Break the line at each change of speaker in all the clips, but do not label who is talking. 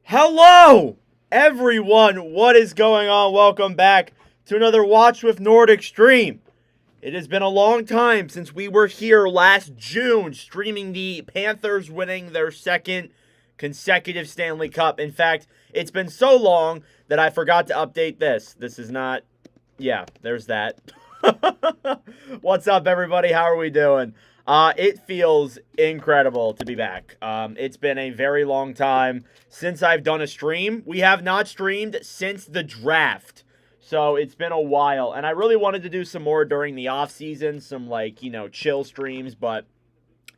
Hello, everyone. What is going on? Welcome back to another Watch with NORDIC stream. It has been a long time since we were here last June streaming the Panthers winning their second consecutive Stanley Cup. In fact, it's been so long that I forgot to update this. This is not... Yeah, there's that. What's up, everybody? How are we doing? It feels incredible to be back. It's been a very long time since I've done a stream. We have not streamed since the draft. So it's been a while. And I really wanted to do some more during the off season, some chill streams, but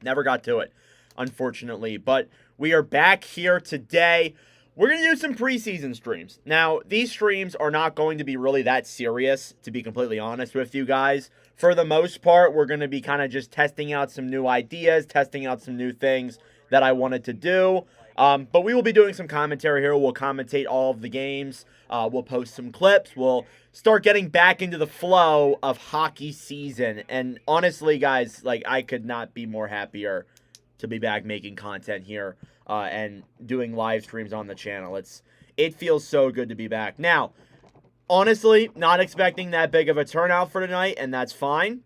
never got to it, unfortunately. But we are back here today. We're going to do some preseason streams. Now, these streams are not going to be really that serious, to be completely honest with you guys. For the most part, we're going to be kind of just testing out some new ideas, testing out some new things that I wanted to do. But we will be doing some commentary here. We'll commentate all of the games. We'll post some clips. We'll start getting back into the flow of hockey season. And honestly, guys, I could not be more happier to be back making content here and doing live streams on the channel. It feels so good to be back. Now, honestly, not expecting that big of a turnout for tonight, and that's fine.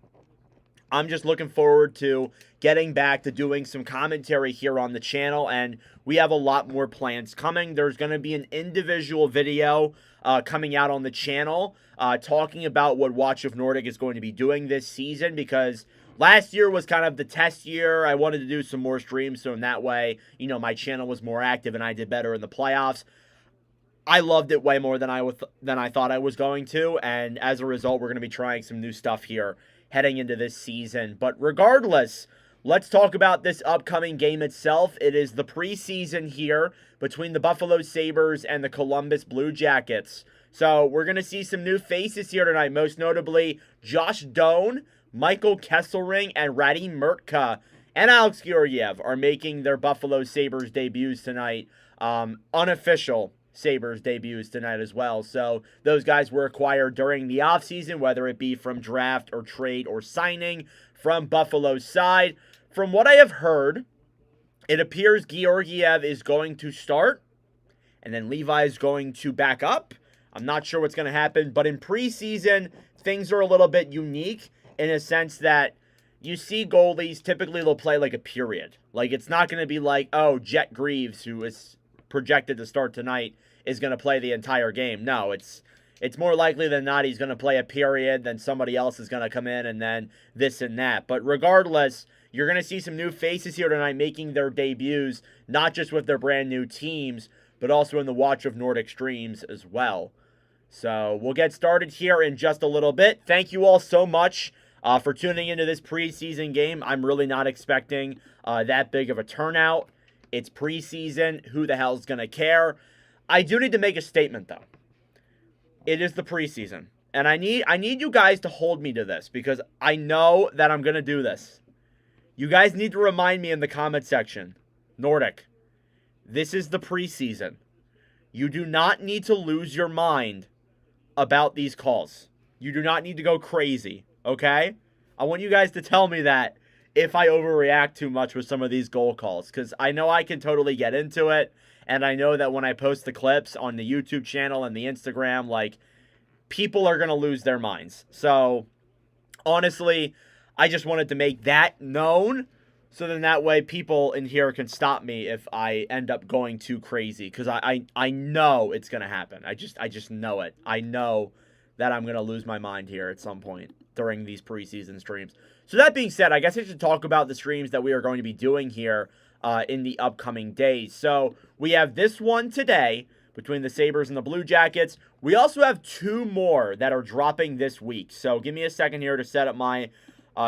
I'm just looking forward to getting back to doing some commentary here on the channel, and we have a lot more plans coming. There's going to be an individual video coming out on the channel talking about what Watch of NORDIC is going to be doing this season, because last year was kind of the test year. I wanted to do some more streams, so in that way, my channel was more active and I did better in the playoffs. I loved it way more than I thought I was going to, and as a result, we're going to be trying some new stuff here heading into this season. But regardless, let's talk about this upcoming game itself. It is the preseason here between the Buffalo Sabres and the Columbus Blue Jackets. So we're going to see some new faces here tonight, most notably Josh Doan, Michael Kesselring, and Radim Murtka and Alex Georgiev are making their Buffalo Sabres debuts tonight. Unofficial Sabres debuts tonight as well. So those guys were acquired during the offseason, whether it be from draft or trade or signing from Buffalo's side. From what I have heard, it appears Georgiev is going to start, and then Levi is going to back up. I'm not sure what's going to happen, but in preseason, things are a little bit unique in a sense that you see goalies, typically they'll play like a period. It's not going to be like, oh, Jet Greaves, who is projected to start tonight, is going to play the entire game. No, it's more likely than not he's going to play a period, then somebody else is going to come in, and then this and that. But regardless, you're going to see some new faces here tonight making their debuts, not just with their brand new teams, but also in the Watch of NORDIC streams as well. So we'll get started here in just a little bit. Thank you all so much for tuning into this preseason game. I'm really not expecting that big of a turnout. It's preseason. Who the hell's going to care? I do need to make a statement, though. It is the preseason. And I need you guys to hold me to this, because I know that I'm going to do this. You guys need to remind me in the comment section. NORDIC, this is the preseason. You do not need to lose your mind about these calls. You do not need to go crazy, okay? I want you guys to tell me that if I overreact too much with some of these goal calls, because I know I can totally get into it, and I know that when I post the clips on the YouTube channel and the Instagram, people are going to lose their minds. So, honestly, I just wanted to make that known, so then that way people in here can stop me if I end up going too crazy, because I know it's going to happen. I just know it. I know that I'm going to lose my mind here at some point during these preseason streams. So that being said, I guess I should talk about the streams that we are going to be doing here in the upcoming days. So we have this one today between the Sabres and the Blue Jackets. We also have two more that are dropping this week. So give me a second here to set up my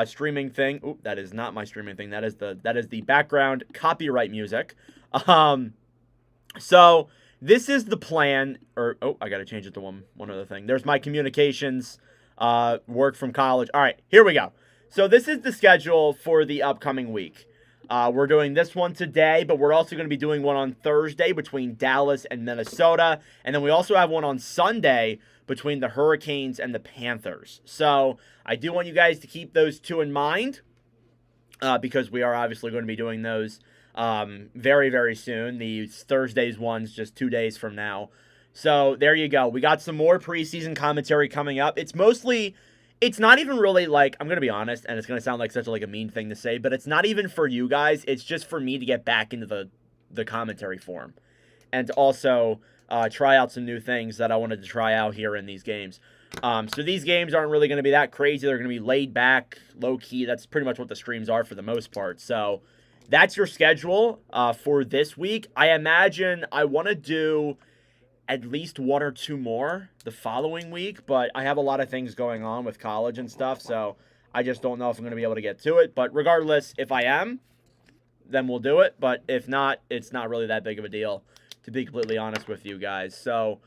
streaming thing. Oop, that is not my streaming thing. That is the background copyright music. So this is the plan. I got to change it to one other thing. There's my communications work from college. All right, here we go. So this is the schedule for the upcoming week. We're doing this one today, but we're also going to be doing one on Thursday between Dallas and Minnesota. And then we also have one on Sunday between the Hurricanes and the Panthers. So I do want you guys to keep those two in mind because we are obviously going to be doing those very, very soon. The Thursday's one's just 2 days from now. So there you go. We got some more preseason commentary coming up. It's not even really like, I'm going to be honest, and it's going to sound like such a mean thing to say, but it's not even for you guys. It's just for me to get back into the commentary form and to also try out some new things that I wanted to try out here in these games. So these games aren't really going to be that crazy. They're going to be laid back, low-key. That's pretty much what the streams are for the most part. So that's your schedule for this week. I imagine I want to do at least one or two more the following week, but I have a lot of things going on with college and stuff, so I just don't know if I'm going to be able to get to it. But regardless, if I am, then we'll do it. But if not, it's not really that big of a deal, to be completely honest with you guys. So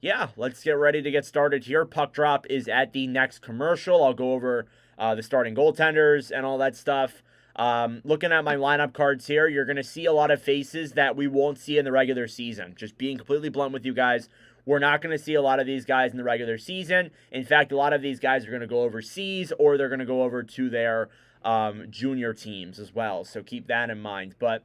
yeah, let's get ready to get started here. Puck drop is at the next commercial. I'll go over the starting goaltenders and all that stuff. Looking at my lineup cards here, you're going to see a lot of faces that we won't see in the regular season. Just being completely blunt with you guys, we're not going to see a lot of these guys in the regular season. In fact, a lot of these guys are going to go overseas or they're going to go over to their junior teams as well. So keep that in mind. But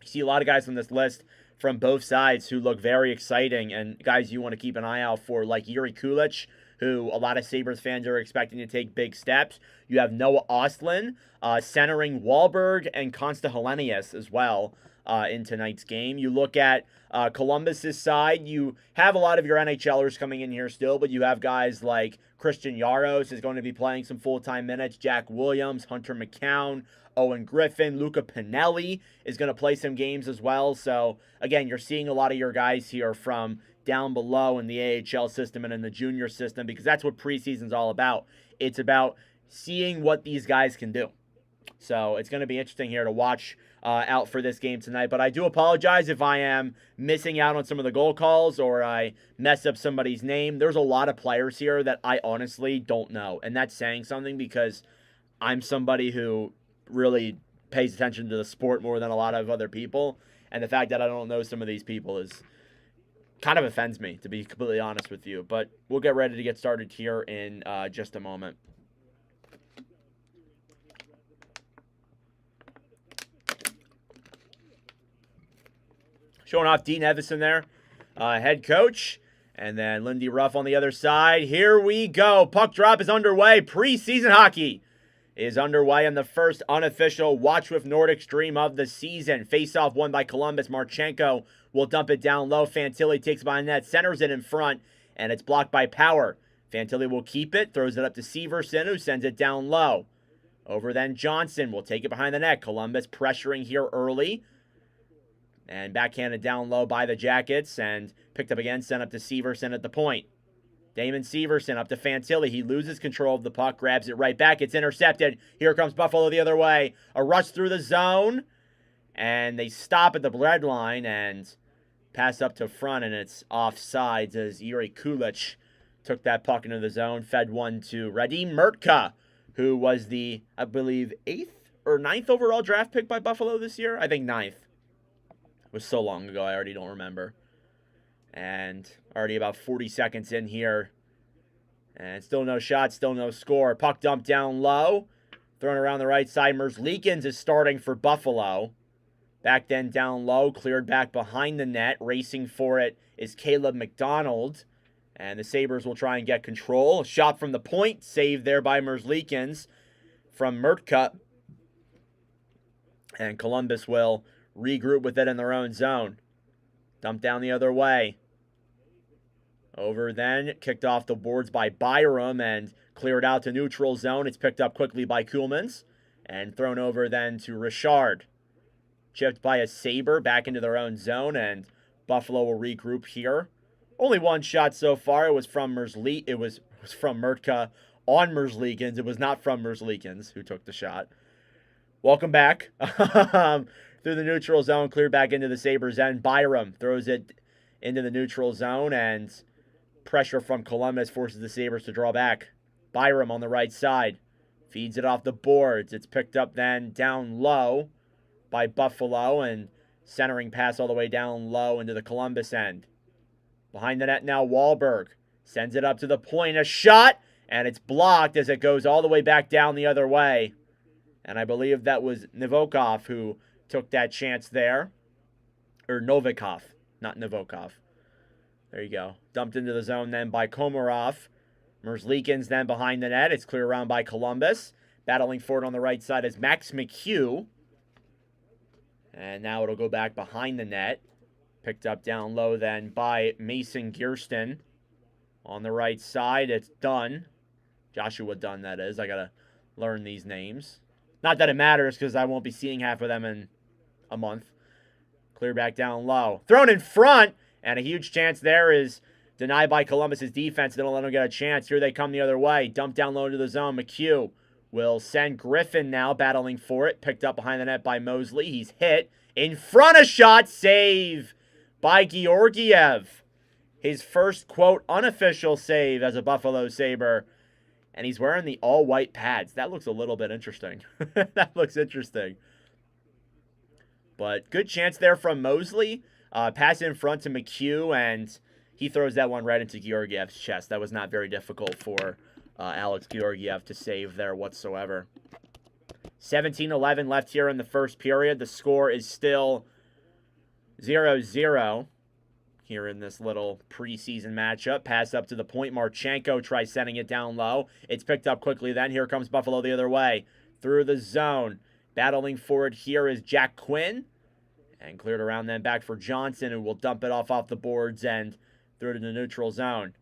you see a lot of guys on this list from both sides who look very exciting and guys you want to keep an eye out for, like Yuri Kulich, who a lot of Sabres fans are expecting to take big steps. You have Noah Ostlund centering Wahlberg and Konsta Helenius as well in tonight's game. You look at Columbus's side, you have a lot of your NHLers coming in here still, but you have guys like Christian Jaros is going to be playing some full-time minutes, Jack Williams, Hunter McCown, Owen Griffin, Luca Pinelli is going to play some games as well. So, again, you're seeing a lot of your guys here from down below in the AHL system and in the junior system, because that's what preseason's all about. It's about seeing what these guys can do. So it's going to be interesting here to watch out for this game tonight. But I do apologize if I am missing out on some of the goal calls or I mess up somebody's name. There's a lot of players here that I honestly don't know. And that's saying something, because I'm somebody who really pays attention to the sport more than a lot of other people. And the fact that I don't know some of these people is kind of offends me, to be completely honest with you. But we'll get ready to get started here in just a moment. Showing off Dean Evison there, head coach. And then Lindy Ruff on the other side. Here we go. Puck drop is underway. Preseason hockey is underway in the first unofficial Watch with NORDIC stream of the season. Face-off won by Columbus. Marchenko will dump it down low. Fantilli takes it behind net, centers it in front, and it's blocked by Power. Fantilli will keep it, throws it up to Severson, who sends it down low. Over then Johnson will take it behind the net. Columbus pressuring here early. And backhanded down low by the Jackets, and picked up again, sent up to Severson at the point. Damon Severson up to Fantilli. He loses control of the puck, grabs it right back. It's intercepted. Here comes Buffalo the other way. A rush through the zone. And they stop at the red line and pass up to front, and it's offsides as Yuri Kulich took that puck into the zone, fed one to Radim Murtka, who was the, I believe, 8th or 9th overall draft pick by Buffalo this year. I think 9th. It was so long ago, I already don't remember. And already about 40 seconds in here. And still no shot, still no score. Puck dumped down low. Thrown around the right side. Merzlikins is starting for Buffalo. Back then down low, cleared back behind the net. Racing for it is Caleb McDonald. And the Sabres will try and get control. A shot from the point, saved there by Merzlikins from Murtka. And Columbus will regroup with it in their own zone. Dumped down the other way. Over then, kicked off the boards by Byram and cleared out to neutral zone. It's picked up quickly by Kuhlmans and thrown over then to Richard. Chipped by a Sabre back into their own zone, and Buffalo will regroup here. Only one shot so far. It was from It was from Murtka on Merzlikins. It was not from Merzlikins who took the shot. Welcome back. Through the neutral zone, cleared back into the Sabres end. Byram throws it into the neutral zone, and pressure from Columbus forces the Sabres to draw back. Byram on the right side feeds it off the boards. It's picked up then down low by Buffalo, and centering pass all the way down low into the Columbus end. Behind the net now, Wahlberg sends it up to the point. A shot, and it's blocked as it goes all the way back down the other way. And I believe that was Nivokov who took that chance there. Or Novikov, not Novokov. There you go. Dumped into the zone then by Komarov. Merzlikins then behind the net. It's clear around by Columbus. Battling for it on the right side is Max McHugh. And now it'll go back behind the net. Picked up down low then by Mason Gearston. On the right side, it's Dunn. Joshua Dunn, that is. I got to learn these names. Not that it matters because I won't be seeing half of them in a month. Clear back down low. Thrown in front. And a huge chance there is denied by Columbus's defense. They don't let them get a chance. Here they come the other way. Dumped down low into the zone. McHugh will send Griffin now battling for it. Picked up behind the net by Mosley. He's hit. In front, a shot. Save by Georgiev. His first, quote, unofficial save as a Buffalo Sabre. And he's wearing the all-white pads. That looks a little bit interesting. That looks interesting. But good chance there from Mosley. Pass in front to McHugh, and he throws that one right into Georgiev's chest. That was not very difficult for Alex Georgiev to save there whatsoever. 17-11 left here in the first period. The score is still 0-0 here in this little preseason matchup. Pass up to the point. Marchenko tries sending it down low. It's picked up quickly then. Here comes Buffalo the other way. Through the zone. Battling for it here is Jack Quinn. And cleared around then back for Johnson, who will dump it off the boards and through to the neutral zone.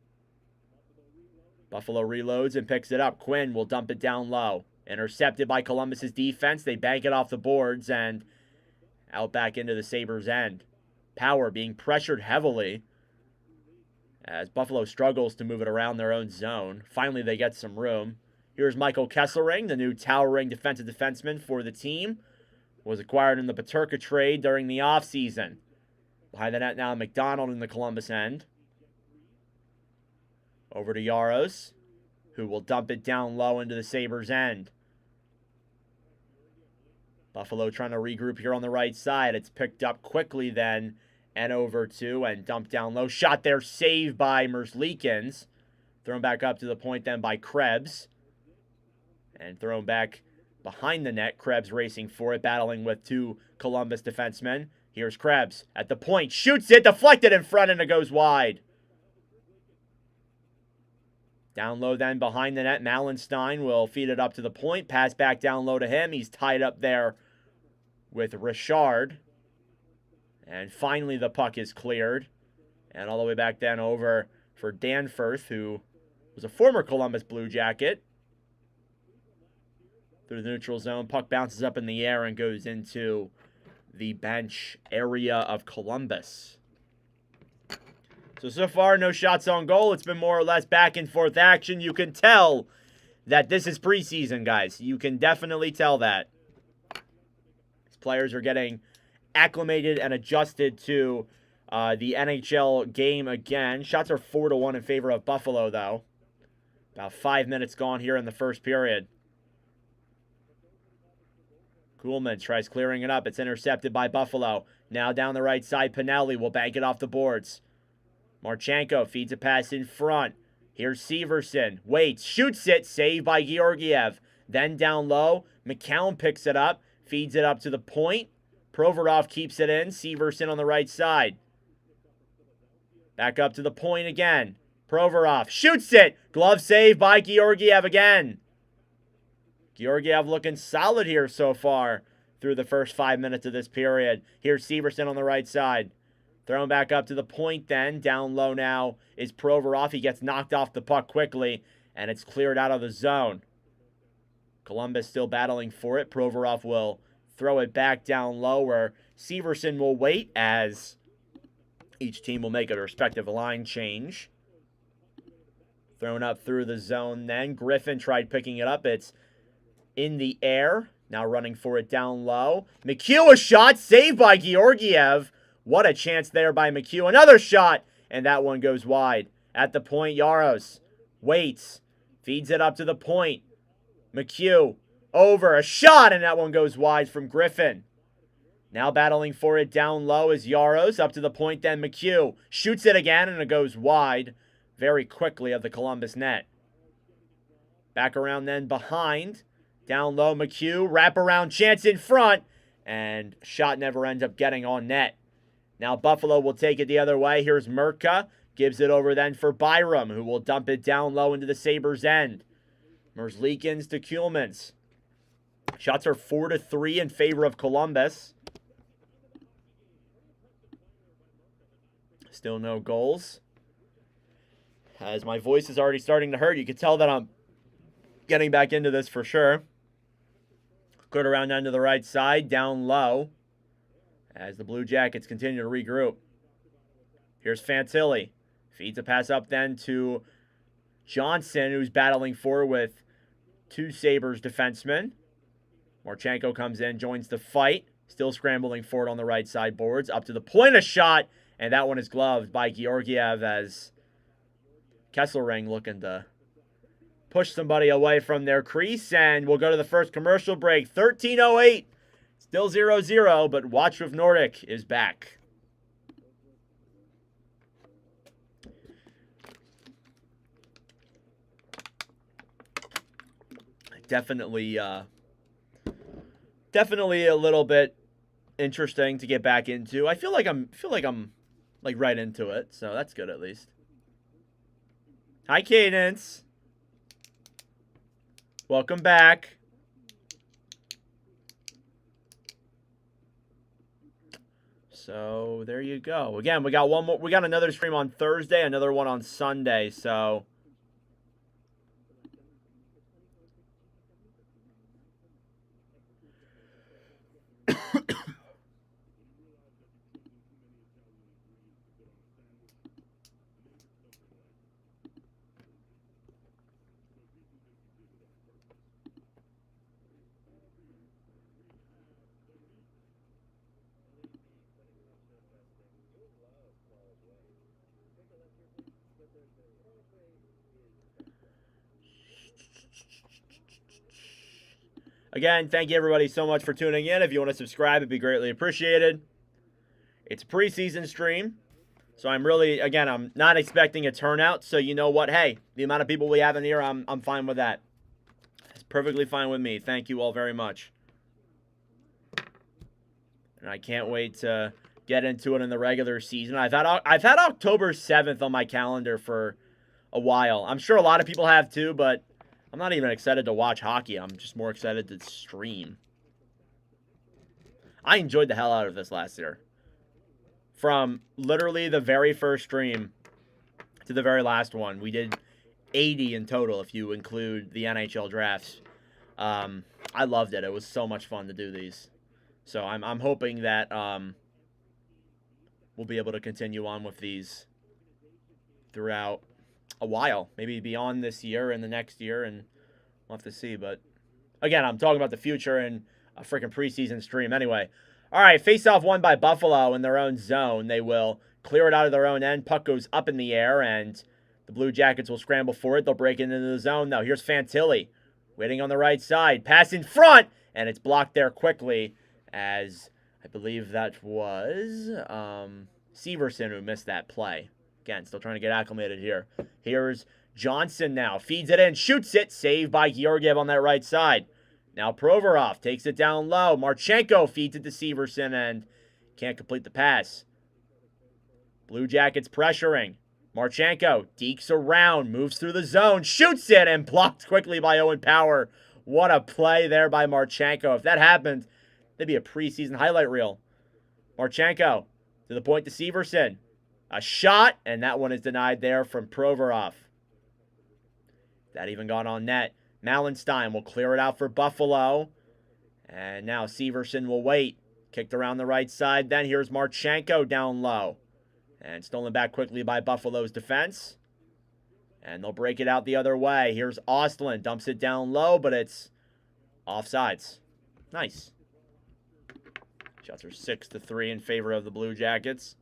Buffalo reloads and picks it up. Quinn will dump it down low. Intercepted by Columbus's defense. They bank it off the boards and out back into the Sabres' end. Power being pressured heavily as Buffalo struggles to move it around their own zone. Finally, they get some room. Here's Michael Kesselring, the new towering defensive defenseman for the team. Was acquired in the Peterka trade during the offseason. Behind the net now, McDonald in the Columbus end. Over to Yaros, who will dump it down low into the Sabres' end. Buffalo trying to regroup here on the right side. It's picked up quickly then and over to and dumped down low. Shot there, saved by Merzlikins. Thrown back up to the point then by Krebs. And thrown back behind the net. Krebs racing for it, battling with two Columbus defensemen. Here's Krebs at the point. Shoots it, deflected in front, and it goes wide. Down low then behind the net. Malenstein will feed it up to the point. Pass back down low to him. He's tied up there with Richard. And finally the puck is cleared. And all the way back then over for Danforth, who was a former Columbus Blue Jacket. Through the neutral zone. Puck bounces up in the air and goes into the bench area of Columbus. So far, no shots on goal. It's been more or less back and forth action. You can tell that this is preseason, guys. You can definitely tell that. These players are getting acclimated and adjusted to the NHL game again. Shots are 4-1 in favor of Buffalo, though. About 5 minutes gone here in the first period. Kuhlman tries clearing it up. It's intercepted by Buffalo. Now down the right side, Pinelli will bank it off the boards. Marchenko feeds a pass in front. Here's Severson. Waits, shoots it, saved by Georgiev. Then down low, McCown picks it up, feeds it up to the point. Provorov keeps it in. Severson on the right side. Back up to the point again. Provorov shoots it. Glove save by Georgiev again. Georgiev looking solid here so far through the first 5 minutes of this period. Here's Severson on the right side. Thrown back up to the point then. Down low now is Provorov. He gets knocked off the puck quickly, and it's cleared out of the zone. Columbus still battling for it. Provorov will throw it back down low where Severson will wait as each team will make a respective line change. Thrown up through the zone then. Griffin tried picking it up. It's in the air. Now running for it down low. McHugh, a shot saved by Georgiev. What a chance there by McHugh. Another shot, and that one goes wide. At the point, Yaros waits. Feeds it up to the point. McHugh over. A shot, and that one goes wide from Griffin. Now battling for it down low is Yaros. Up to the point then McHugh. Shoots it again, and it goes wide very quickly of the Columbus net. Back around then behind. Down low, McHugh. Wraparound chance in front. and shot never ends up getting on net. Now Buffalo will take it the other way. Here's Murka. Gives it over then for Byram, who will dump it down low into the Sabres' end. Merzlikins to Kuhlmans. Shots are 4-3 in favor of Columbus. Still no goals. As my voice is already starting to hurt, you can tell that I'm getting back into this for sure. Good around down to the right side, down low, as the Blue Jackets continue to regroup. Here's Fantilli. Feeds a pass up then to Johnson, who's battling for with two Sabres defensemen. Marchenko comes in, joins the fight. Still scrambling for it on the right side boards. Up to the point, a shot, and that one is gloved by Georgiev as Kesselring looking to push somebody away from their crease. And we'll go to the first commercial break. 13:08. Still 0-0, but Watch with Nordic is back. Definitely a little bit interesting to get back into. I feel like I'm like right into it, so that's good at least. Hi, Cadence. Welcome back. So there you go. Again, we got one more. We got another stream on Thursday, another one on Sunday. So. Again, thank you everybody so much for tuning in. If you want to subscribe, it'd be greatly appreciated. It's a preseason stream, so I'm not expecting a turnout. So you know what? Hey, the amount of people we have in here, I'm fine with that. It's perfectly fine with me. Thank you all very much. And I can't wait to get into it in the regular season. I've had October 7th on my calendar for a while. I'm sure a lot of people have too, but I'm not even excited to watch hockey. I'm just more excited to stream. I enjoyed the hell out of this last year. From literally the very first stream to the very last one. We did 80 in total if you include the NHL drafts. I loved it. It was so much fun to do these. So I'm hoping that we'll be able to continue on with these throughout a while, maybe beyond this year and the next year, and we'll have to see. But again, I'm talking about the future and a freaking preseason stream anyway. All right, face-off won by Buffalo in their own zone. They will clear it out of their own end. Puck goes up in the air, and the Blue Jackets will scramble for it. They'll break into the zone now. Here's Fantilli waiting on the right side. Pass in front, and it's blocked there quickly, as I believe that was Severson who missed that play. Again, still trying to get acclimated here. Here's Johnson now. Feeds it in, shoots it. Saved by Georgiev on that right side. Now Provorov takes it down low. Marchenko feeds it to Severson and can't complete the pass. Blue Jackets pressuring. Marchenko dekes around, moves through the zone, shoots it, and blocked quickly by Owen Power. What a play there by Marchenko. If that happened, that'd be a preseason highlight reel. Marchenko to the point to Severson. A shot, and that one is denied there from Provorov. That even got on net. Malenstein will clear it out for Buffalo. And now Severson will wait. Kicked around the right side. Then here's Marchenko down low. And stolen back quickly by Buffalo's defense. And they'll break it out the other way. Here's Ostlund. Dumps it down low, but it's offsides. Nice. Shots are 6-3 in favor of the Blue Jackets.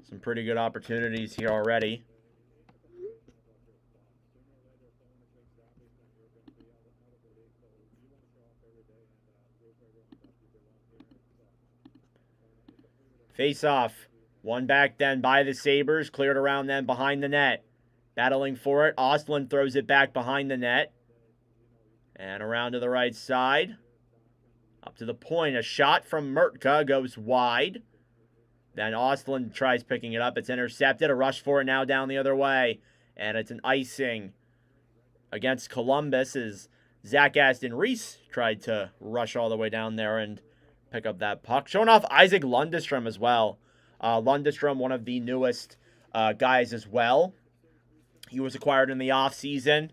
Some pretty good opportunities here already. Face off. One back then by the Sabres. Cleared around them behind the net. Battling for it. Ostlund throws it back behind the net. And around to the right side. Up to the point. A shot from Mertka goes wide. Then Ostlund tries picking it up. It's intercepted. A rush for it now down the other way. And it's an icing against Columbus as Zach Aston Reese tried to rush all the way down there and pick up that puck. Showing off Isaac Lundestrom as well. Lundestrom, one of the newest guys as well. He was acquired in the offseason.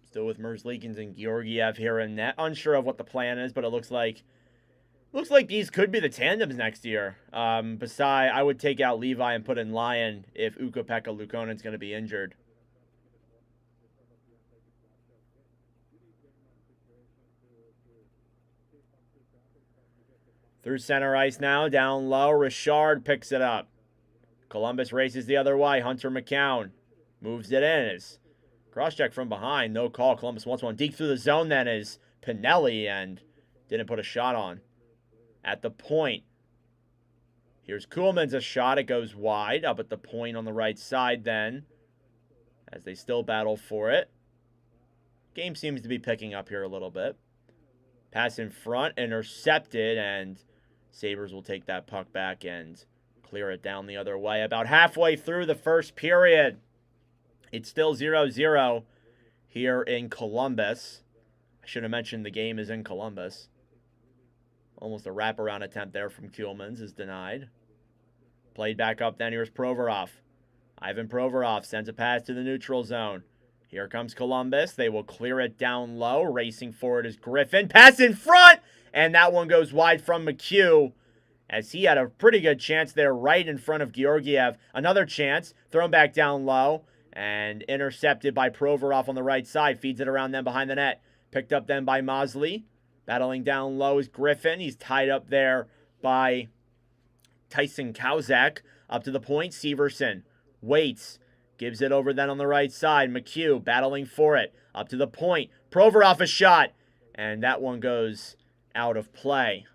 Still with Merzlikins and Georgiev here in net. Unsure of what the plan is, but it looks like these could be the tandems next year. I would take out Levi and put in Lyon if Ukko-Pekka Luukkonen's going to be injured. Through center ice now, down low. Richard picks it up. Columbus races the other way. Hunter McCown moves it in. It's cross-check from behind. No call. Columbus wants one. Deep through the zone then is Pinelli and didn't put a shot on. At the point. Here's Kuhlman's a shot. It goes wide. Up at the point on the right side then. As they still battle for it. Game seems to be picking up here a little bit. Pass in front. Intercepted. And Sabres will take that puck back and clear it down the other way. About halfway through the first period. It's still 0-0 here in Columbus. I should have mentioned the game is in Columbus. Almost a wraparound attempt there from Kuhlman's is denied. Played back up then. Here's Provorov. Ivan Provorov sends a pass to the neutral zone. Here comes Columbus. They will clear it down low. Racing forward is Griffin. Pass in front! And that one goes wide from McHugh. As he had a pretty good chance there right in front of Georgiev. Another chance. Thrown back down low. And intercepted by Provorov on the right side. Feeds it around them behind the net. Picked up then by Mosley. Battling down low is Griffin. He's tied up there by Tyson Kowzak. Up to the point. Severson waits. Gives it over then on the right side. McHugh battling for it. Up to the point. Provorov a shot. And that one goes out of play.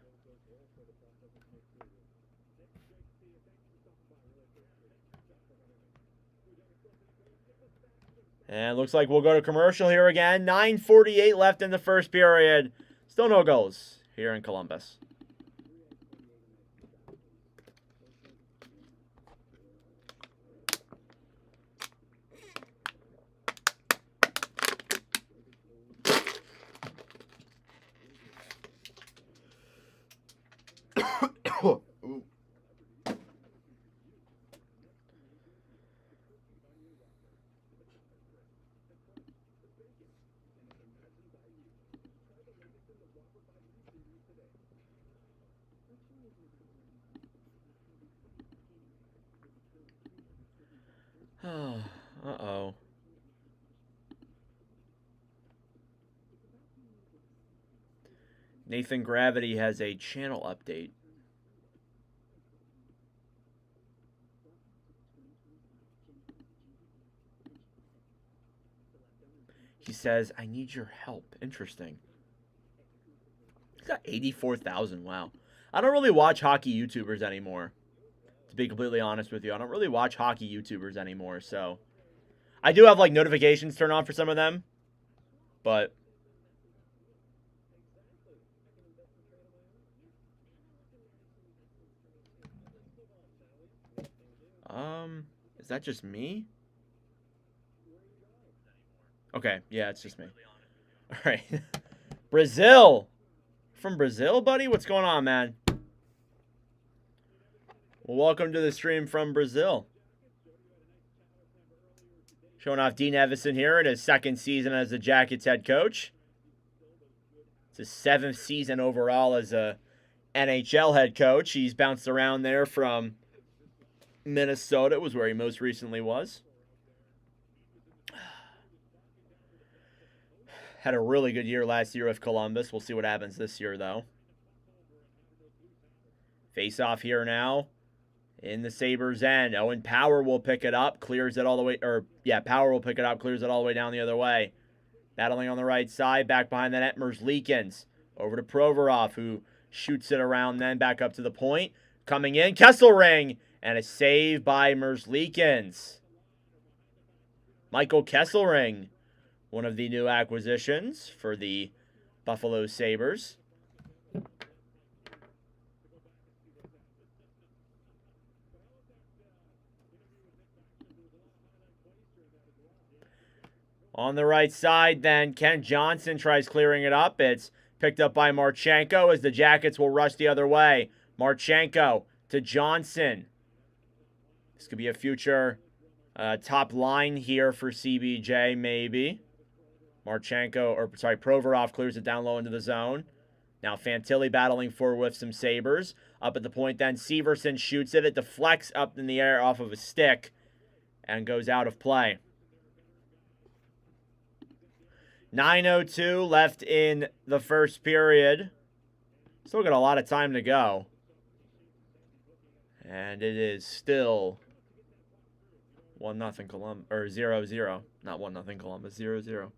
And looks like we'll go to commercial here again. 9:48 left in the first period. Still no goals here in Columbus. Uh-oh. Nathan Gravity has a channel update. He says, I need your help. Interesting. He's got 84,000. Wow. I don't really watch hockey YouTubers anymore. To be completely honest with you, I don't really watch hockey YouTubers anymore, so I do have like notifications turned on for some of them, but is that just me? Okay, yeah, it's just me. All right. Brazil. From Brazil, buddy? What's going on, man? Well, welcome to the stream from Brazil. Showing off Dean Evison here in his second season as the Jackets head coach. It's his 7th season overall as a NHL head coach. He's bounced around there from Minnesota, was where he most recently was. Had a really good year last year with Columbus. We'll see what happens this year, though. Face off here now. In the Sabres' end, Owen Power will pick it up, clears it all the way, Power will pick it up, clears it all the way down the other way. Battling on the right side, back behind the net, Merzlikins. Over to Provorov, who shoots it around then, back up to the point. Coming in, Kesselring, and a save by Merzlikins. Michael Kesselring, one of the new acquisitions for the Buffalo Sabres. On the right side, then, Kent Johnson tries clearing it up. It's picked up by Marchenko as the Jackets will rush the other way. Marchenko to Johnson. This could be a future top line here for CBJ, maybe. Provorov clears it down low into the zone. Now Fantilli battling for with some Sabres. Up at the point then, Severson shoots it. It deflects up in the air off of a stick and goes out of play. 9:02 left in the first period. Still got a lot of time to go. And it is still 1-0 Columbus, or 0-0. Not 1-0 Columbus, 0-0.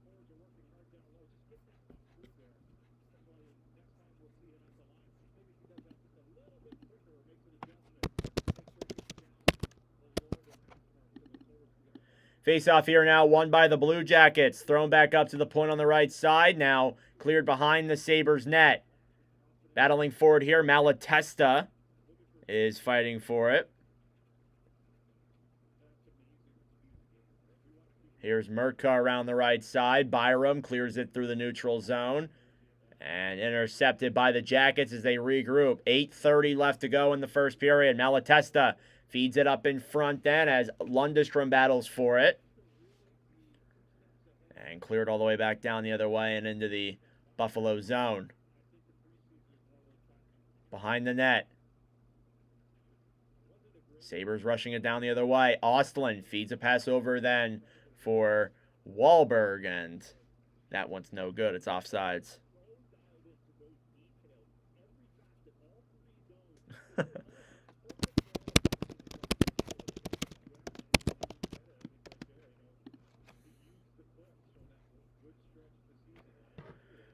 Face-off here now, won by the Blue Jackets. Thrown back up to the point on the right side. Now cleared behind the Sabres net. Battling forward here, Malatesta is fighting for it. Here's Murka around the right side. Byram clears it through the neutral zone. And intercepted by the Jackets as they regroup. 8:30 left to go in the first period. Malatesta feeds it up in front then as Lundestrom battles for it. And cleared all the way back down the other way and into the Buffalo zone. Behind the net. Sabres rushing it down the other way. Ostlund feeds a pass over then for Wahlberg, and that one's no good. It's offsides.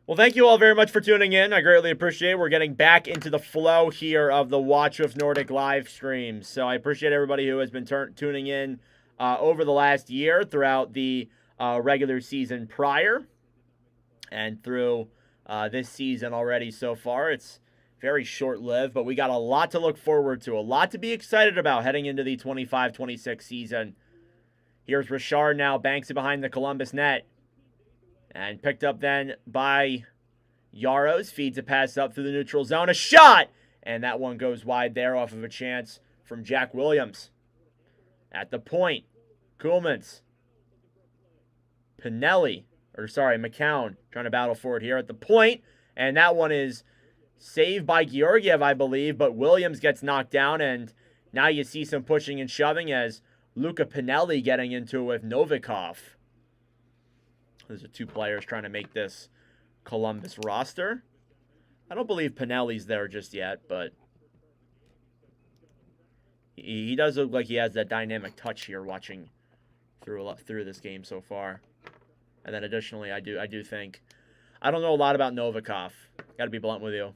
Well, thank you all very much for tuning in. I greatly appreciate it. We're getting back into the flow here of the Watch with Nordic live streams. So I appreciate everybody who has been tuning in over the last year throughout the regular season prior and through this season already so far. It's very short-lived, but we got a lot to look forward to, a lot to be excited about heading into the 25-26 season. Here's Richard now, banks it behind the Columbus net. And picked up then by Yaros. Feeds a pass up through the neutral zone. A shot! And that one goes wide there off of a chance from Jack Williams. At the point, Kuhlmans. McCown trying to battle for it here at the point. And that one is saved by Georgiev, I believe. But Williams gets knocked down. And now you see some pushing and shoving as Luca Pinelli getting into it with Novikov. Those are two players trying to make this Columbus roster. I don't believe Pinelli's there just yet, but he does look like he has that dynamic touch here watching through this game so far. And then additionally, I do think, I don't know a lot about Novikov. Got to be blunt with you.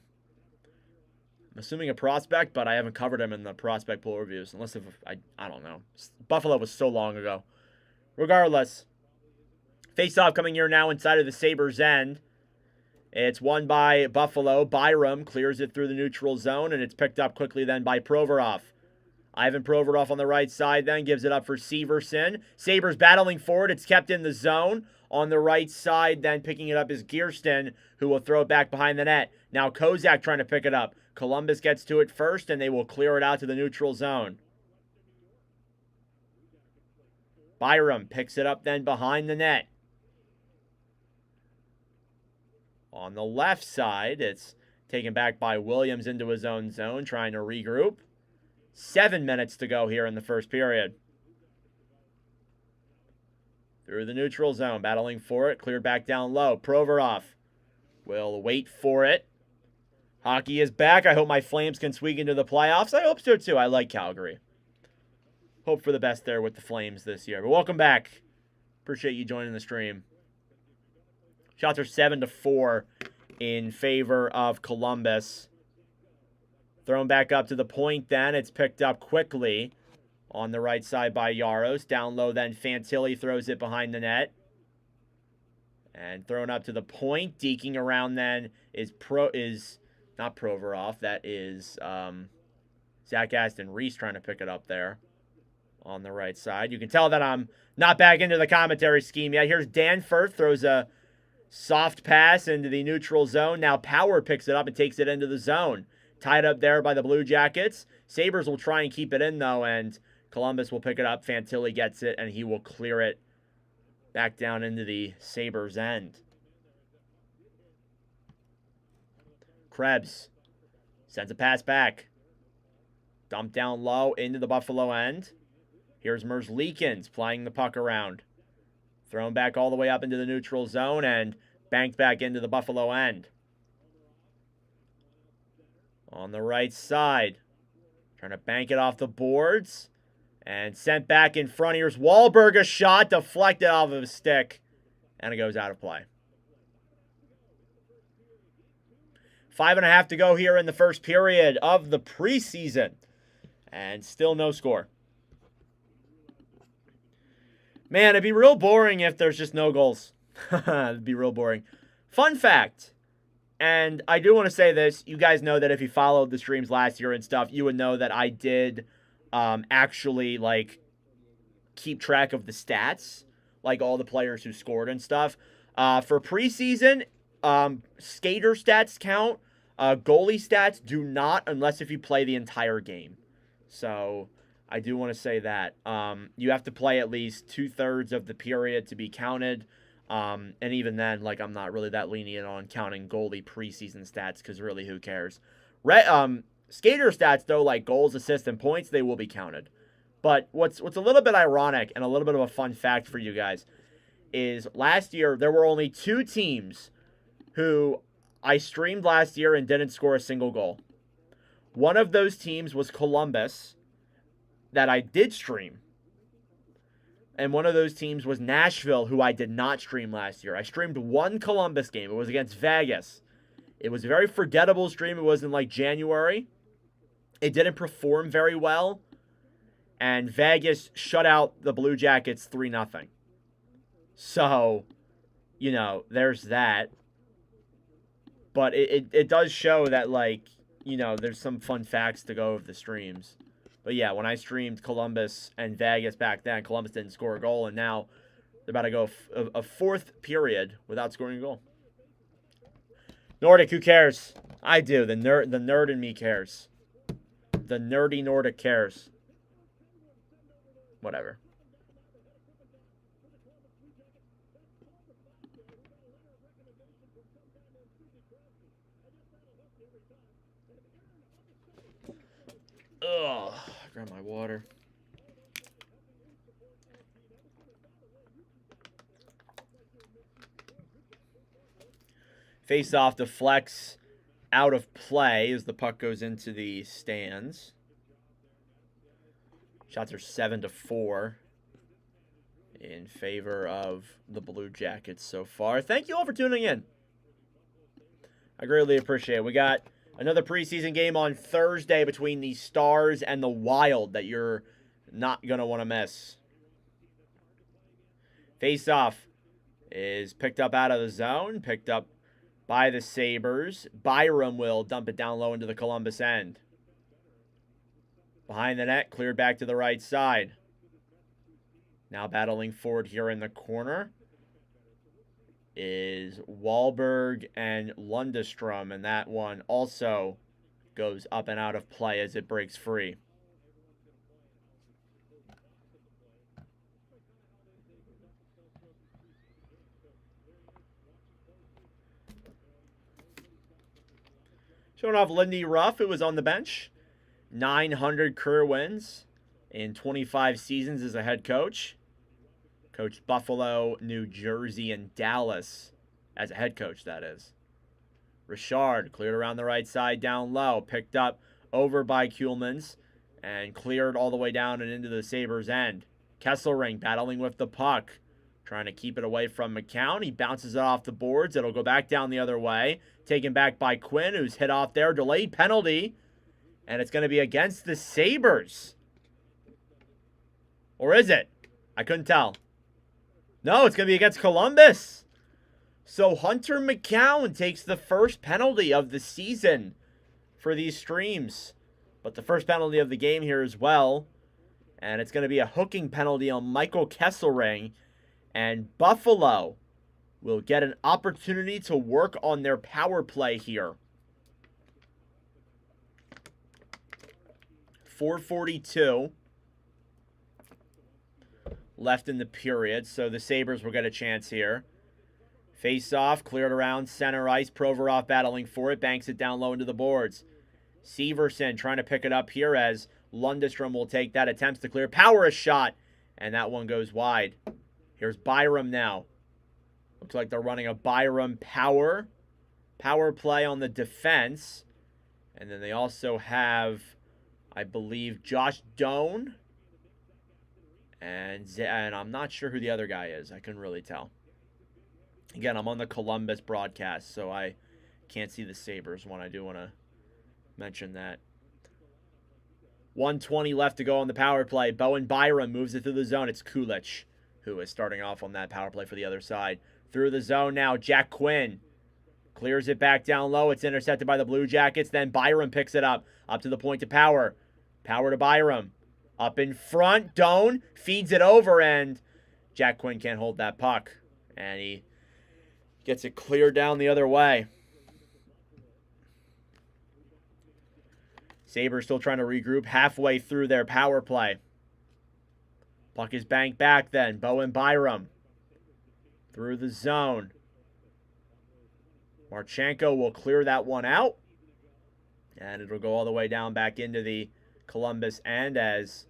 I'm assuming a prospect, but I haven't covered him in the prospect pool reviews. Unless if I don't know. Buffalo was so long ago. Regardless. Face-off coming here now inside of the Sabres' end. It's won by Buffalo. Byram clears it through the neutral zone, and it's picked up quickly then by Provorov. Ivan Provorov on the right side then gives it up for Severson. Sabres battling forward. It's kept in the zone. On the right side then picking it up is Gearston, who will throw it back behind the net. Now Kozak trying to pick it up. Columbus gets to it first, and they will clear it out to the neutral zone. Byram picks it up then behind the net. On the left side, it's taken back by Williams into his own zone, trying to regroup. 7 minutes to go here in the first period. Through the neutral zone, battling for it, cleared back down low. Provorov will wait for it. Hockey is back. I hope my Flames can squeak into the playoffs. I hope so too. I like Calgary. Hope for the best there with the Flames this year. But welcome back. Appreciate you joining the stream. Shots are 7-4 in favor of Columbus. Thrown back up to the point then. It's picked up quickly On the right side by Yaros. Down low then Fantilli throws it behind the net. And thrown up to the point. Deking around then is not Provorov. That is Zach Aston Reese trying to pick it up there on the right side. You can tell that I'm not back into the commentary scheme yet. Here's Danforth, throws a soft pass into the neutral zone. Now Power picks it up and takes it into the zone. Tied up there by the Blue Jackets. Sabres will try and keep it in, though, and Columbus will pick it up. Fantilli gets it, and he will clear it back down into the Sabres' end. Krebs sends a pass back. Dumped down low into the Buffalo end. Here's Merzlikins playing the puck around. Thrown back all the way up into the neutral zone and banked back into the Buffalo end. On the right side. Trying to bank it off the boards. And sent back in front. Here's Wahlberg, a shot deflected off of his stick. And it goes out of play. 5.5 to go here in the first period of the preseason. And still no score. Man, it'd be real boring if there's just no goals. It'd be real boring. Fun fact, and I do want to say this. You guys know that if you followed the streams last year and stuff, you would know that I did actually, like, keep track of the stats. Like, all the players who scored and stuff. For preseason, skater stats count. Goalie stats do not, unless if you play the entire game. So I do want to say that. You have to play at least 2/3 of the period to be counted. And even then, like, I'm not really that lenient on counting goalie preseason stats because really, who cares? Skater stats, though, like goals, assists, and points, they will be counted. But what's a little bit ironic and a little bit of a fun fact for you guys is last year there were only 2 teams who I streamed last year and didn't score a single goal. One of those teams was Columbus, that I did stream. And one of those teams was Nashville, who I did not stream last year. I streamed one Columbus game. It was against Vegas. It was a very forgettable stream. It was in, like, January. It didn't perform very well. And Vegas shut out the Blue Jackets 3-0. So, you know, there's that. But it does show that, like, you know, there's some fun facts to go with the streams. But yeah, when I streamed Columbus and Vegas back then, Columbus didn't score a goal, and now they're about to go a fourth period without scoring a goal. NORDIC, who cares? I do. The nerd in me cares. The nerdy NORDIC cares. Whatever. Ugh. Grab my water. Face off deflects out of play as the puck goes into the stands. Shots are 7-4 in favor of the Blue Jackets so far. Thank you all for tuning in. I greatly appreciate it. We got another preseason game on Thursday between the Stars and the Wild that you're not going to want to miss. Face-off is picked up out of the zone, picked up by the Sabres. Byram will dump it down low into the Columbus end. Behind the net, cleared back to the right side. Now battling forward here in the corner is Wahlberg and Lundestrom, and that one also goes up and out of play as it breaks free. Showing off Lindy Ruff, who was on the bench. 900 career wins in 25 seasons as a head coach. Coached Buffalo, New Jersey, and Dallas as a head coach, that is. Richard cleared around the right side down low. Picked up over by Kuhlmans and cleared all the way down and into the Sabres' end. Kesselring battling with the puck. Trying to keep it away from McCown. He bounces it off the boards. It'll go back down the other way. Taken back by Quinn, who's hit off there. Delayed penalty. And it's going to be against the Sabres. Or is it? I couldn't tell. No, it's going to be against Columbus. So Hunter McCown takes the first penalty of the season for these streams. But the first penalty of the game here as well. And it's going to be a hooking penalty on Michael Kesselring. And Buffalo will get an opportunity to work on their power play here. 4:42 left in the period, so the Sabres will get a chance here. Face off, cleared around center ice. Provorov battling for it, banks it down low into the boards. Severson trying to pick it up here as Lundestrom will take that, attempts to clear. Power a shot, and that one goes wide. Here's Byram now. Looks like they're running a Byram power play on the defense. And then they also have, I believe, Josh Doan. And I'm not sure who the other guy is. I couldn't really tell. Again, I'm on the Columbus broadcast, so I can't see the Sabres one. I do want to mention that. 1:20 left to go on the power play. Bowen Byram moves it through the zone. It's Kulich who is starting off on that power play for the other side. Through the zone now, Jack Quinn clears it back down low. It's intercepted by the Blue Jackets. Then Byram picks it up to the point to Power. Power to Byram. Up in front, Doan feeds it over, and Jack Quinn can't hold that puck. And he gets it cleared down the other way. Sabres still trying to regroup halfway through their power play. Puck is banked back then. Bowen Byram through the zone. Marchenko will clear that one out. And it'll go all the way down back into the Columbus end as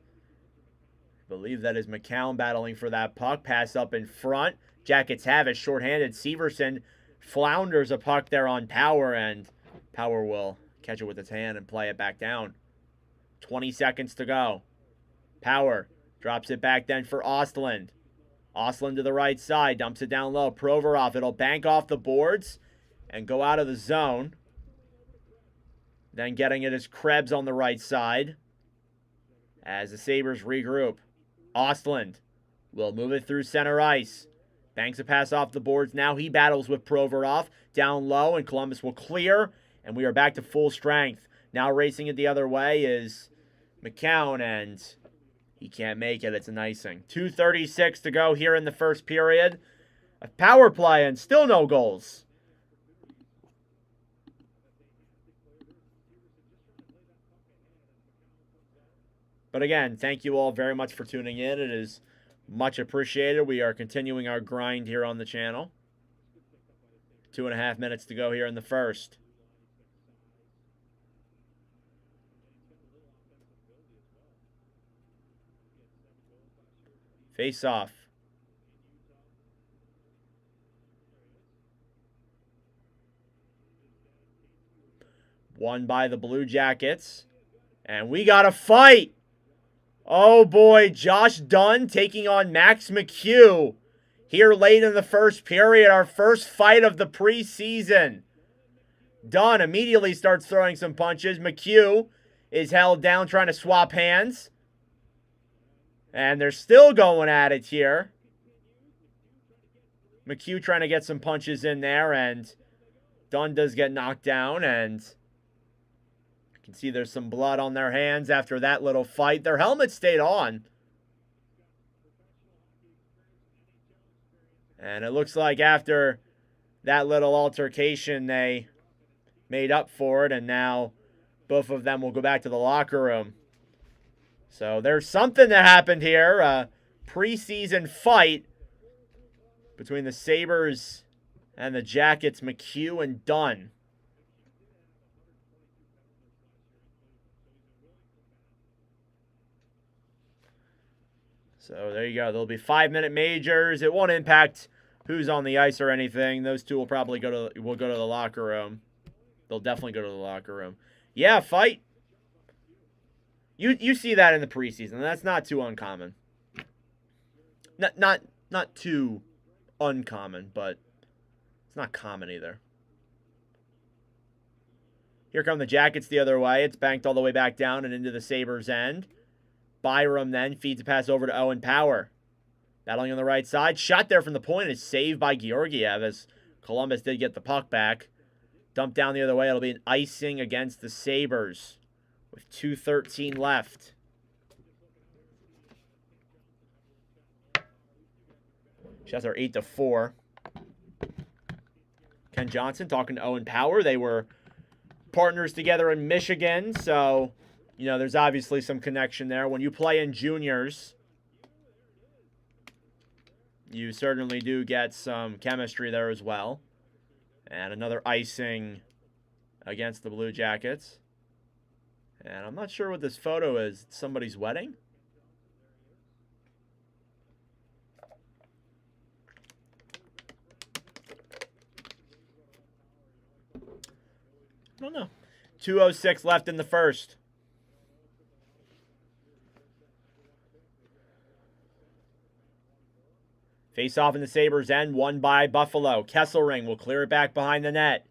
I believe that is McCown battling for that puck. Pass up in front. Jackets have it shorthanded. Severson flounders a puck there on Power, and Power will catch it with its hand and play it back down. 20 seconds to go. Power drops it back then for Ostland. Ostland to the right side. Dumps it down low. Provorov. It'll bank off the boards and go out of the zone. Then getting it is Krebs on the right side as the Sabres regroup. Ostland will move it through center ice. Banks a pass off the boards. Now he battles with Provorov down low, and Columbus will clear, and we are back to full strength. Now racing it the other way is McCown, and he can't make it. It's an icing. 2:36 to go here in the first period. A power play and still no goals. But again, thank you all very much for tuning in. It is much appreciated. We are continuing our grind here on the channel. 2.5 minutes to go here in the first. Face off. Won by the Blue Jackets. And we got a fight. Oh boy, Josh Dunn taking on Max McHugh here late in the first period. Our first fight of the preseason. Dunn immediately starts throwing some punches. McHugh is held down trying to swap hands. And they're still going at it here. McHugh trying to get some punches in there, and Dunn does get knocked down, and you can see there's some blood on their hands after that little fight. Their helmets stayed on. And it looks like after that little altercation, they made up for it, and now both of them will go back to the locker room. So there's something that happened here. A preseason fight between the Sabres and the Jackets, McHugh and Dunn. So there you go. There'll be 5-minute majors. It won't impact who's on the ice or anything. Those two will probably go to the locker room. They'll definitely go to the locker room. Yeah, fight. You see that in the preseason. That's not too uncommon. Not too uncommon, but it's not common either. Here come the Jackets the other way. It's banked all the way back down and into the Sabres' end. Byram then feeds a pass over to Owen Power. Battling on the right side. Shot there from the point is saved by Georgiev as Columbus did get the puck back. Dumped down the other way. It'll be an icing against the Sabres with 2:13 left. Shots are 8-4. Ken Johnson talking to Owen Power. They were partners together in Michigan, so, you know, there's obviously some connection there. When you play in juniors, you certainly do get some chemistry there as well. And another icing against the Blue Jackets. And I'm not sure what this photo is. It's somebody's wedding? I don't know. 2:06 left in the first. Face off in the Sabres' end, won by Buffalo. Kesselring will clear it back behind the net.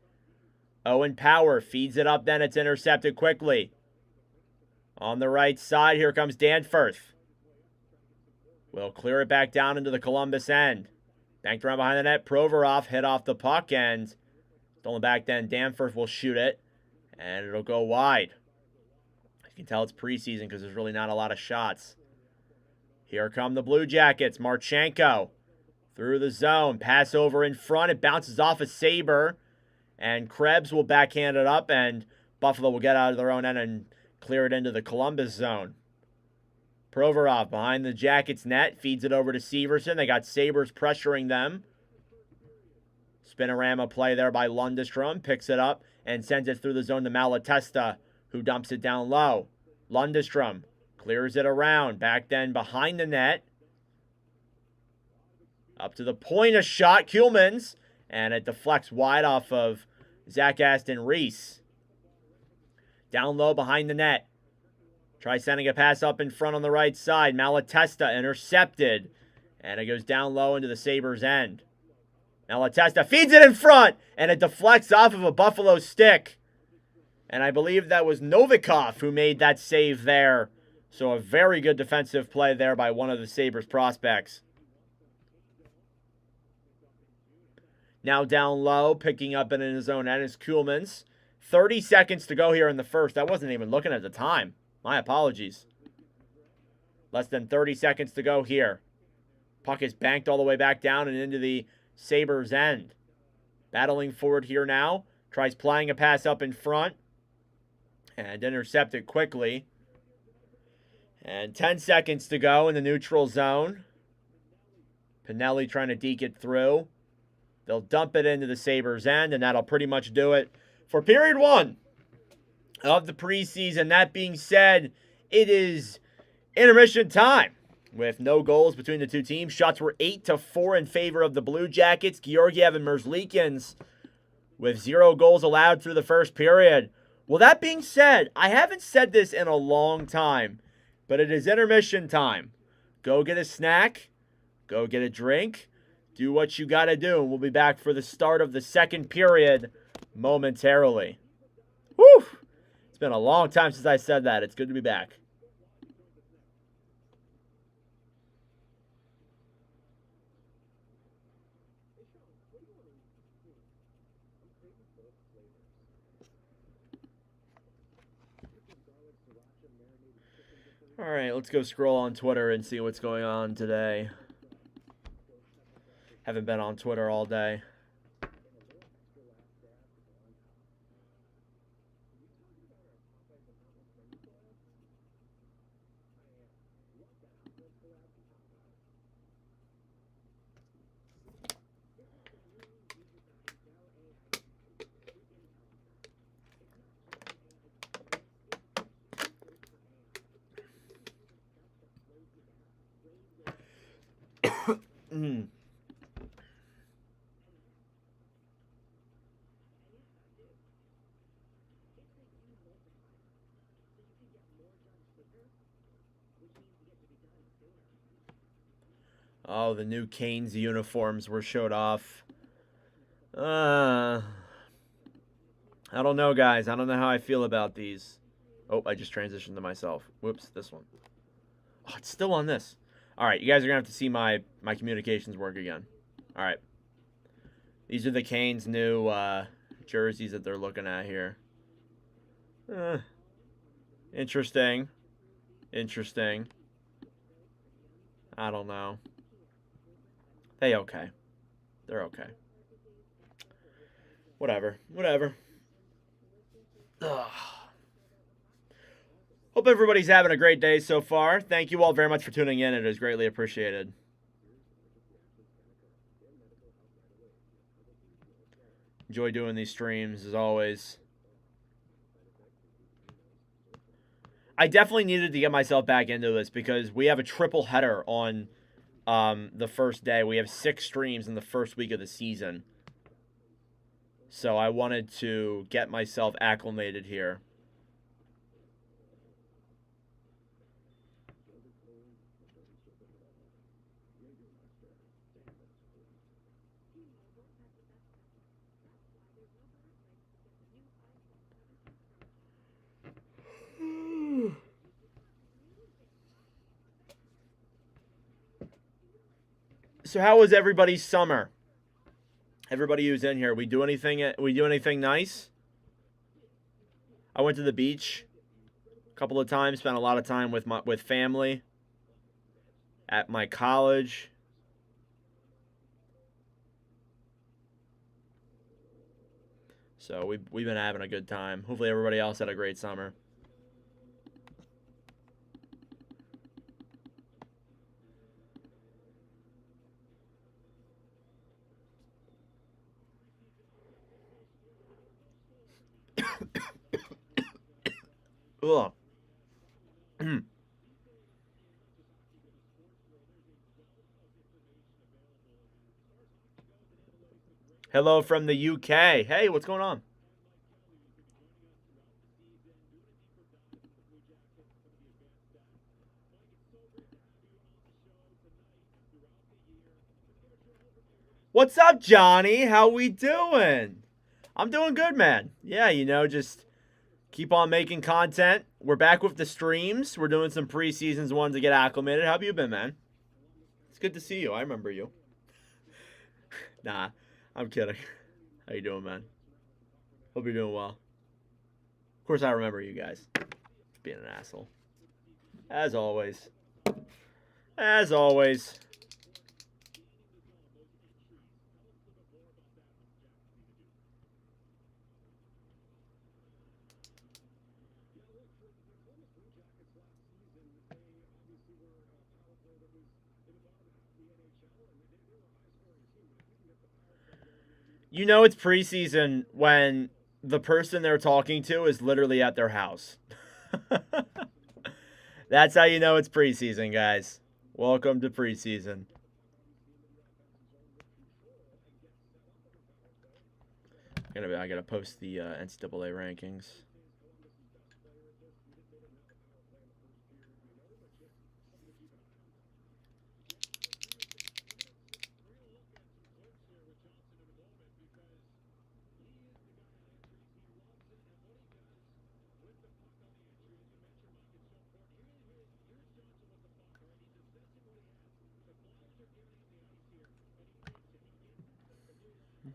Owen Power feeds it up, then it's intercepted quickly. On the right side, here comes Danforth. Will clear it back down into the Columbus end. Banked around behind the net. Provorov hit off the puck and stolen back then. Danforth will shoot it, and it'll go wide. You can tell it's preseason because there's really not a lot of shots. Here come the Blue Jackets. Marchenko through the zone. Pass over in front. It bounces off a Sabre, and Krebs will backhand it up, and Buffalo will get out of their own end and clear it into the Columbus zone. Provorov behind the Jackets net. Feeds it over to Severson. They got Sabres pressuring them. Spinorama play there by Lundestrom. Picks it up and sends it through the zone to Malatesta, who dumps it down low. Lundestrom clears it around. Back then behind the net. Up to the point, a shot. Kuhlman's. And it deflects wide off of Zach Aston Reese. Down low behind the net. Try sending a pass up in front on the right side. Malatesta intercepted. And it goes down low into the Sabres' end. Malatesta feeds it in front. And it deflects off of a Buffalo stick. And I believe that was Novikov who made that save there. So a very good defensive play there by one of the Sabres prospects. Now down low, picking up it in his own end is Kuhlman's. 30 seconds to go here in the first. I wasn't even looking at the time. My apologies. Less than 30 seconds to go here. Puck is banked all the way back down and into the Sabres' end. Battling forward here now. Tries playing a pass up in front. And intercepted quickly. And 10 seconds to go in the neutral zone. Pinelli trying to deke it through. They'll dump it into the Sabres' end, and that'll pretty much do it for period one of the preseason. That being said, it is intermission time with no goals between the two teams. Shots were 8-4 in favor of the Blue Jackets. Georgiev and Merzlikins with 0 goals allowed through the first period. Well, that being said, I haven't said this in a long time, but it is intermission time. Go get a snack. Go get a drink. Do what you got to do. We'll be back for the start of the second period momentarily. Whew! It's been a long time since I said that. It's good to be back. All right, let's go scroll on Twitter and see what's going on today. Haven't been on Twitter all day. Oh, the new Canes uniforms were showed off. I don't know, guys. I don't know how I feel about these. Oh, I just transitioned to myself. Whoops, this one. Oh, it's still on this. All right, you guys are going to have to see my communications work again. All right. These are the Canes' new jerseys that they're looking at here. Interesting. Interesting. I don't know. They're okay. Whatever. Ugh. Hope everybody's having a great day so far. Thank you all very much for tuning in. It is greatly appreciated. Enjoy doing these streams, as always. I definitely needed to get myself back into this because we have a triple header on the first day. We have 6 streams in the first week of the season. So I wanted to get myself acclimated here. So how was everybody's summer? Everybody who's in here, we do anything nice? I went to the beach a couple of times, spent a lot of time with family at my college. So we've been having a good time. Hopefully everybody else had a great summer. Ugh. Hello from the UK. Hey, what's going on? What's up, Johnny? How we doing? I'm doing good, man. Yeah, you know, just keep on making content. We're back with the streams. We're doing some preseasons ones to get acclimated. How have you been, man? It's good to see you. I remember you. Nah, I'm kidding. How you doing, man? Hope you're doing well. Of course, I remember you guys. Just being an asshole. As always. As always. You know it's preseason when the person they're talking to is literally at their house. That's how you know it's preseason, guys. Welcome to preseason. I gotta post the NCAA rankings.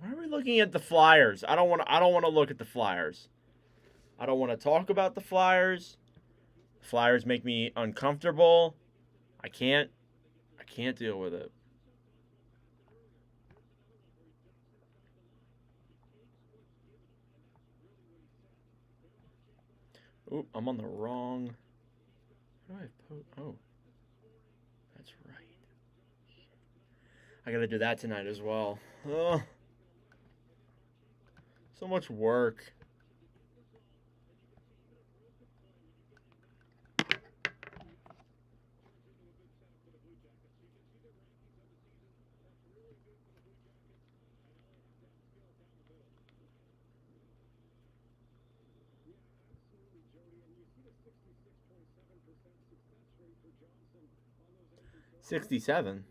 Why are we looking at the Flyers? I don't want to look at the Flyers. I don't want to talk about the Flyers. Flyers make me uncomfortable. I can't deal with it. Oop, I'm on the wrong. How do I post? Oh, that's right. I gotta do that tonight as well. Oh, so much work. $67.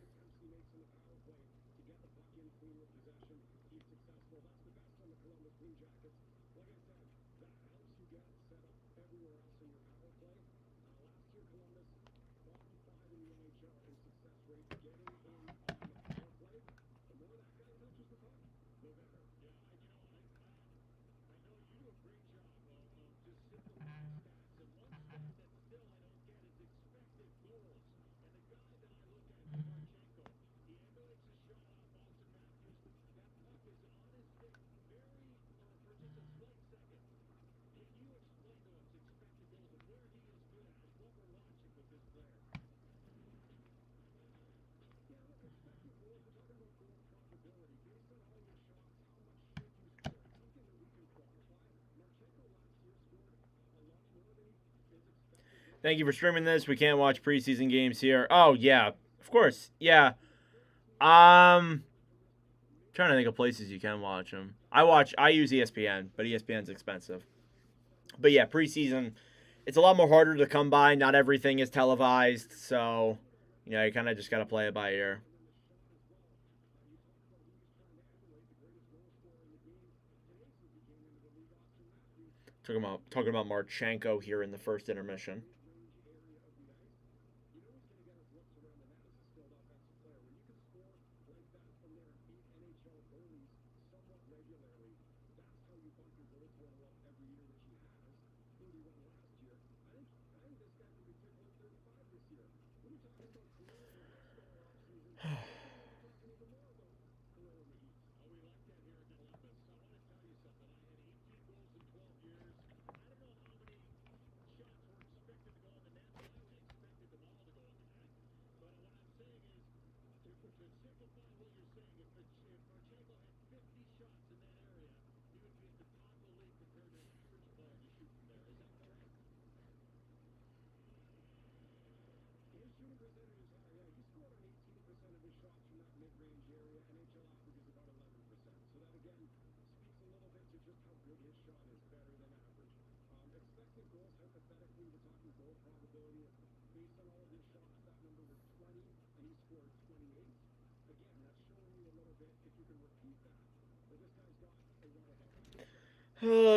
Thank you for streaming this. We can't watch preseason games here. Oh, yeah. Of course. Yeah. Trying to think of places you can watch them. I use ESPN, but ESPN's expensive. But yeah, preseason, it's a lot more harder to come by. Not everything is televised, so you kind of just got to play it by ear. Talking about Marchenko here in the first intermission.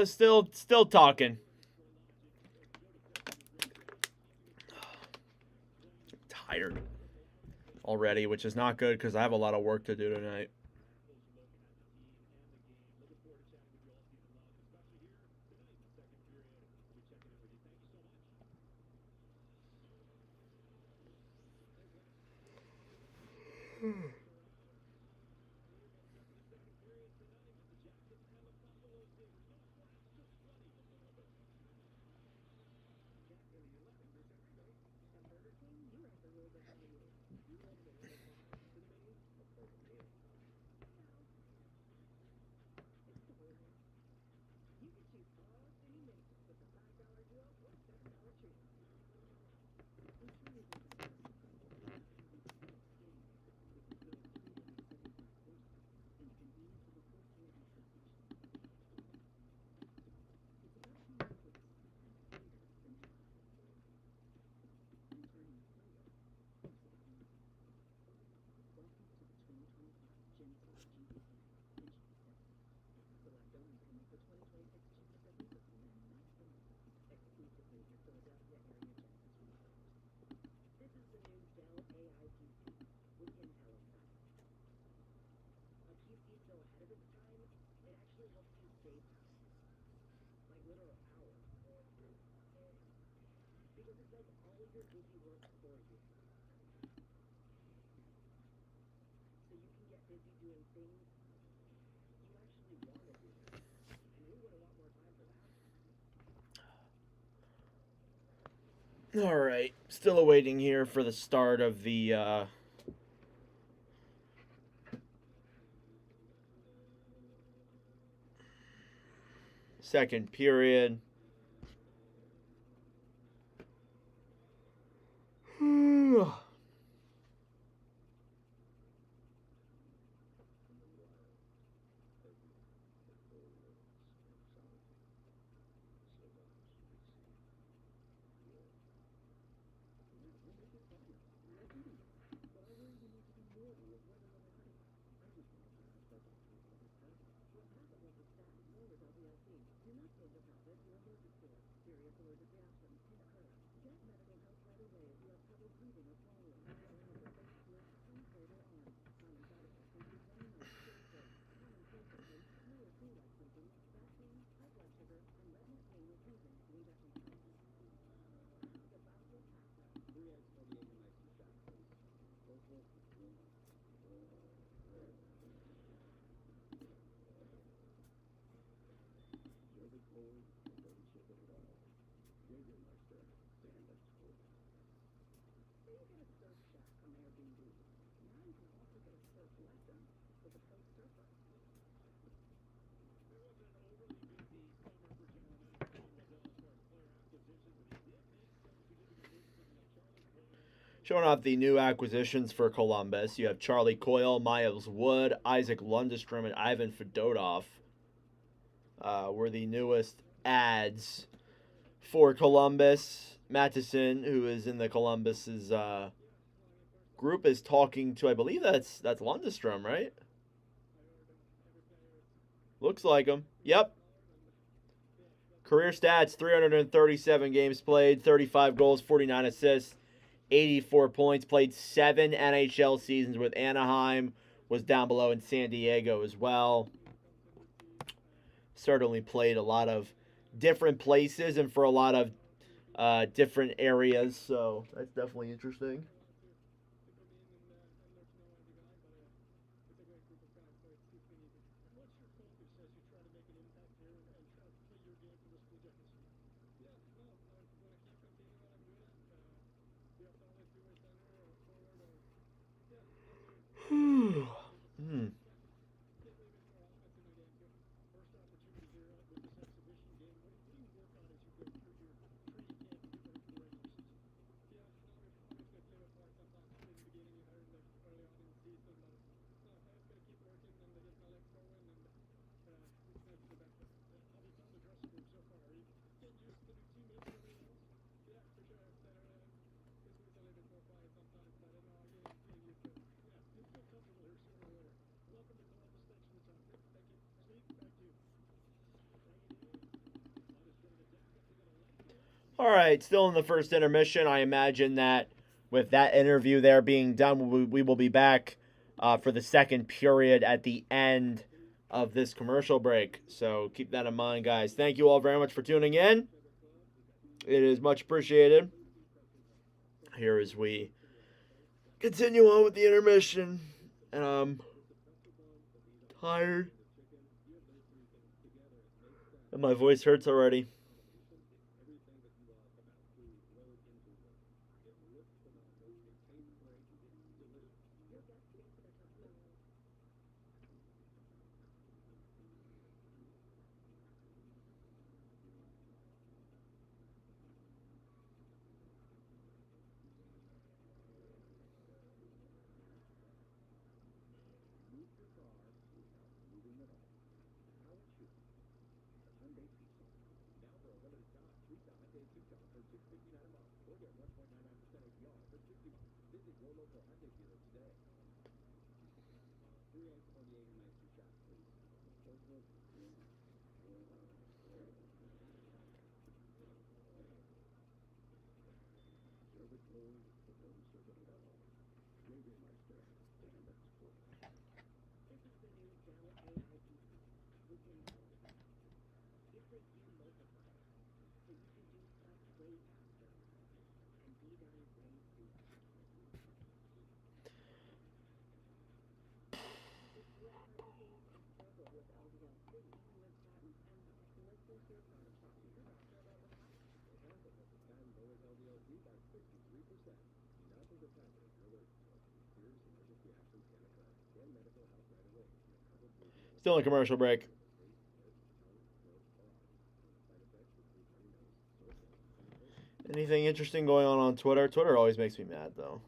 Still talking. Tired already, which is not good because I have a lot of work to do tonight. All right, still awaiting here for the start of the second period. Showing off the new acquisitions for Columbus, you have Charlie Coyle, Miles Wood, Isaac Lundestrom, and Ivan Fedotov. Were the newest adds for Columbus. Matheson, who is in the Columbus's group, is talking to, I believe that's Lundestrom, right? Looks like him. Yep. Career stats: 337 games played, 35 goals, 49 assists, 84 points. Played 7 NHL seasons with Anaheim. Was down below in San Diego as well. Certainly played a lot of different places and for a lot of different areas. So that's definitely interesting. Hmm. All right, still in the first intermission. I imagine that with that interview there being done, we will be back for the second period at the end of this commercial break. So keep that in mind, guys. Thank you all very much for tuning in. It is much appreciated. Here as we continue on with the intermission. And I'm tired. And my voice hurts already. Still in commercial break. Anything interesting going on Twitter? Twitter always makes me mad, though.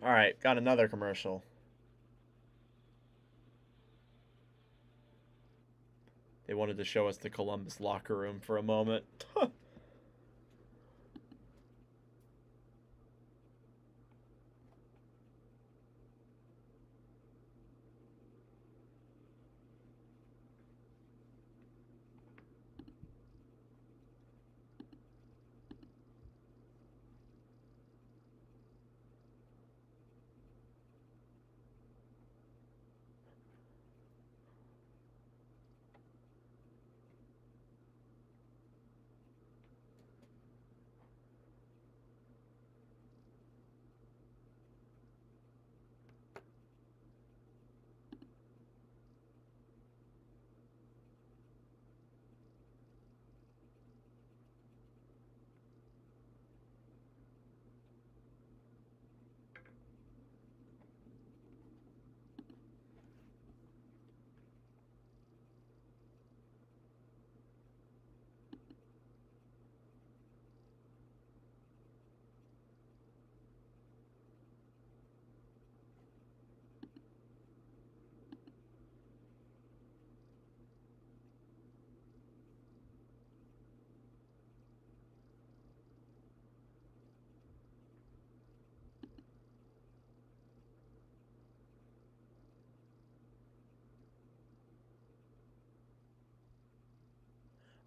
All right, got another commercial. They wanted to show us the Columbus locker room for a moment.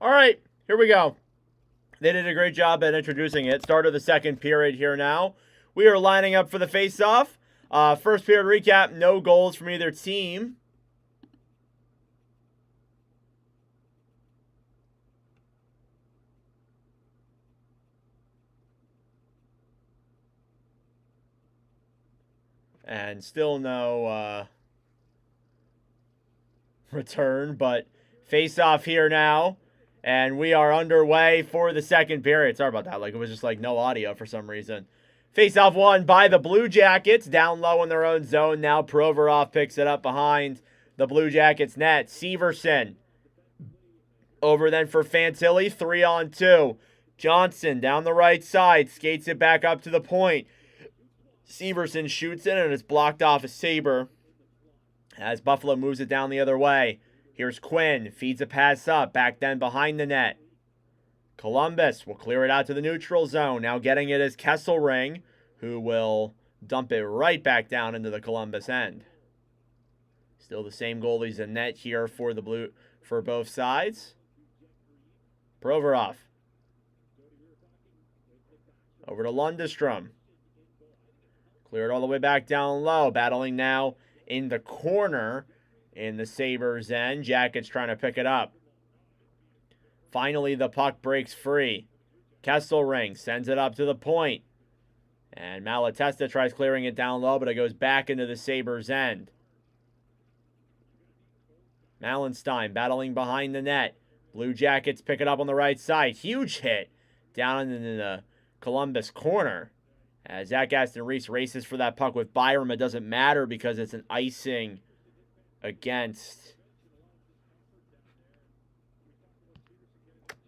All right, here we go. They did a great job at introducing it. Start of the second period here now. We are lining up for the face-off. First period recap, no goals from either team. And still no return, but face-off here now. And we are underway for the second period. Sorry about that. Like, it was just like no audio for some reason. Face-off won by the Blue Jackets. Down low in their own zone. Now Provorov picks it up behind the Blue Jackets net. Severson over then for Fantilli. 3-on-2. Johnson down the right side. Skates it back up to the point. Severson shoots it and it's blocked off a Sabre as Buffalo moves it down the other way. Here's Quinn. Feeds a pass up. Back then behind the net. Columbus will clear it out to the neutral zone. Now getting it is Kesselring, who will dump it right back down into the Columbus end. Still the same goalies in net here for the blue for both sides. Provorov. Over to Lundestrom. Cleared all the way back down low. Battling now in the corner in the Sabres end. Jackets trying to pick it up. Finally, the puck breaks free. Kesselring sends it up to the point. And Malatesta tries clearing it down low, but it goes back into the Sabres end. Malenstein battling behind the net. Blue Jackets pick it up on the right side. Huge hit down in the Columbus corner. As Zach Aston-Reese races for that puck with Byram, it doesn't matter because it's an icing against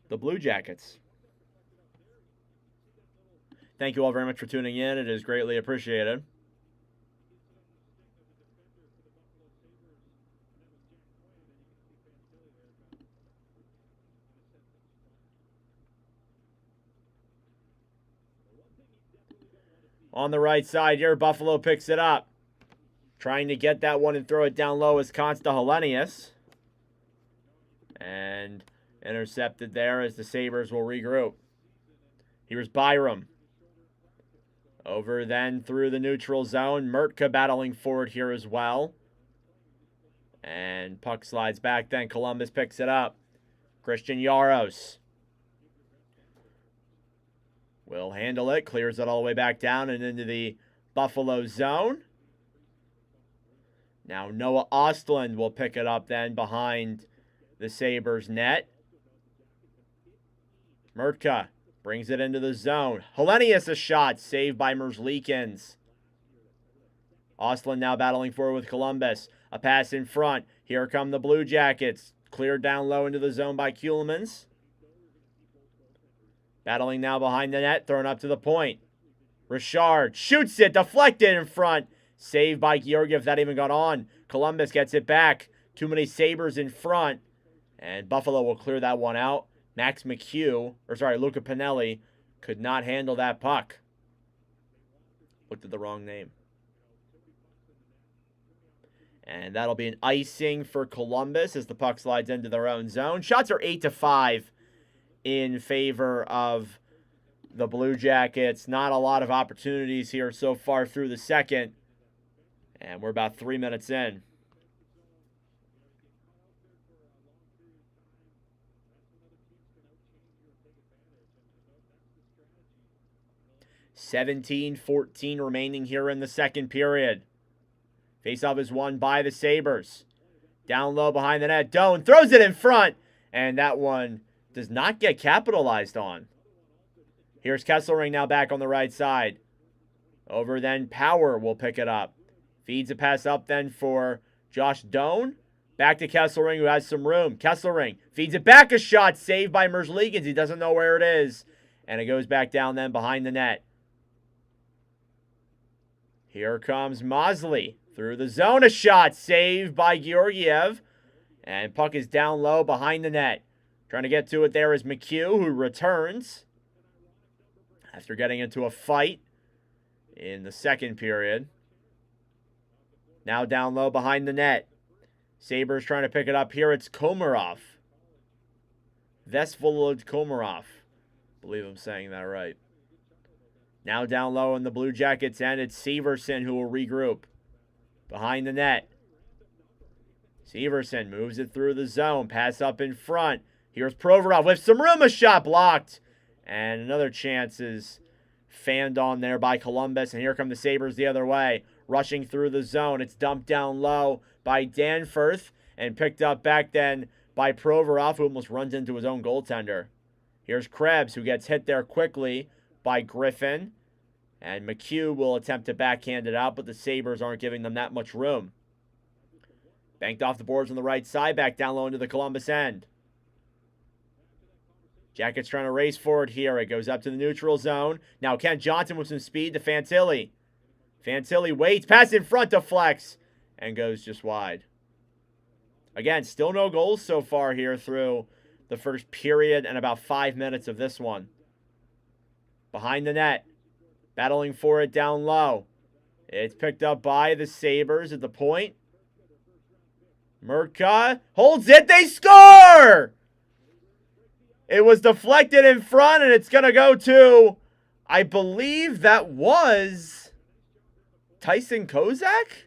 the Blue Jackets. Thank you all very much for tuning in. It is greatly appreciated. On the right side here, Buffalo picks it up. Trying to get that one and throw it down low is Consta Helenius. And intercepted there as the Sabres will regroup. Here's Byram. Over then through the neutral zone. Mertka battling forward here as well. And puck slides back then. Columbus picks it up. Christian Jaros will handle it. Clears it all the way back down and into the Buffalo zone. Now Noah Ostlund will pick it up then behind the Sabres net. Mertka brings it into the zone. Helenius a shot saved by Merzlikins. Ostlund now battling forward with Columbus. A pass in front. Here come the Blue Jackets. Cleared down low into the zone by Kuhlmans. Battling now behind the net. Thrown up to the point. Richard shoots it. Deflected in front. Saved by Georgiev. That even got on. Columbus gets it back. Too many Sabres in front. And Buffalo will clear that one out. Luca Pinelli could not handle that puck. Looked at the wrong name. And that'll be an icing for Columbus as the puck slides into their own zone. Shots are 8-5 in favor of the Blue Jackets. Not a lot of opportunities here so far through the second. And we're about 3 minutes in. $17-14 remaining here in the second period. Faceoff is won by the Sabres. Down low behind the net. Doan throws it in front. And that one does not get capitalized on. Here's Kesselring now back on the right side. Over then Power will pick it up. Feeds a pass up then for Josh Doan. Back to Kesselring who has some room. Kesselring feeds it back, a shot saved by Merzlikins. He doesn't know where it is. And it goes back down then behind the net. Here comes Mosley. Through the zone, a shot saved by Georgiev. And puck is down low behind the net. Trying to get to it there is McHugh, who returns after getting into a fight in the second period. Now down low behind the net. Sabres trying to pick it up here. It's Komarov. Vesvolod Komarov. I believe I'm saying that right. Now down low in the Blue Jackets end, it's Severson who will regroup. Behind the net. Severson moves it through the zone. Pass up in front. Here's Provorov with some room. A shot blocked. And another chance is fanned on there by Columbus. And here come the Sabres the other way. Rushing through the zone. It's dumped down low by Danforth. And picked up back then by Provorov, who almost runs into his own goaltender. Here's Krebs, who gets hit there quickly by Griffin. And McHugh will attempt to backhand it out, but the Sabres aren't giving them that much room. Banked off the boards on the right side, back down low into the Columbus end. Jackets trying to race forward here. It goes up to the neutral zone. Now Kent Johnson with some speed to Fantilli. Fantilli waits, pass in front to Flex, and goes just wide. Again, still no goals so far here through the first period and about 5 minutes of this one. Behind the net. Battling for it down low. It's picked up by the Sabres at the point. Murka holds it. They score! It was deflected in front, and it's going to go to, I believe that was Tyson Kozak?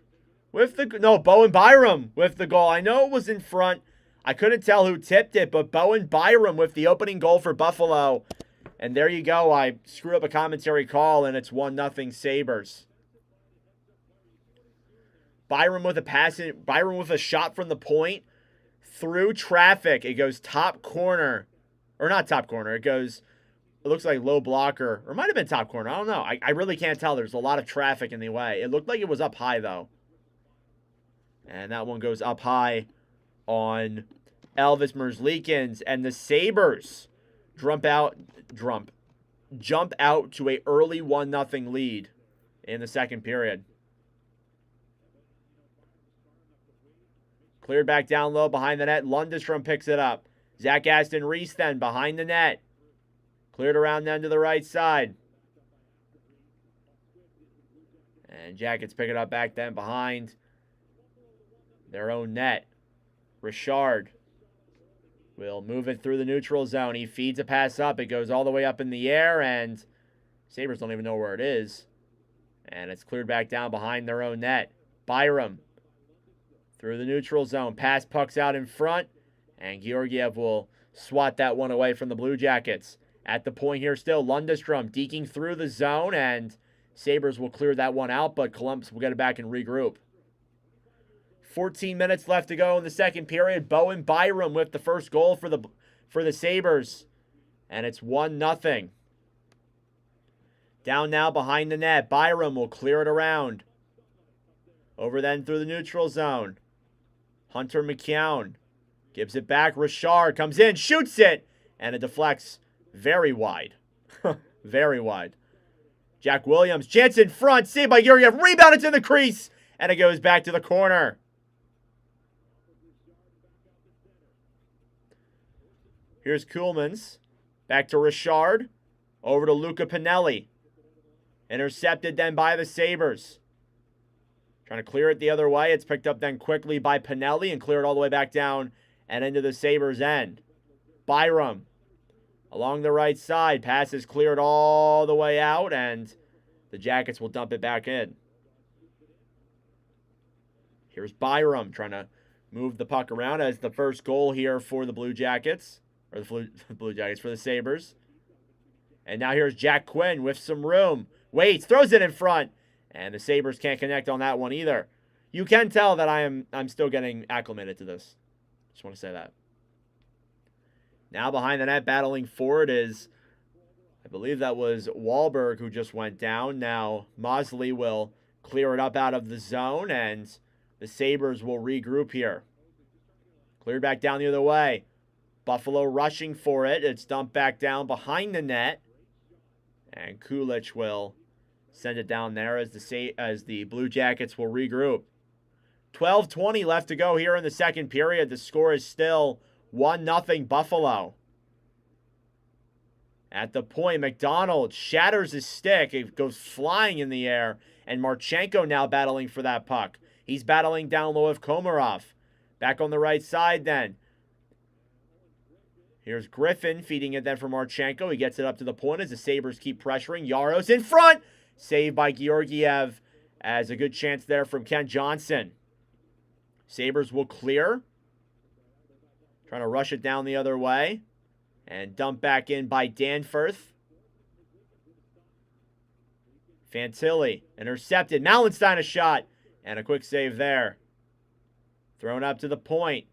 Bowen Byram with the goal. I know it was in front. I couldn't tell who tipped it, but Bowen Byram with the opening goal for Buffalo. And there you go. I screwed up a commentary call, and it's 1-0 Sabres. Byram with a pass. Byram with a shot from the point. Through traffic. It goes top corner. Or not top corner. It looks like low blocker. Or it might have been top corner. I don't know. I really can't tell. There's a lot of traffic in the way. It looked like it was up high, though. And that one goes up high on Elvis Merzlikins. And the Sabres jump out to a early 1-0 lead in the second period. Cleared back down low behind the net. Lundestrom picks it up. Zach Aston Reese then behind the net. Cleared around then to the right side. And Jackets pick it up back then behind their own net. Richard will move it through the neutral zone. He feeds a pass up. It goes all the way up in the air, and Sabres don't even know where it is. And it's cleared back down behind their own net. Byram through the neutral zone. Pass pucks out in front, and Georgiev will swat that one away from the Blue Jackets. At the point here still, Lundestrom deking through the zone, and Sabres will clear that one out, but Columbus will get it back and regroup. 14 minutes left to go in the second period. Bowen Byram with the first goal for the Sabres. And it's 1-0. Down now behind the net. Byram will clear it around. Over then through the neutral zone. Hunter McKeown gives it back. Richard comes in, shoots it, and it deflects very wide. Very wide. Jack Williams, chance in front, saved by Georgiev, rebounded to the crease, and it goes back to the corner. Here's Kuhlmans. Back to Richard. Over to Luca Pinelli. Intercepted then by the Sabres. Trying to clear it the other way. It's picked up then quickly by Pinelli and cleared all the way back down and into the Sabres' end. Byram along the right side. Pass is cleared all the way out, and the Jackets will dump it back in. Here's Byram trying to move the puck around as the first goal here for the Blue Jackets. Or the Blue Jackets for the Sabres. And now here's Jack Quinn with some room. Waits, throws it in front. And the Sabres can't connect on that one either. You can tell that I'm still getting acclimated to this. Just want to say that. Now behind the net, battling forward is, I believe that was Wahlberg who just went down. Now Mosley will clear it up out of the zone, and the Sabres will regroup here. Cleared back down the other way. Buffalo rushing for it. It's dumped back down behind the net. And Kulich will send it down there as the Blue Jackets will regroup. 12:20 left to go here in the second period. The score is still 1-0 Buffalo. At the point, McDonald shatters his stick. It goes flying in the air. And Marchenko now battling for that puck. He's battling down low with Komarov. Back on the right side then. Here's Griffin feeding it then for Marchenko. He gets it up to the point as the Sabres keep pressuring. Yaros in front. Saved by Georgiev as a good chance there from Kent Johnson. Sabres will clear. Trying to rush it down the other way. And dumped back in by Danforth. Fantilli intercepted. Mallenstein a shot. And a quick save there. Thrown up to the point.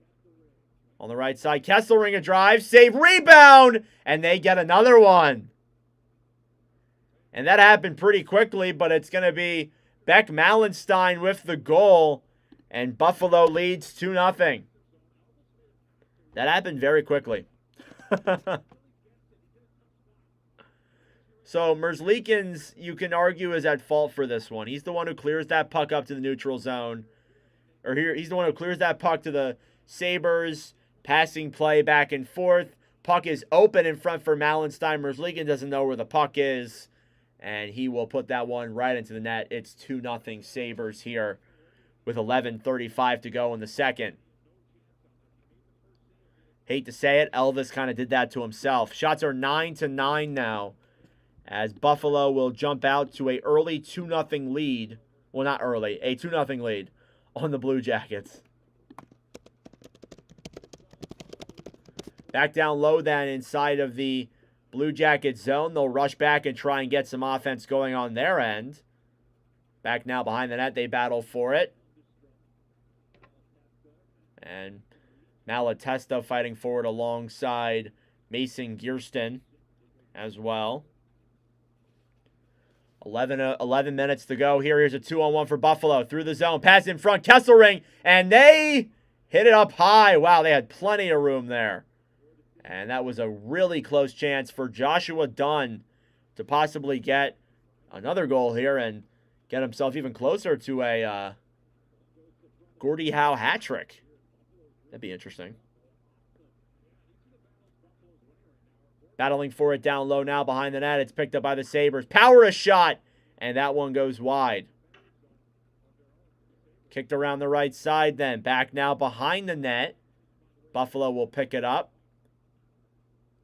On the right side, Kesselring a drive, save, rebound, and they get another one. And that happened pretty quickly, but it's going to be Beck Mallenstein with the goal, and Buffalo leads 2-0. That happened very quickly. So Merzlikins, you can argue, is at fault for this one. He's the one who clears that puck up to the neutral zone. Or here, he's the one who clears that puck to the Sabres. Passing play back and forth. Puck is open in front for Mallenstein. Merzlikins doesn't know where the puck is. And he will put that one right into the net. It's 2-0 Sabres here with 11:35 to go in the second. Hate to say it, Elvis kind of did that to himself. Shots are 9-9 now, as Buffalo will jump out to a early 2-0 lead. Well, not early, a 2-0 lead on the Blue Jackets. Back down low then inside of the Blue Jacket zone. They'll rush back and try and get some offense going on their end. Back now behind the net. They battle for it. And Malatesta fighting forward alongside Mason Gearston as well. 11 minutes to go here. Here's a 2-on-1 for Buffalo. Through the zone. Pass in front. Kesselring. And they hit it up high. Wow, they had plenty of room there. And that was a really close chance for Joshua Dunn to possibly get another goal here and get himself even closer to a Gordie Howe hat trick. That'd be interesting. Battling for it down low now behind the net. It's picked up by the Sabres. Power a shot, and that one goes wide. Kicked around the right side then. Back now behind the net. Buffalo will pick it up.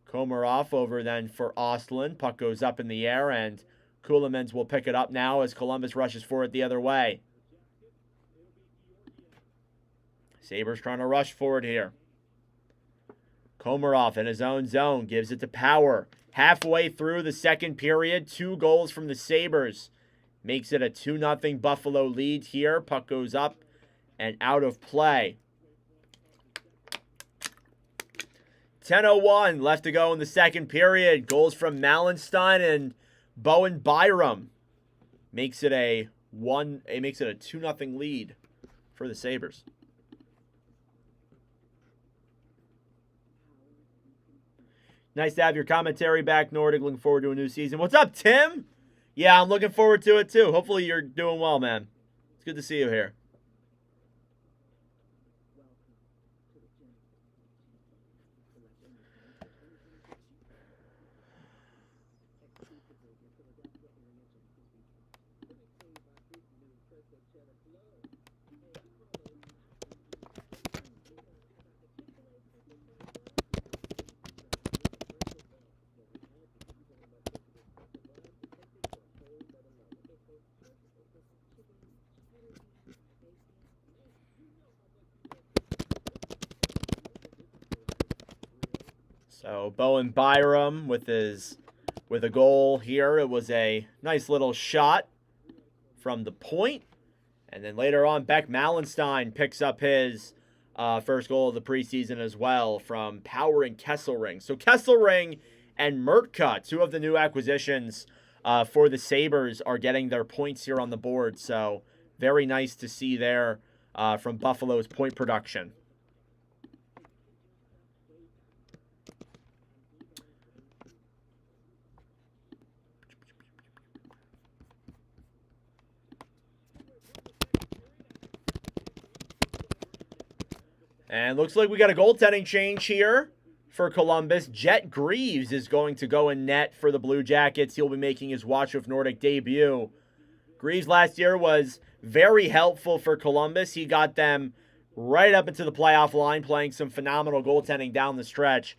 Komarov over then for Ostlund. Puck goes up in the air, and Kulemans will pick it up now as Columbus rushes for it the other way. Sabres trying to rush forward here. Komarov in his own zone gives it to Power. Halfway through the second period, 2 goals from the Sabres. Makes it a 2-0 Buffalo lead here. Puck goes up and out of play. 10:01 left to go in the second period. Goals from Mallenstein and Bowen Byram makes it a 2-0 lead for the Sabres. Nice to have your commentary back, Nordic. Looking forward to a new season. What's up, Tim? Yeah, I'm looking forward to it too. Hopefully you're doing well, man. It's good to see you here. So Bowen Byram with a goal here. It was a nice little shot from the point. And then later on, Beck Mallenstein picks up his first goal of the preseason as well from Power and Kesselring. So Kesselring and Mertka, 2 of the new acquisitions for the Sabres, are getting their points here on the board. So very nice to see there from Buffalo's point production. And looks like we got a goaltending change here for Columbus. Jet Greaves is going to go in net for the Blue Jackets. He'll be making his Watch with Nordic debut. Greaves last year was very helpful for Columbus. He got them right up into the playoff line, playing some phenomenal goaltending down the stretch.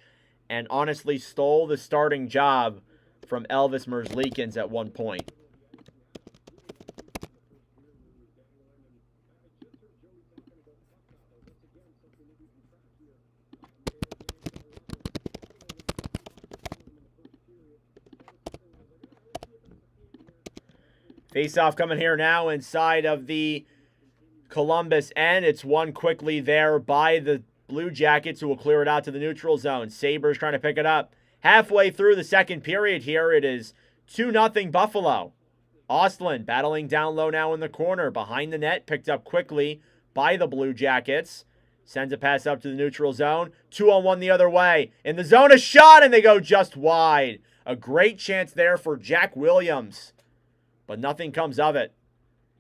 and honestly stole the starting job from Elvis Merzlikins at one point. Face-off coming here now inside of the Columbus end. It's won quickly there by the Blue Jackets, who will clear it out to the neutral zone. Sabres trying to pick it up. Halfway through the second period here, it is 2-0 Buffalo. Ostlund battling down low now in the corner. Behind the net, picked up quickly by the Blue Jackets. Sends a pass up to the neutral zone. 2-on-1 the other way. In the zone, a shot, and they go just wide. A great chance there for Jack Williams, but nothing comes of it.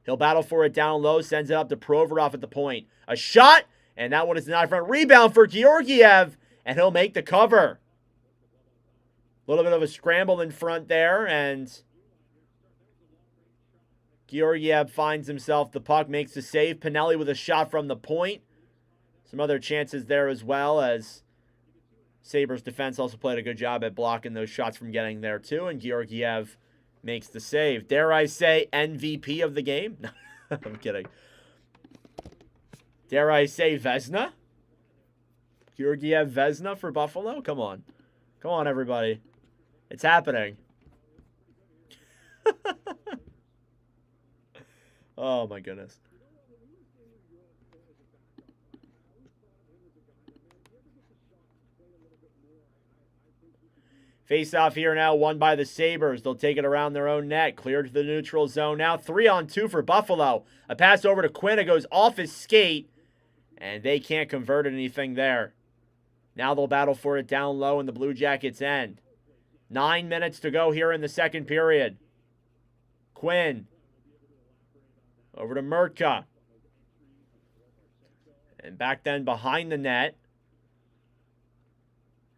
He'll battle for it down low, sends it up to Provorov at the point. A shot, and that one is denied front. Rebound for Georgiev, and he'll make the cover. A little bit of a scramble in front there, and Georgiev finds himself the puck, makes the save. Pinelli with a shot from the point. Some other chances there as well, as Sabres defense also played a good job at blocking those shots from getting there too, and Georgiev makes the save. Dare I say MVP of the game? I'm kidding. Dare I say Vezina? Georgiev Vezina for Buffalo? Come on. Come on, everybody. It's happening. Oh, my goodness. Face-off here now, won by the Sabres. They'll take it around their own net. Cleared to the neutral zone. Now 3-on-2 for Buffalo. A pass over to Quinn. It goes off his skate, and they can't convert anything there. Now they'll battle for it down low in the Blue Jackets' end. 9 minutes to go here in the second period. Quinn. Over to Murtka. And back then behind the net,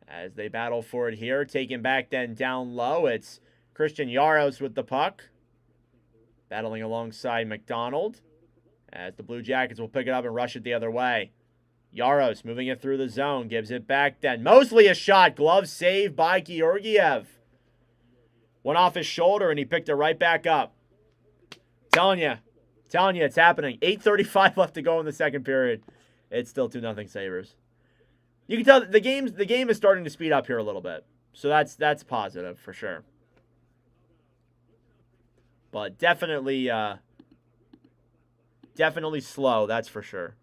as they battle for it here. Taken back then down low. It's Christian Jaros with the puck. Battling alongside McDonald, as the Blue Jackets will pick it up and rush it the other way. Jaros moving it through the zone. Gives it back then. Mostly a shot. Glove save by Georgiev. Went off his shoulder and he picked it right back up. Telling you it's happening. 8:35 left to go in the second period. It's still 2-0 Sabres. You can tell that the game is starting to speed up here a little bit. So that's positive for sure. But definitely slow, that's for sure.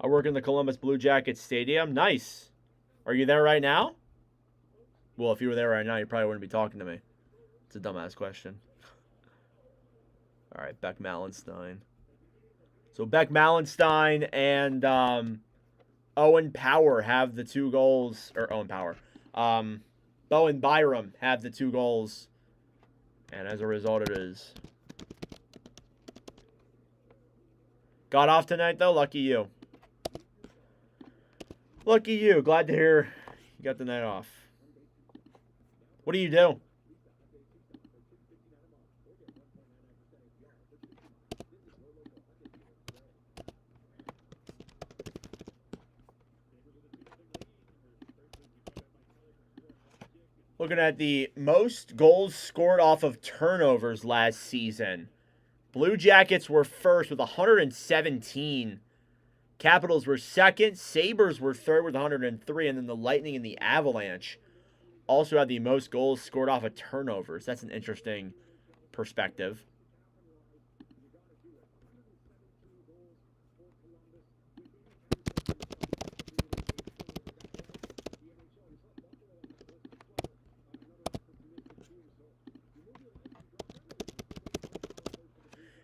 I work in the Columbus Blue Jackets Stadium. Nice. Are you there right now? Well, if you were there right now, you probably wouldn't be talking to me. It's a dumbass question. All right, Beck Malenstein. So Beck Malenstein and Owen Power have the 2 goals. Or Owen Power. Bowen Byram have the 2 goals. And as a result, it is. Got off tonight, though? Lucky you. Lucky you. Glad to hear you got the night off. What do you do? Looking at the most goals scored off of turnovers last season. Blue Jackets were first with 117. Capitals were second. Sabres were third with 103. And then the Lightning and the Avalanche also had the most goals scored off of turnovers. That's an interesting perspective.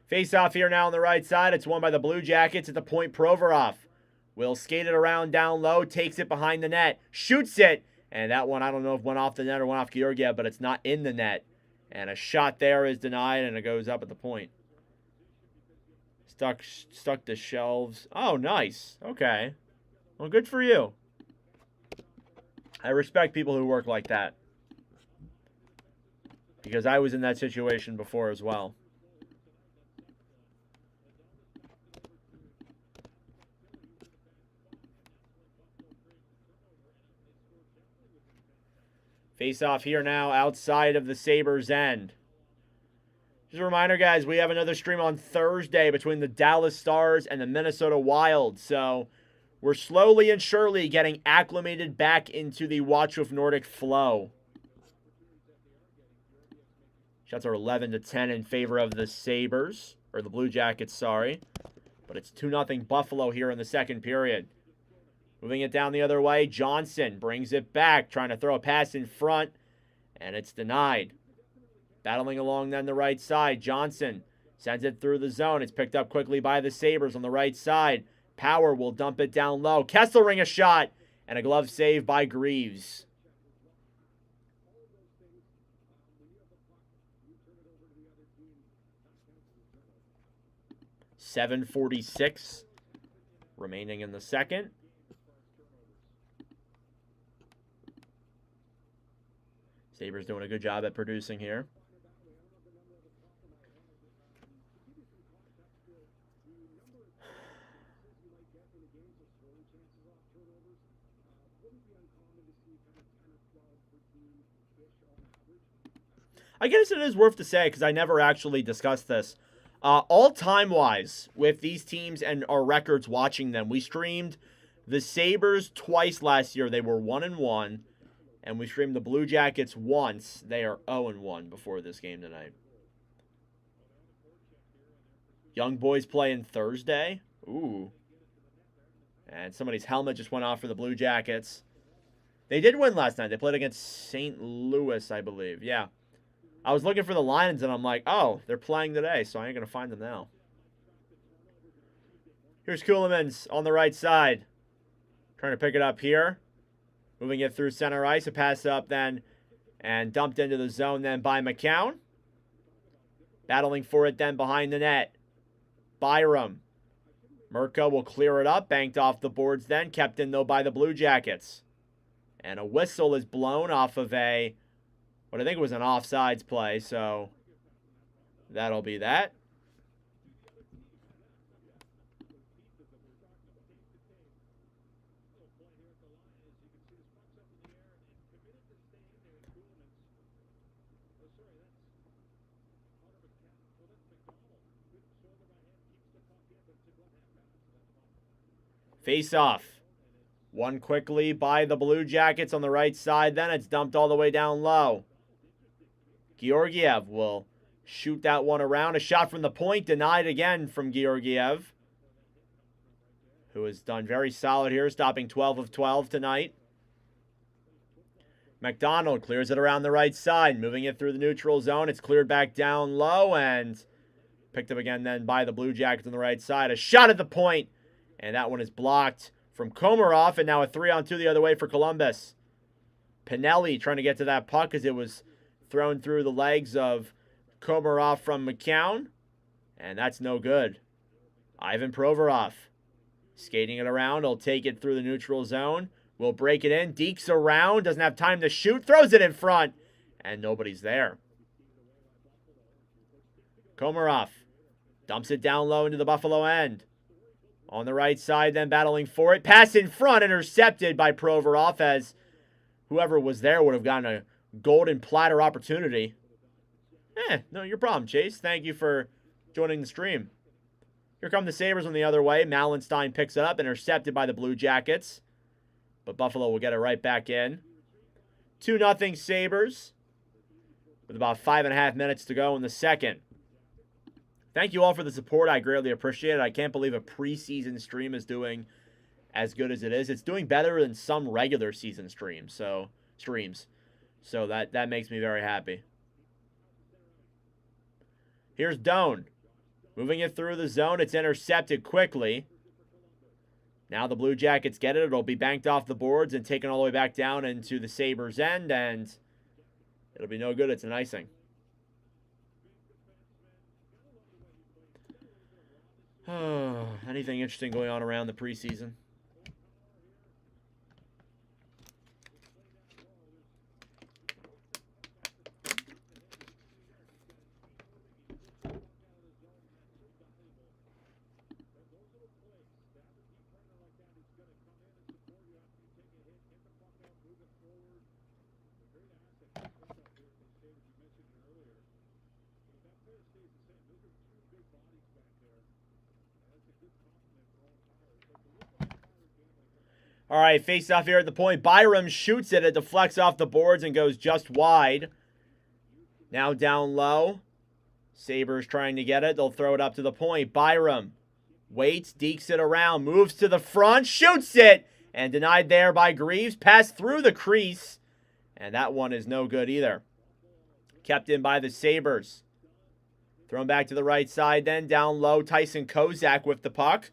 Face-off here now on the right side. It's won by the Blue Jackets at the point. Provorov will skate it around down low, takes it behind the net, shoots it, and that one, I don't know if went off the net or went off Georgiev, but it's not in the net. And a shot there is denied, and it goes up at the point. Stuck to shelves. Oh, nice. Okay. Well, good for you. I respect people who work like that. Because I was in that situation before as well. Face off here now outside of the Sabres' end. Just a reminder, guys, we have another stream on Thursday between the Dallas Stars and the Minnesota Wild. So we're slowly and surely getting acclimated back into the Watch with Nordic flow. Shots are 11-10 in favor of the Sabres, or the Blue Jackets, sorry. But it's 2-0 Buffalo here in the second period. Moving it down the other way, Johnson brings it back, trying to throw a pass in front, and it's denied. Battling along then the right side, Johnson sends it through the zone. It's picked up quickly by the Sabres on the right side. Power will dump it down low. Kesselring a shot, and a glove save by Greaves. .746 remaining in the second. Sabres doing a good job at producing here. I guess it is worth to say, because I never actually discussed this. All time-wise, with these teams and our records watching them, we streamed the Sabres twice last year. They were 1-1. And we streamed the Blue Jackets once. They are 0-1 before this game tonight. Young boys playing Thursday. Ooh. And somebody's helmet just went off for the Blue Jackets. They did win last night. They played against St. Louis, I believe. Yeah. I was looking for the Lions, and I'm like, oh, they're playing today, so I ain't going to find them now. Here's Kuhlman's on the right side. Trying to pick it up here. Moving it through center ice. A pass up then and dumped into the zone then by McCown. Battling for it then behind the net. Byram. Mirko will clear it up. Banked off the boards then. Kept in, though, by the Blue Jackets. And a whistle is blown off of what I think was an offsides play, so that'll be that. Face off. One quickly by the Blue Jackets on the right side. Then it's dumped all the way down low. Georgiev will shoot that one around. A shot from the point denied again from Georgiev, who has done very solid here, stopping 12 of 12 tonight. McDonald clears it around the right side, moving it through the neutral zone. It's cleared back down low and picked up again then by the Blue Jackets on the right side. A shot at the point, and that one is blocked from Komarov, and now a 3-on-2 the other way for Columbus. Pinelli trying to get to that puck as it was thrown through the legs of Komarov from McCown, and that's no good. Ivan Provorov skating it around. He'll take it through the neutral zone. Will break it in. Dekes around. Doesn't have time to shoot. Throws it in front, and nobody's there. Komarov dumps it down low into the Buffalo end. On the right side, then battling for it. Pass in front, intercepted by Provorov, as whoever was there would have gotten a golden platter opportunity. No, your problem, Chase. Thank you for joining the stream. Here come the Sabres on the other way. Malenstein picks it up, intercepted by the Blue Jackets. But Buffalo will get it right back in. 2-0 Sabres, with about 5.5 minutes to go in the second. Thank you all for the support. I greatly appreciate it. I can't believe a preseason stream is doing as good as it is. It's doing better than some regular season streams. So that makes me very happy. Here's Doan. Moving it through the zone. It's intercepted quickly Now the Blue Jackets get it. It'll be banked off the boards and taken all the way back down into the Sabres' end, and it'll be no good. It's an icing. Anything interesting going on around the preseason? All right, face off here at the point. Byram shoots it. It deflects off the boards and goes just wide. Now down low. Sabres trying to get it. They'll throw it up to the point. Byram waits, dekes it around, moves to the front, shoots it, and denied there by Greaves. Passed through the crease, and that one is no good either. Kept in by the Sabres. Thrown back to the right side then. Down low, Tyson Kozak with the puck.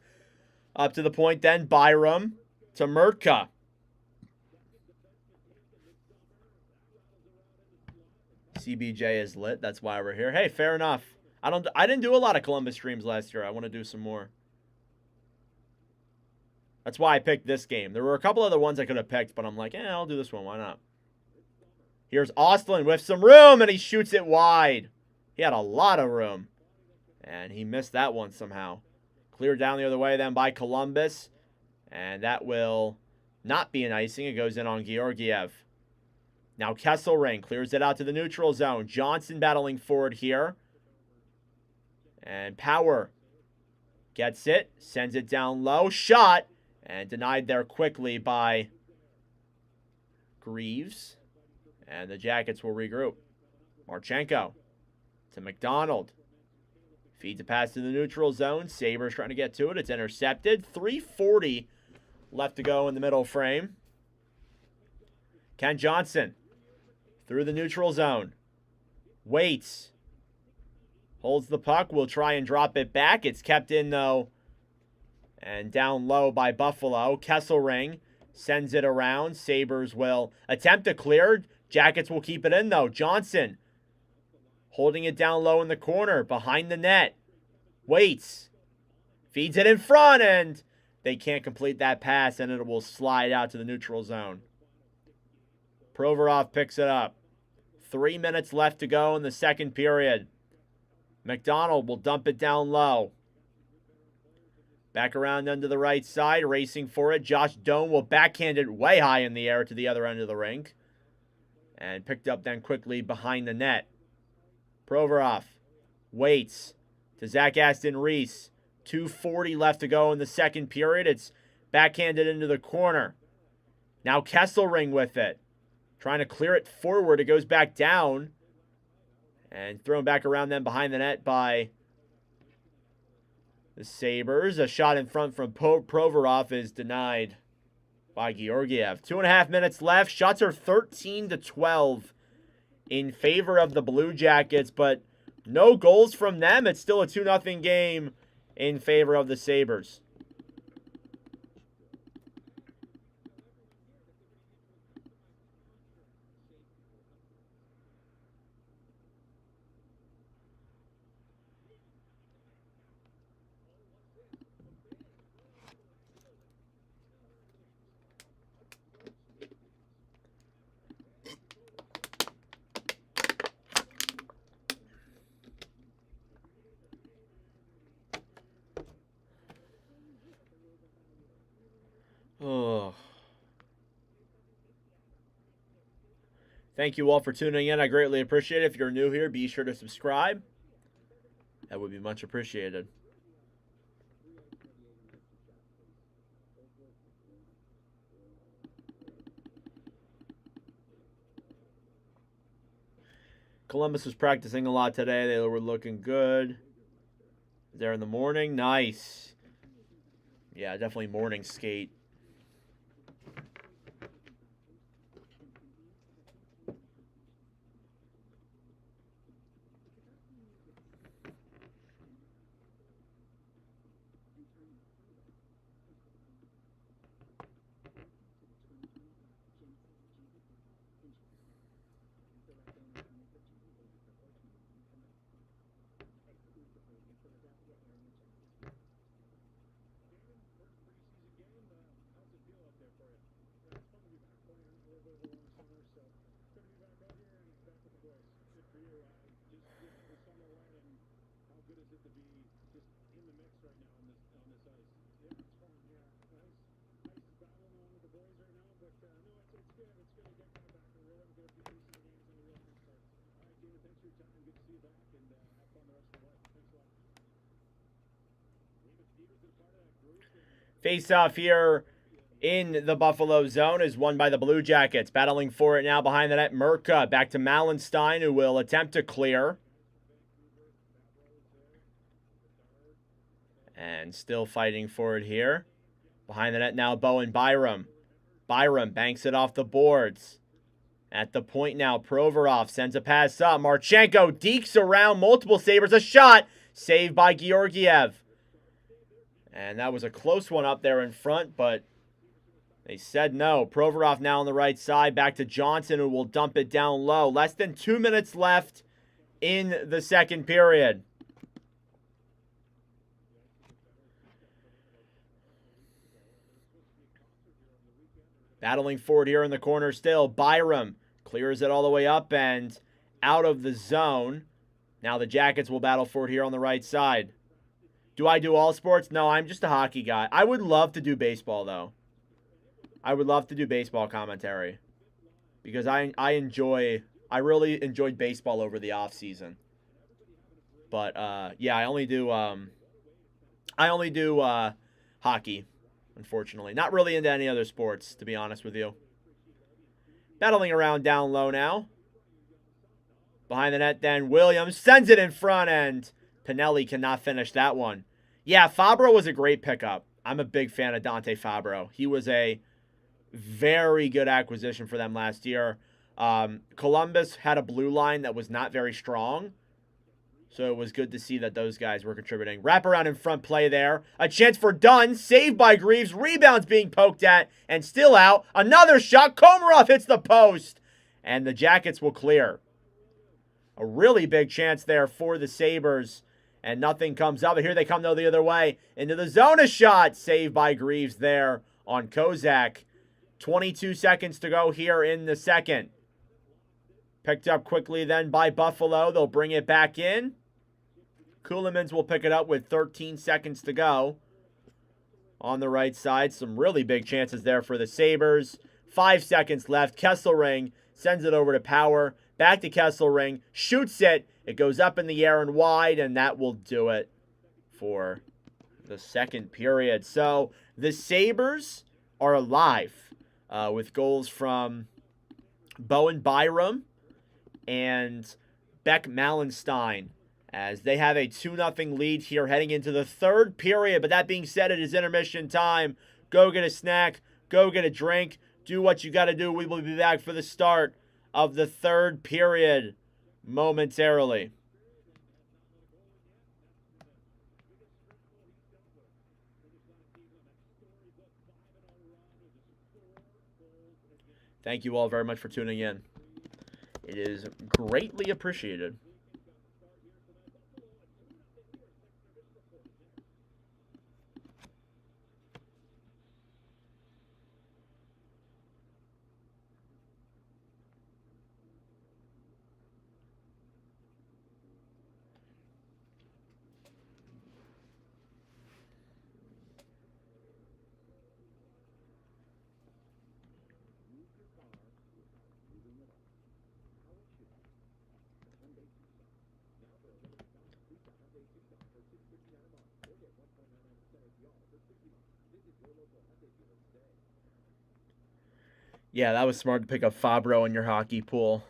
Up to the point then, Byram to Murtka. CBJ is lit. That's why we're here. Hey, fair enough. I didn't do a lot of Columbus streams last year. I want to do some more. That's why I picked this game. There were a couple other ones I could have picked, but I'm like, I'll do this one. Why not? Here's Ostlund with some room, and he shoots it wide. He had a lot of room, and he missed that one somehow. Cleared down the other way then by Columbus. And that will not be an icing. It goes in on Georgiev. Now Kesselring clears it out to the neutral zone. Johnson battling forward here. And Power gets it. Sends it down low. Shot. And denied there quickly by Greaves. And the Jackets will regroup. Marchenko to McDonald. Feeds a pass to the neutral zone. Sabres trying to get to it. It's intercepted. 3:40 left to go in the middle frame. Ken Johnson through the neutral zone. Waits. Holds the puck. Will try and drop it back. It's kept in, though. And down low by Buffalo. Kesselring sends it around. Sabres will attempt to clear. Jackets will keep it in, though. Johnson holding it down low in the corner. Behind the net. Waits. Feeds it in front, and they can't complete that pass, and it will slide out to the neutral zone. Provorov picks it up. 3 minutes left to go in the second period. McDonald will dump it down low. Back around under the right side, racing for it. Josh Doan will backhand it way high in the air to the other end of the rink. And picked up then quickly behind the net. Provorov waits to Zach Aston Reese. 2:40 left to go in the second period. It's backhanded into the corner. Now Kesselring with it. Trying to clear it forward. It goes back down. And thrown back around then behind the net by the Sabres. A shot in front from Provorov is denied by Georgiev. 2.5 minutes left. Shots are 13-12 in favor of the Blue Jackets, but no goals from them. It's still a 2-0 game in favor of the Sabres. Oh. Thank you all for tuning in. I greatly appreciate it. If you're new here, be sure to subscribe. That would be much appreciated. Columbus was practicing a lot today. They were looking good. There in the morning. Nice. Yeah, definitely morning skate. Face-off here in the Buffalo zone is won by the Blue Jackets. Battling for it now behind the net. Merca back to Malenstein, who will attempt to clear. And still fighting for it here. Behind the net now, Bowen Byram. Byram banks it off the boards. At the point now, Provorov sends a pass up. Marchenko dekes around multiple Sabres. A shot saved by Georgiev. And that was a close one up there in front, but they said no. Provorov now on the right side. Back to Johnson, who will dump it down low. Less than 2 minutes left in the second period. Battling forward here in the corner still. Byram clears it all the way up and out of the zone. Now the Jackets will battle for it here on the right side. Do I do all sports? No, I'm just a hockey guy. I would love to do baseball, though. I would love to do baseball commentary. Because I really enjoyed baseball over the off season. But, yeah, I only do hockey, unfortunately. Not really into any other sports, to be honest with you. Battling around down low now. Behind the net, then Williams sends it in front, and Pinelli cannot finish that one. Yeah, Fabro was a great pickup. I'm a big fan of Dante Fabro. He was a very good acquisition for them last year. Columbus had a blue line that was not very strong, so it was good to see that those guys were contributing. Wraparound in front play there. A chance for Dunn. Saved by Greaves. Rebounds being poked at and still out. Another shot. Komarov hits the post, and the Jackets will clear. A really big chance there for the Sabres, and nothing comes up. But here they come, though, the other way. Into the zone, a shot. Saved by Greaves there on Kozak. 22 seconds to go here in the second. Picked up quickly then by Buffalo. They'll bring it back in. Kuhlmans will pick it up with 13 seconds to go. On the right side, some really big chances there for the Sabres. 5 seconds left. Kesselring sends it over to Power. Back to Kesselring. Shoots it. It goes up in the air and wide, and that will do it for the second period. So the Sabres are alive with goals from Bowen Byram and Beck Malenstein, as they have a 2-0 lead here heading into the third period. But that being said, it is intermission time. Go get a snack. Go get a drink. Do what you got to do. We will be back for the start of the third period momentarily. Thank you all very much for tuning in. It is greatly appreciated. Yeah, that was smart to pick up Fabro in your hockey pool.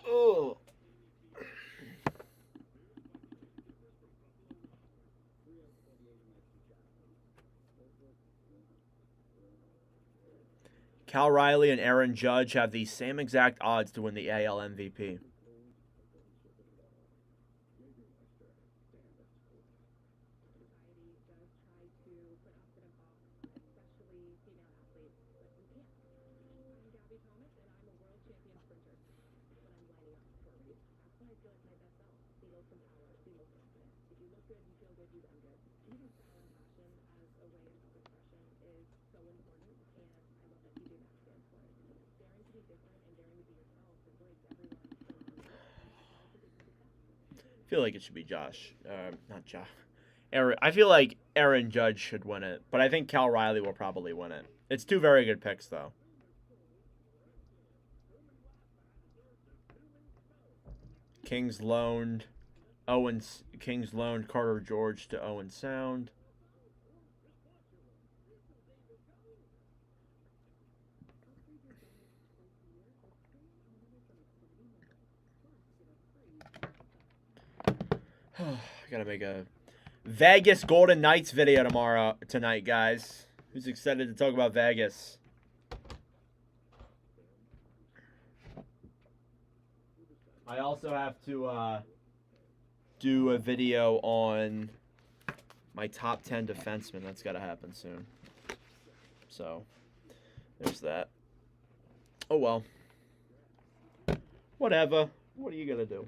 Oh. Cal Riley and Aaron Judge have the same exact odds to win the AL MVP. I feel like it should be Josh. Not Josh. Aaron. I feel like Aaron Judge should win it, but I think Cal Riley will probably win it. It's two very good picks, though. Kings loaned Carter George to Owen Sound. I gotta make a Vegas Golden Knights video tonight, guys. Who's excited to talk about Vegas? I also have to do a video on my top 10 defensemen. That's got to happen soon. So, there's that. Oh, well. Whatever. What are you going to do?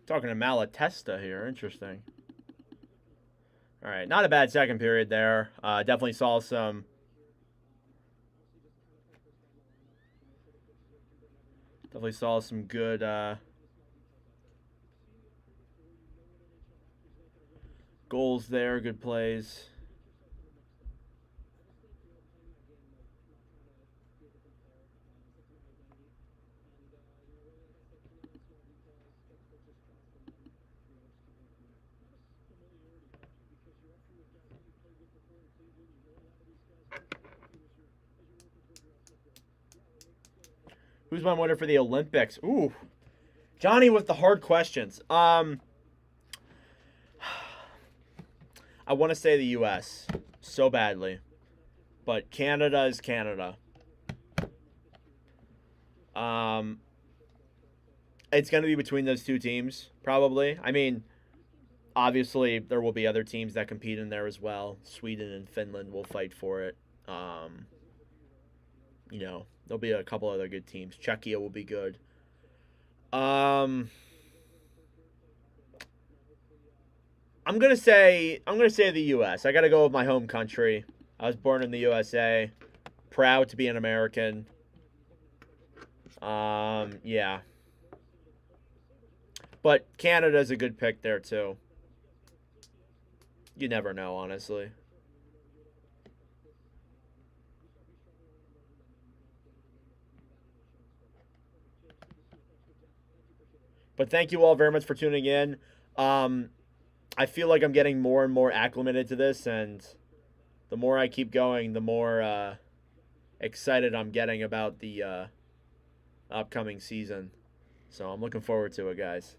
Talking to Malatesta here. Interesting. All right. Not a bad second period there. Definitely saw some... Definitely saw some good... goals there. Good plays. Who's my winner for the Olympics? Ooh. Johnny with the hard questions. I want to say the U.S. so badly. But Canada is Canada. It's going to be between those two teams, probably. I mean, obviously, there will be other teams that compete in there as well. Sweden and Finland will fight for it. You know, there'll be a couple other good teams. Czechia will be good. I'm gonna say the U.S. I gotta go with my home country. I was born in the USA. Proud to be an American. Yeah. But Canada's a good pick there too. You never know, honestly. But thank you all very much for tuning in. I feel like I'm getting more and more acclimated to this, and the more I keep going, the more excited I'm getting about the upcoming season. So I'm looking forward to it, guys.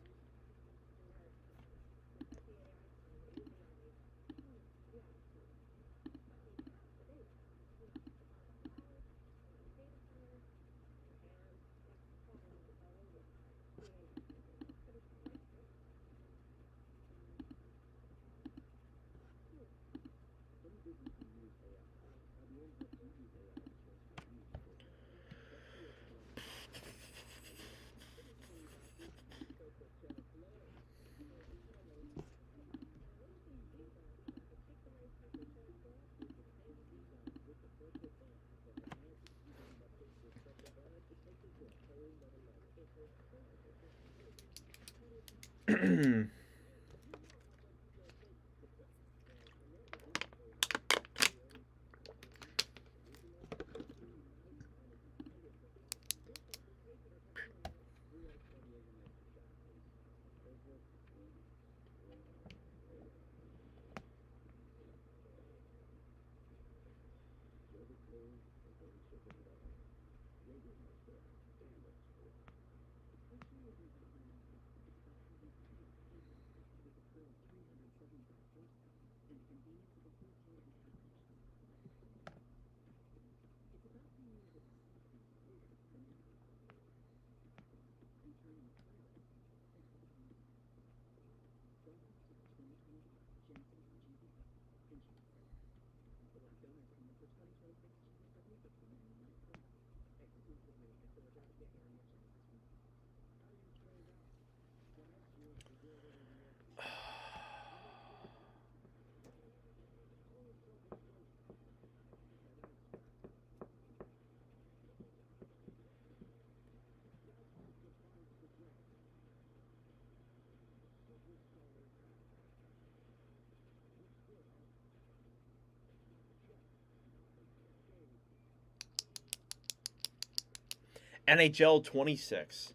NHL 26.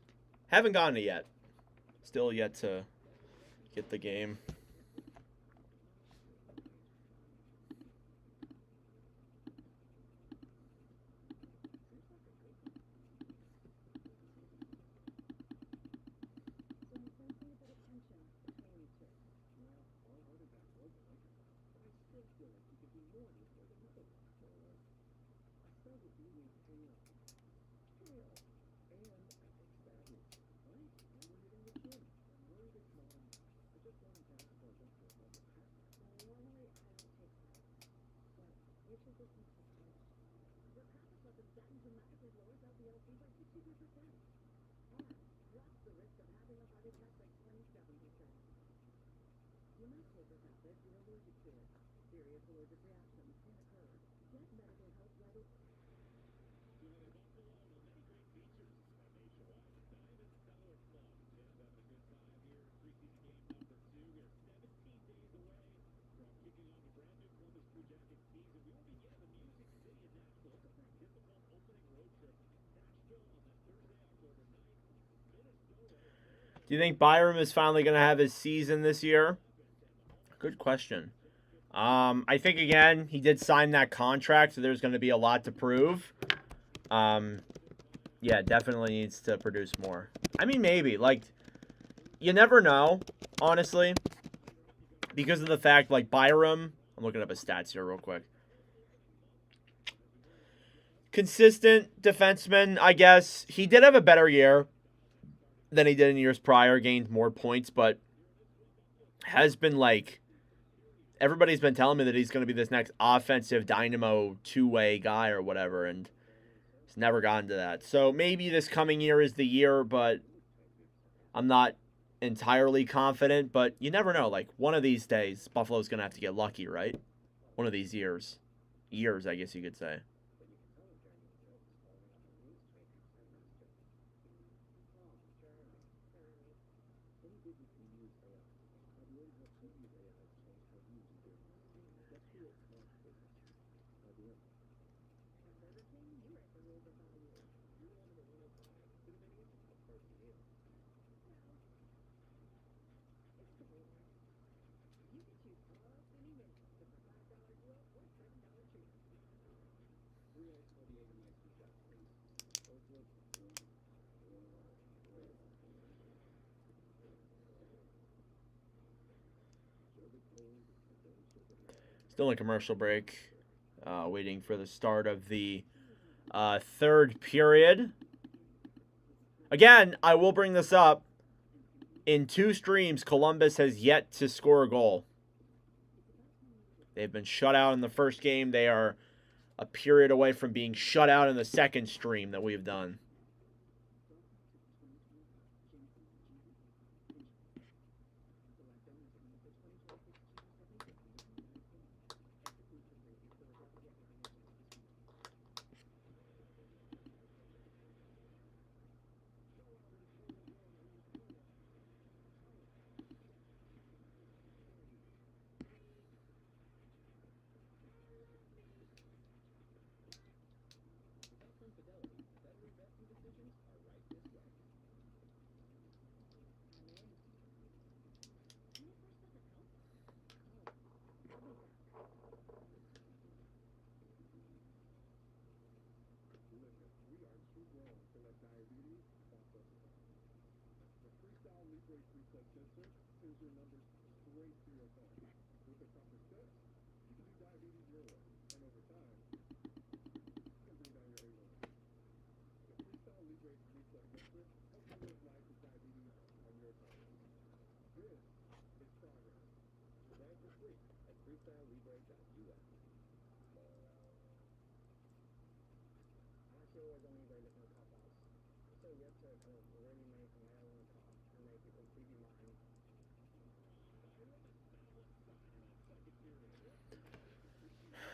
Haven't gotten it yet. Still yet to get the game. Do you think Byram is finally going to have his season this year? Good question. I think, again, he did sign that contract, so there's going to be a lot to prove. Yeah, definitely needs to produce more. I mean, maybe. Like, you never know, honestly. Because of the fact, like, Byram... I'm looking up his stats here real quick. Consistent defenseman, I guess. He did have a better year than he did in years prior, gained more points, but has been like, everybody's been telling me that he's going to be this next offensive dynamo two-way guy or whatever, and he's never gotten to that. So maybe this coming year is the year, but I'm not entirely confident, but you never know. Like, one of these days, Buffalo's going to have to get lucky, right? One of these years. Years, I guess you could say. Still in commercial break. Waiting for the start of the third period. Again, I will bring this up. In 2 streams, Columbus has yet to score a goal. They've been shut out in the first game. They are a period away from being shut out in the second stream that we've done.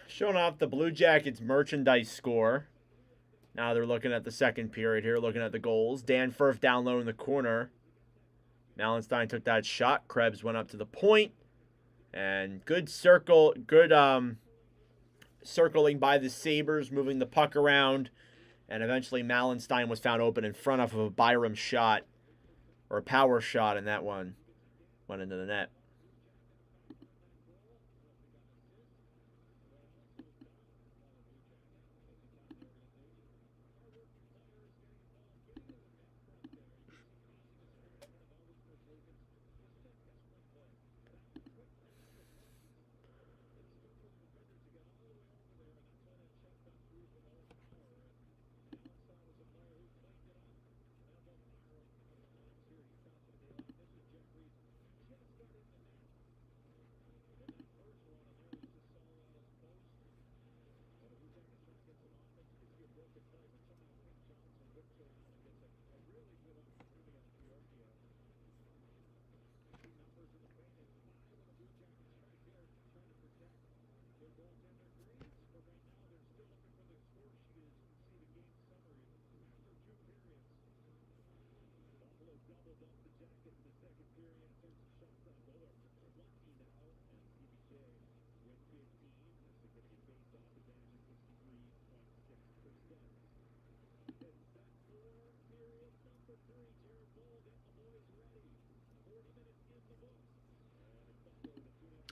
Showing off the Blue Jackets merchandise score. Now they're looking at the second period here, looking at the goals. Dan Furth down low in the corner. Mallenstein took that shot. Krebs went up to the point. And good circling by the Sabres, moving the puck around. And eventually Mallenstein was found open in front of a Byram shot, or a power shot, and that one went into the net.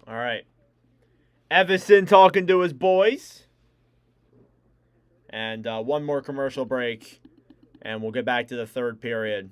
All right. Evison talking to his boys. And one more commercial break, and we'll get back to the third period.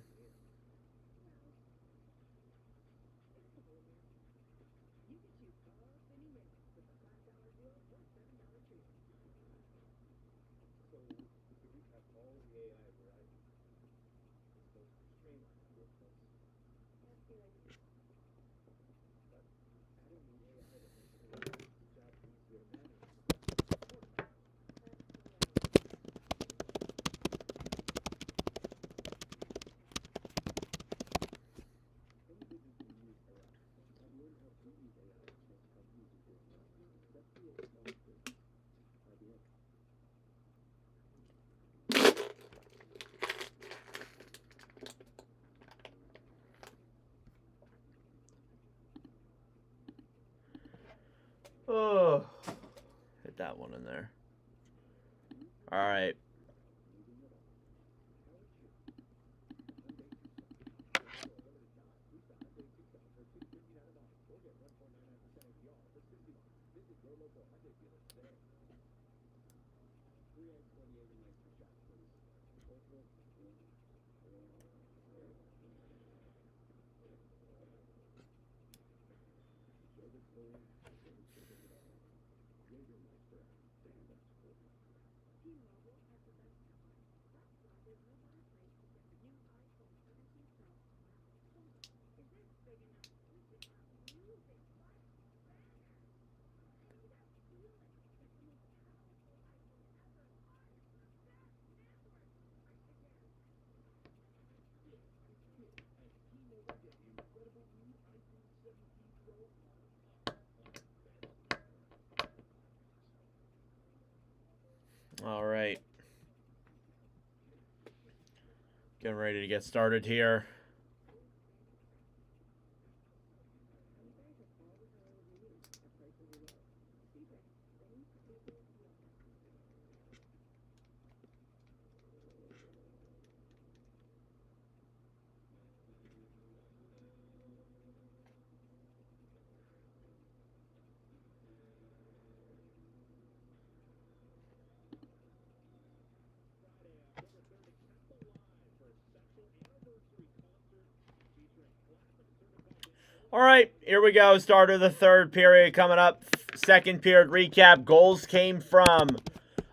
Oh, hit that one in there. All right. All right. Getting ready to get started here. All right, here we go. Start of the third period coming up. Second period recap. Goals came from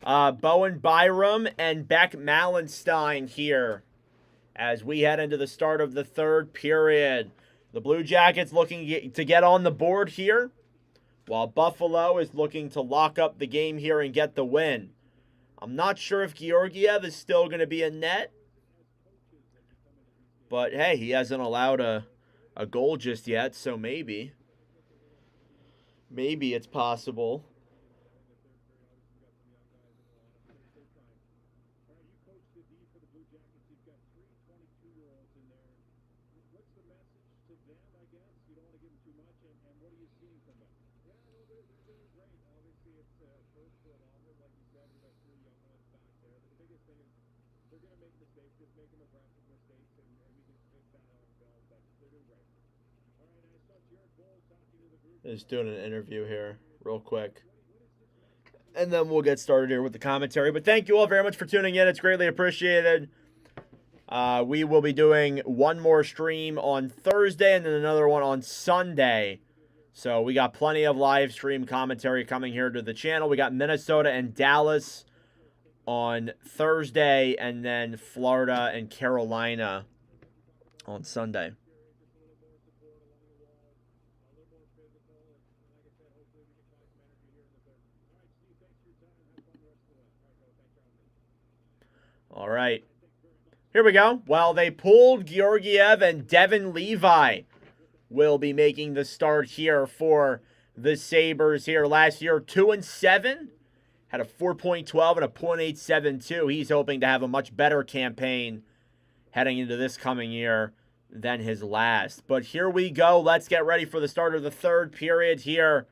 Bowen Byram and Beck Malenstein here as we head into the start of the third period. The Blue Jackets looking to get on the board here, while Buffalo is looking to lock up the game here and get the win. I'm not sure if Georgiev is still going to be in net, but hey, he hasn't allowed a goal just yet, so maybe it's possible. Just doing an interview here real quick, and then we'll get started here with the commentary. But thank you all very much for tuning in. It's greatly appreciated. We will be doing one more stream on Thursday and then another one on Sunday. So we got plenty of live stream commentary coming here to the channel. We got Minnesota and Dallas on Thursday, and then Florida and Carolina on Sunday. All right. Here we go. Well, they pulled Georgiev, and Devin Levi will be making the start here for the Sabres here. Last year, 2-7. Had a 4.12 and a .872. He's hoping to have a much better campaign heading into this coming year than his last. But here we go. Let's get ready for the start of the third period here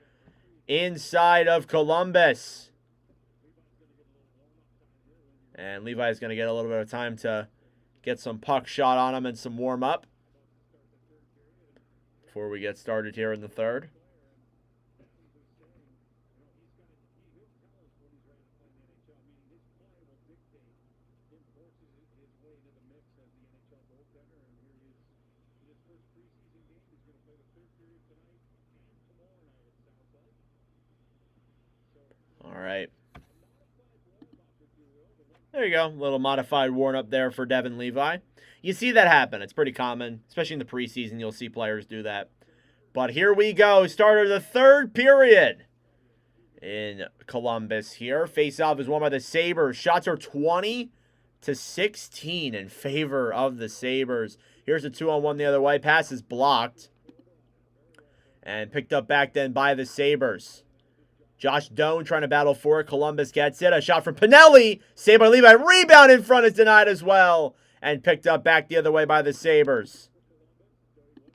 inside of Columbus. And Levi's going to get a little bit of time to get some puck shot on him and some warm-up before we get started here in the third. All right. There you go. A little modified warm-up there for Devin Levi. You see that happen. It's pretty common, especially in the preseason. You'll see players do that. But here we go. Start of the third period in Columbus here. Face-off is won by the Sabres. Shots are 20-16 in favor of the Sabres. Here's a 2-on-1 the other way. Pass is blocked and picked up back then by the Sabres. Josh Doan trying to battle for it. Columbus gets it. A shot from Pinelli. Saved by Levi. Rebound in front is denied as well. And picked up back the other way by the Sabres.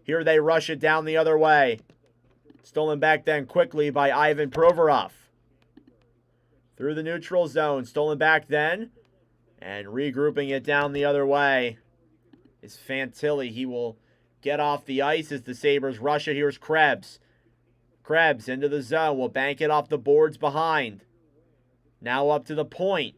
Here they rush it down the other way. Stolen back then quickly by Ivan Provorov. Through the neutral zone. Stolen back then. And regrouping it down the other way is Fantilli. He will get off the ice as the Sabres rush it. Here's Krebs. Krebs into the zone. Will bank it off the boards behind. Now up to the point.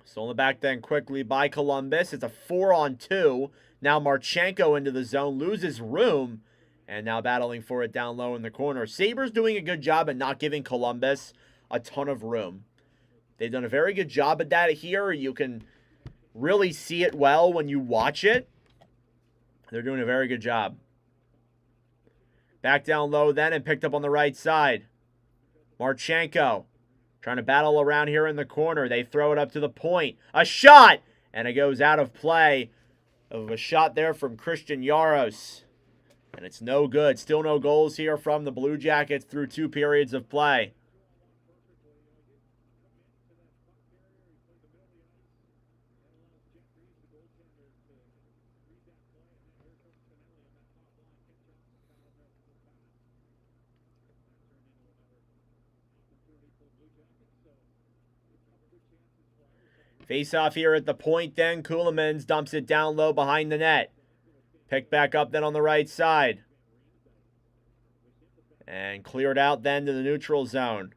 Stolen back then quickly by Columbus. It's a 4-on-2. Now Marchenko into the zone. Loses room. And now battling for it down low in the corner. Sabres doing a good job at not giving Columbus a ton of room. They've done a very good job at that here. You can really see it well when you watch it. They're doing a very good job. Back down low then and picked up on the right side. Marchenko trying to battle around here in the corner. They throw it up to the point. A shot! And it goes out of play. Of a shot there from Christian Jaros. And it's no good. Still no goals here from the Blue Jackets through 2 periods of play. Face off here at the point then. Kuhlmans dumps it down low behind the net. Picked back up then on the right side. And cleared out then to the neutral zone.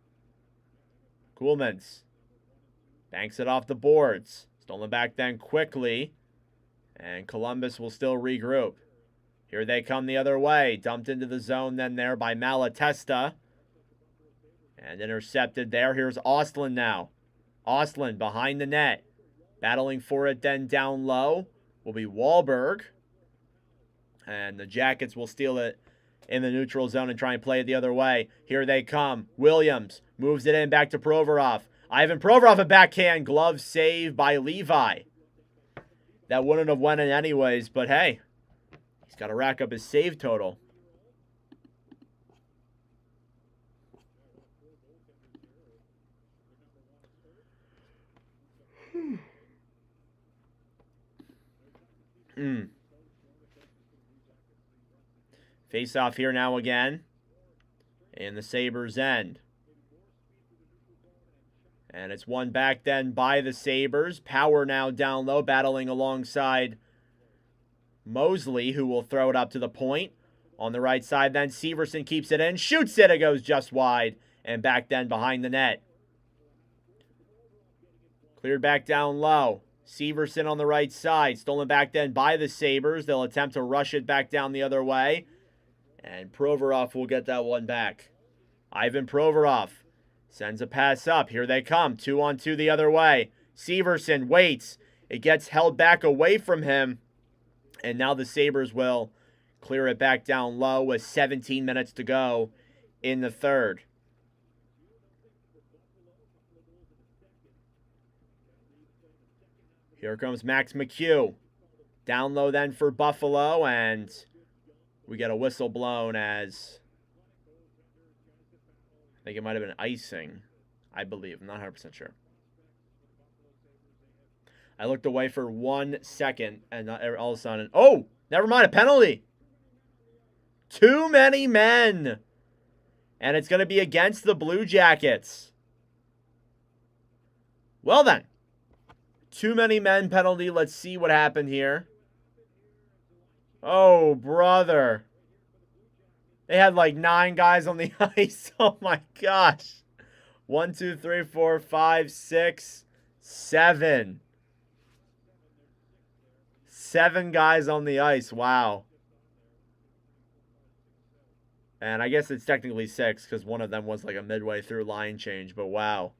Kuhlmans banks it off the boards. Stolen back then quickly. And Columbus will still regroup. Here they come the other way. Dumped into the zone then there by Malatesta. And intercepted there. Here's Ostlund now. Ostlund behind the net. Battling for it then down low will be Wahlberg. And the Jackets will steal it in the neutral zone and try and play it the other way. Here they come. Williams moves it in back to Provorov. Ivan Provorov, a backhand glove save by Levi. That wouldn't have went in anyways, but hey, he's got to rack up his save total. Face off here now again. In the Sabres end. And it's won back then by the Sabres. Power now down low, battling alongside Mosley, who will throw it up to the point. On the right side then, Severson keeps it in, shoots it, it goes just wide. And back then behind the net. Cleared back down low. Severson on the right side. Stolen back then by the Sabres. They'll attempt to rush it back down the other way. And Provorov will get that one back. Ivan Provorov sends a pass up. Here they come. 2-on-2 the other way. Severson waits. It gets held back away from him. And now the Sabres will clear it back down low with 17 minutes to go in the third. Here comes Max McHugh. Down low then for Buffalo, and we get a whistle blown as I think it might have been icing, I believe. I'm not 100% sure. I looked away for 1 second, and all of a sudden, oh, never mind, a penalty. Too many men. And it's going to be against the Blue Jackets. Well then. Too many men penalty. Let's see what happened here. Oh, brother. They had like 9 guys on the ice. Oh, my gosh. 1, 2, 3, 4, 5, 6, 7. 7 guys on the ice. Wow. And I guess it's technically 6 because one of them was like a midway through line change. But wow.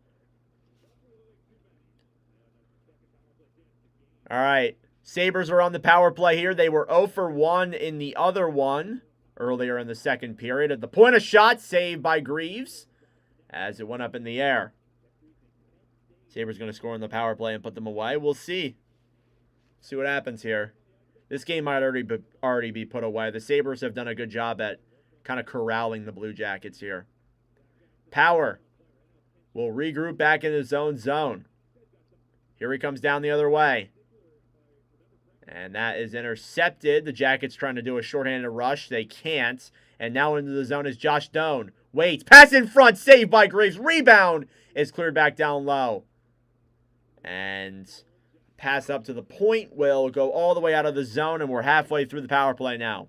All right. Sabres are on the power play here. They were 0 for 1 in the other one earlier in the second period. At the point of shot, saved by Greaves as it went up in the air. Sabres going to score on the power play and put them away. We'll see. See what happens here. This game might already be put away. The Sabres have done a good job at kind of corralling the Blue Jackets here. Power will regroup back in his own zone. Here he comes down the other way. And that is intercepted. The Jackets trying to do a shorthanded rush. They can't. And now into the zone is Josh Doan. Waits. Pass in front. Saved by Graves. Rebound is cleared back down low. And pass up to the point will go all the way out of the zone. And we're halfway through the power play now.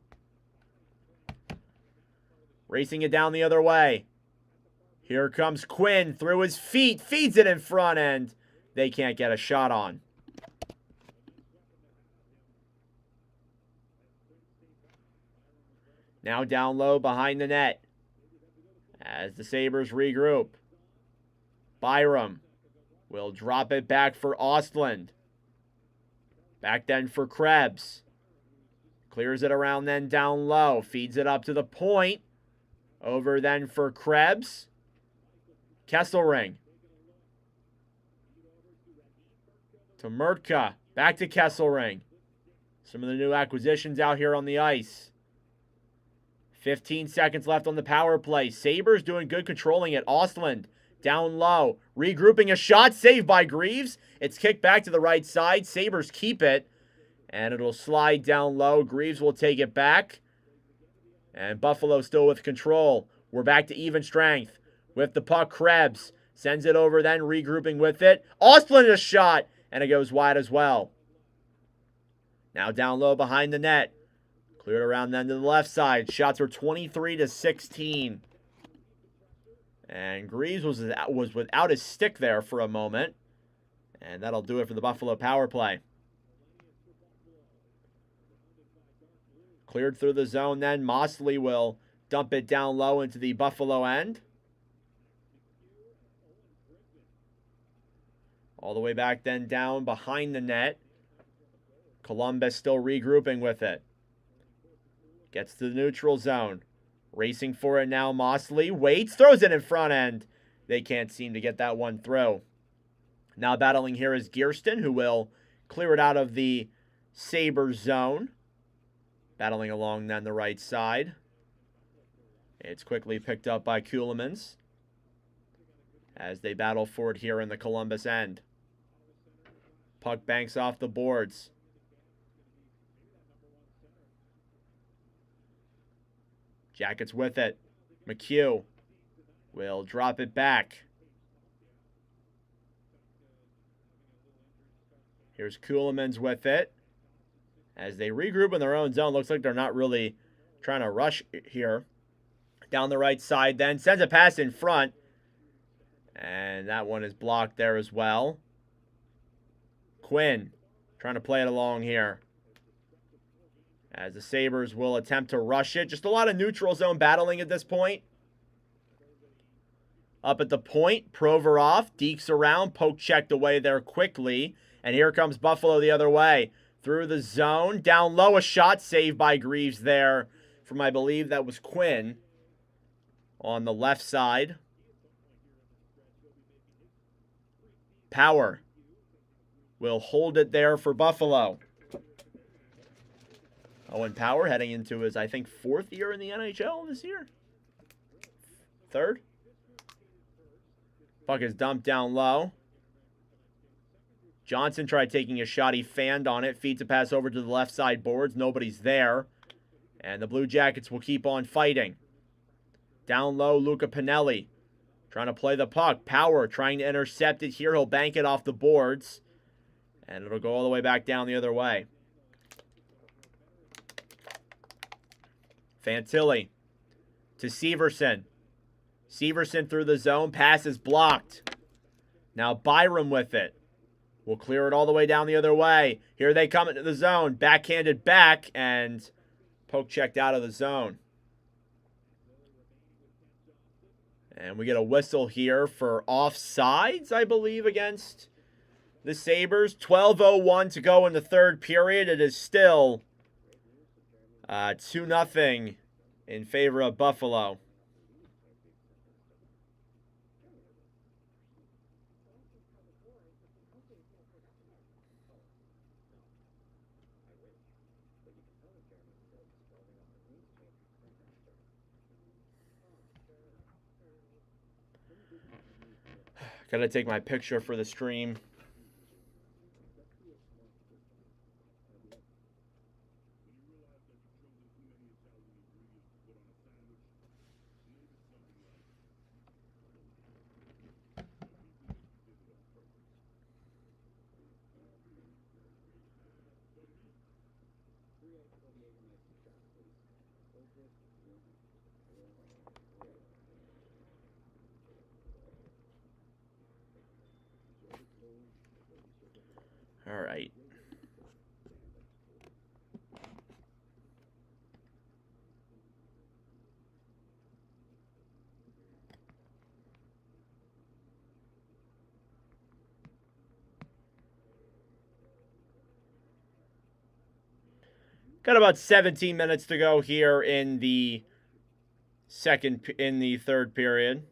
Racing it down the other way. Here comes Quinn through his feet. Feeds it in front and they can't get a shot on. Now down low behind the net as the Sabres regroup. Byram will drop it back for Ostlund. Back then for Krebs. Clears it around then down low. Feeds it up to the point. Over then for Krebs. Kesselring. To Murtka. Back to Kesselring. Some of the new acquisitions out here on the ice. 15 seconds left on the power play. Sabres doing good controlling it. Ostlund down low. Regrouping a shot. Saved by Greaves. It's kicked back to the right side. Sabres keep it. And it'll slide down low. Greaves will take it back. And Buffalo still with control. We're back to even strength. With the puck, Krebs sends it over then. Regrouping with it. Ostlund a shot. And it goes wide as well. Now down low behind the net. Cleared around then to the left side. Shots were 23-16. And Greaves was without his stick there for a moment. And that'll do it for the Buffalo power play. Cleared through the zone then. Mosley will dump it down low into the Buffalo end. All the way back then down behind the net. Columbus still regrouping with it. Gets to the neutral zone. Racing for it now, Mosley. Waits, throws it in front end. They can't seem to get that one through. Now battling here is Gearston, who will clear it out of the Sabres zone. Battling along then the right side. It's quickly picked up by Kuhlmans as they battle for it here in the Columbus end. Puck banks off the boards. Jackets with it. McHugh will drop it back. Here's Kuhlmans with it. As they regroup in their own zone, looks like they're not really trying to rush here. Down the right side then, sends a pass in front. And that one is blocked there as well. Quinn trying to play it along here. As the Sabres will attempt to rush it. Just a lot of neutral zone battling at this point. Up at the point, Provorov dekes around, poke checked away there quickly. And here comes Buffalo the other way. Through the zone, down low, a shot saved by Greaves there from, I believe that was Quinn on the left side. Power will hold it there for Buffalo. Owen Power heading into his, I think, 4th year in the NHL this year. 3rd. Puck is dumped down low. Johnson tried taking a shot. He fanned on it. Feeds a pass over to the left side boards. Nobody's there. And the Blue Jackets will keep on fighting. Down low, Luca Pinelli trying to play the puck. Power trying to intercept it here. He'll bank it off the boards. And it'll go all the way back down the other way. Fantilli to Severson. Severson through the zone. Pass is blocked. Now Byram with it. We'll clear it all the way down the other way. Here they come into the zone. Backhanded back and poke checked out of the zone. And we get a whistle here for offsides, I believe, against the Sabres. 12:01 to go in the 3rd period. It is still 2-0 in favor of Buffalo. Gotta take my picture for the stream. All right. Got about 17 minutes to go here in the 3rd period.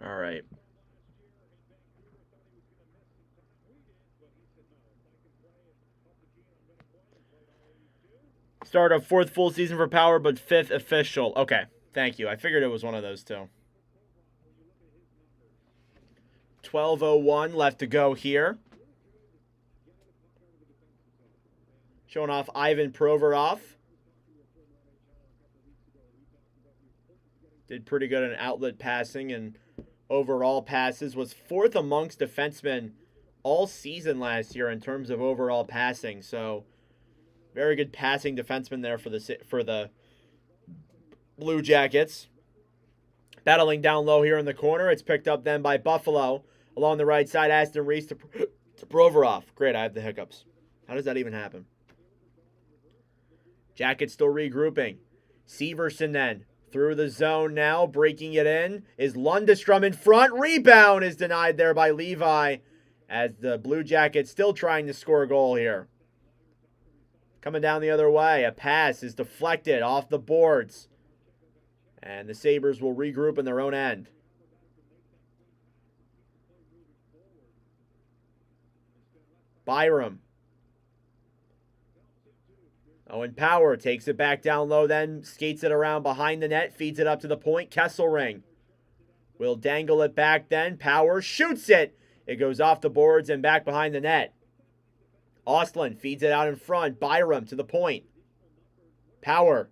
All right. Start of 4th full season for Power, but 5th official. Okay, thank you. I figured it was one of those two. 12:01 left to go here. Showing off Ivan Provorov. Did pretty good in outlet passing and overall passes. Was 4th amongst defensemen all season last year in terms of overall passing. So very good passing defenseman there for the Blue Jackets. Battling down low here in the corner. It's picked up then by Buffalo. Along the right side, Aston Reese to Provorov. Great, I have the hiccups. How does that even happen? Jackets still regrouping. Severson then through the zone now. Breaking it in is Lundestrom in front. Rebound is denied there by Levi as the Blue Jackets still trying to score a goal here. Coming down the other way. A pass is deflected off the boards. And the Sabres will regroup in their own end. Byram. Owen Power takes it back down low, then skates it around behind the net, feeds it up to the point. Kesselring will dangle it back then. Power shoots it. It goes off the boards and back behind the net. Ostlund feeds it out in front. Byram to the point. Power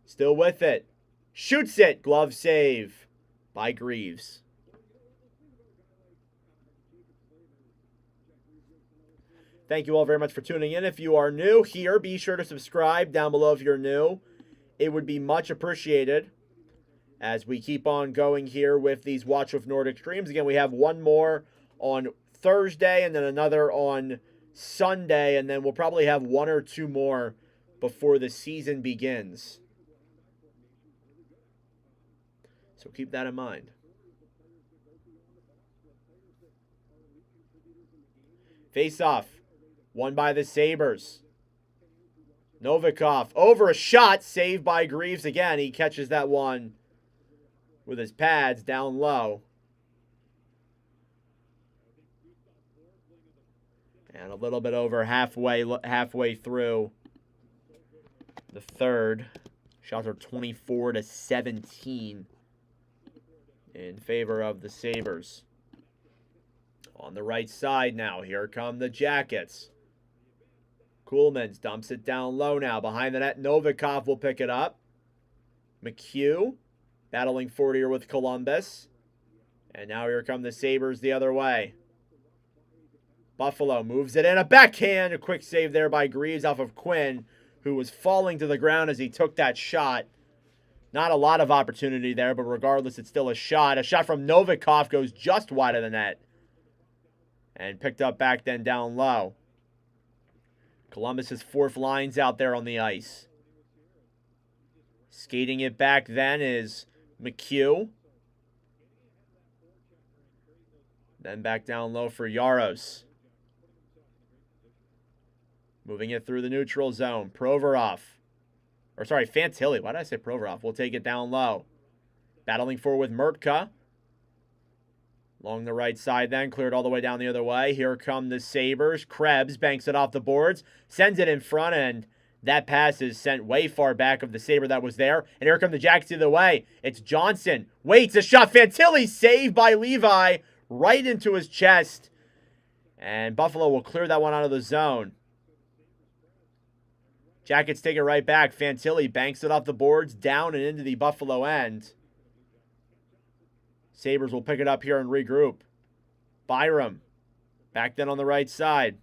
still with it. Shoots it. Glove save by Greaves. Thank you all very much for tuning in. If you are new here, be sure to subscribe down below if you're new. It would be much appreciated as we keep on going here with these Watch with Nordic streams. Again, we have one more on Thursday and then another on Sunday, and then we'll probably have one or two more before the season begins. So keep that in mind. Face off. Won by the Sabres. Novikov over a shot. Saved by Greaves again. He catches that one with his pads down low. And a little bit over halfway through the third. Shots are 24-17 in favor of the Sabres. On the right side now, here come the Jackets. Kuhlmans dumps it down low now. Behind the net, Novikov will pick it up. McHugh battling forward here with Columbus. And now here come the Sabres the other way. Buffalo moves it in. A backhand. A quick save there by Greaves off of Quinn, who was falling to the ground as he took that shot. Not a lot of opportunity there, but regardless, it's still a shot. A shot from Novikov goes just wide of the net. And picked up back then down low. Columbus's fourth line's out there on the ice. Skating it back then is McHugh. Then back down low for Yaros. Moving it through the neutral zone. Fantilli. Why did I say Provorov? We'll take it down low. Battling forward with Murtka. Along the right side then, cleared all the way down the other way. Here come the Sabres. Krebs banks it off the boards, sends it in front, and that pass is sent way far back of the Sabre that was there. And here come the Jackets the other way. It's Johnson. Waits a shot. Fantilli saved by Levi right into his chest. And Buffalo will clear that one out of the zone. Jackets take it right back. Fantilli banks it off the boards, down and into the Buffalo end. Sabres will pick it up here and regroup. Byram, back then on the right side.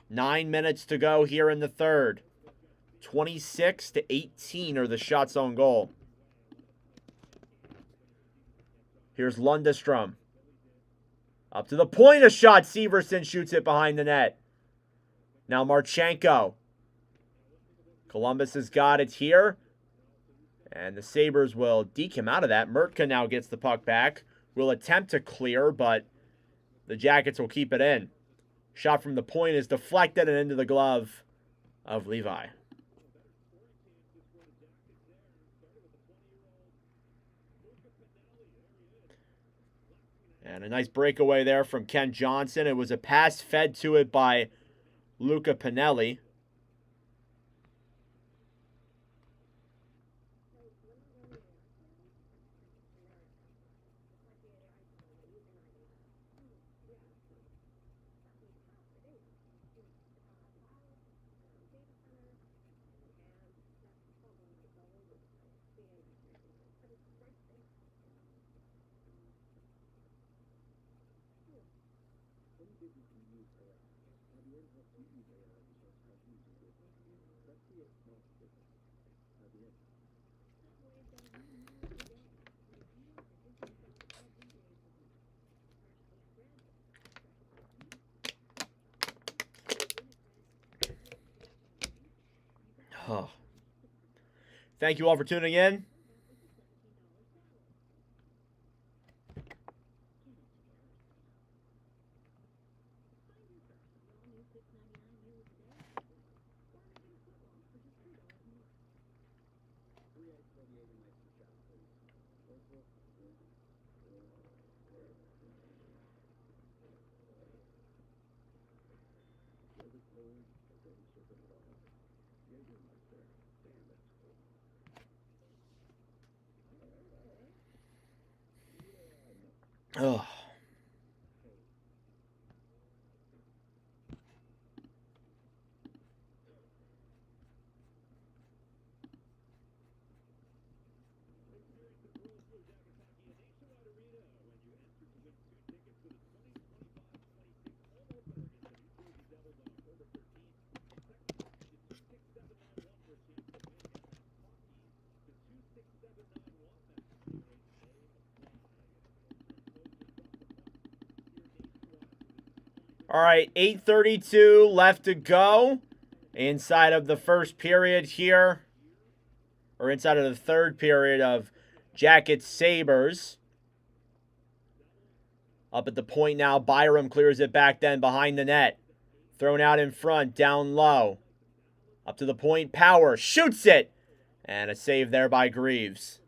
9 minutes to go here in the third. 26-18 are the shots on goal. Here's Lundestrom. Up to the point, a shot. Severson shoots it behind the net. Now Marchenko. Columbus has got it here. And the Sabres will deke him out of that. Murtka now gets the puck back. Will attempt to clear, but the Jackets will keep it in. Shot from the point is deflected and into the glove of Levi. And a nice breakaway there from Ken Johnson. It was a pass fed to it by Luca Pinelli. Oh. Thank you all for tuning in. Oh. All right, 8:32 left to go inside of the first period here, or inside of the third period of Jackets Sabres. Up at the point now, Byram clears it back then behind the net. Thrown out in front, down low. Up to the point, Power shoots it. And a save there by Greaves.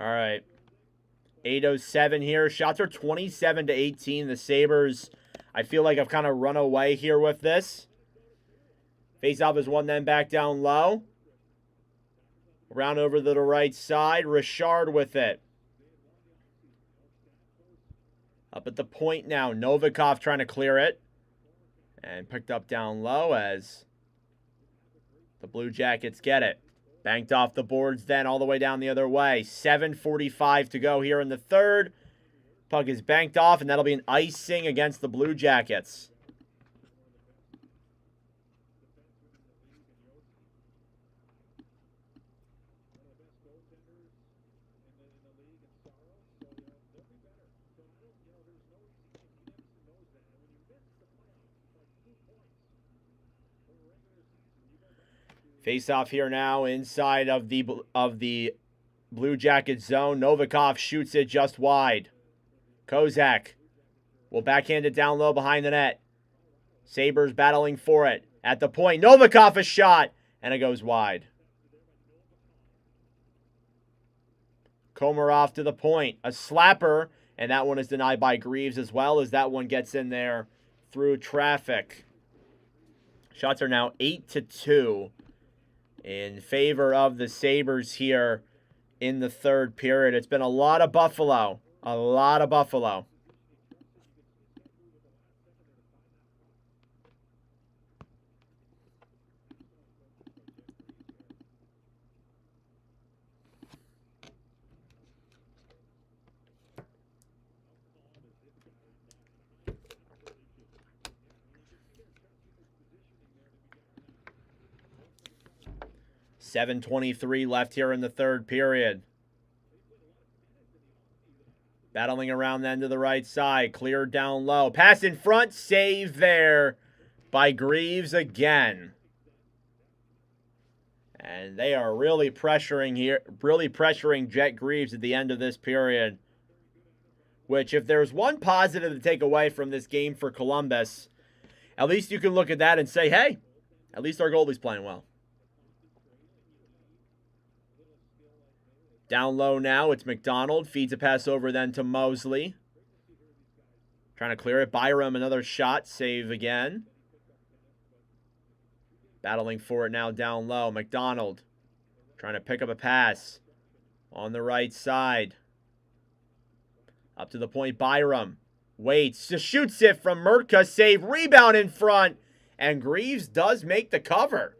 All right. 8:07 here. Shots are 27-18. The Sabres, I feel like I've kind of run away here with this. Face-off is one then back down low. Around over to the right side. Richard with it. Up at the point now. Novikov trying to clear it. And picked up down low as the Blue Jackets get it. Banked off the boards then all the way down the other way. 7:45 to go here in the third. Puck is banked off, and that'll be an icing against the Blue Jackets. Face off here now inside of the Blue Jacket zone. Novikov shoots it just wide. Kozak will backhand it down low behind the net. Sabres battling for it. At the point, Novikov a shot, and it goes wide. Komarov to the point. A slapper, and that one is denied by Greaves as well as that one gets in there through traffic. Shots are now 8-2. In favor of the Sabres here in the third period. It's been a lot of Buffalo. A lot of Buffalo. .7:23 left here in the third period. Battling around then to the right side. Cleared down low. Pass in front. Save there by Greaves again. And they are really pressuring here. Really pressuring Jet Greaves at the end of this period. Which, if there's one positive to take away from this game for Columbus, at least you can look at that and say, hey, at least our goalie's playing well. Down low now, it's McDonald. Feeds a pass over then to Mosley. Trying to clear it. Byram, another shot. Save again. Battling for it now down low. McDonald trying to pick up a pass on the right side. Up to the point, Byram. Waits, just shoots it from Murtka. Save, rebound in front. And Greaves does make the cover.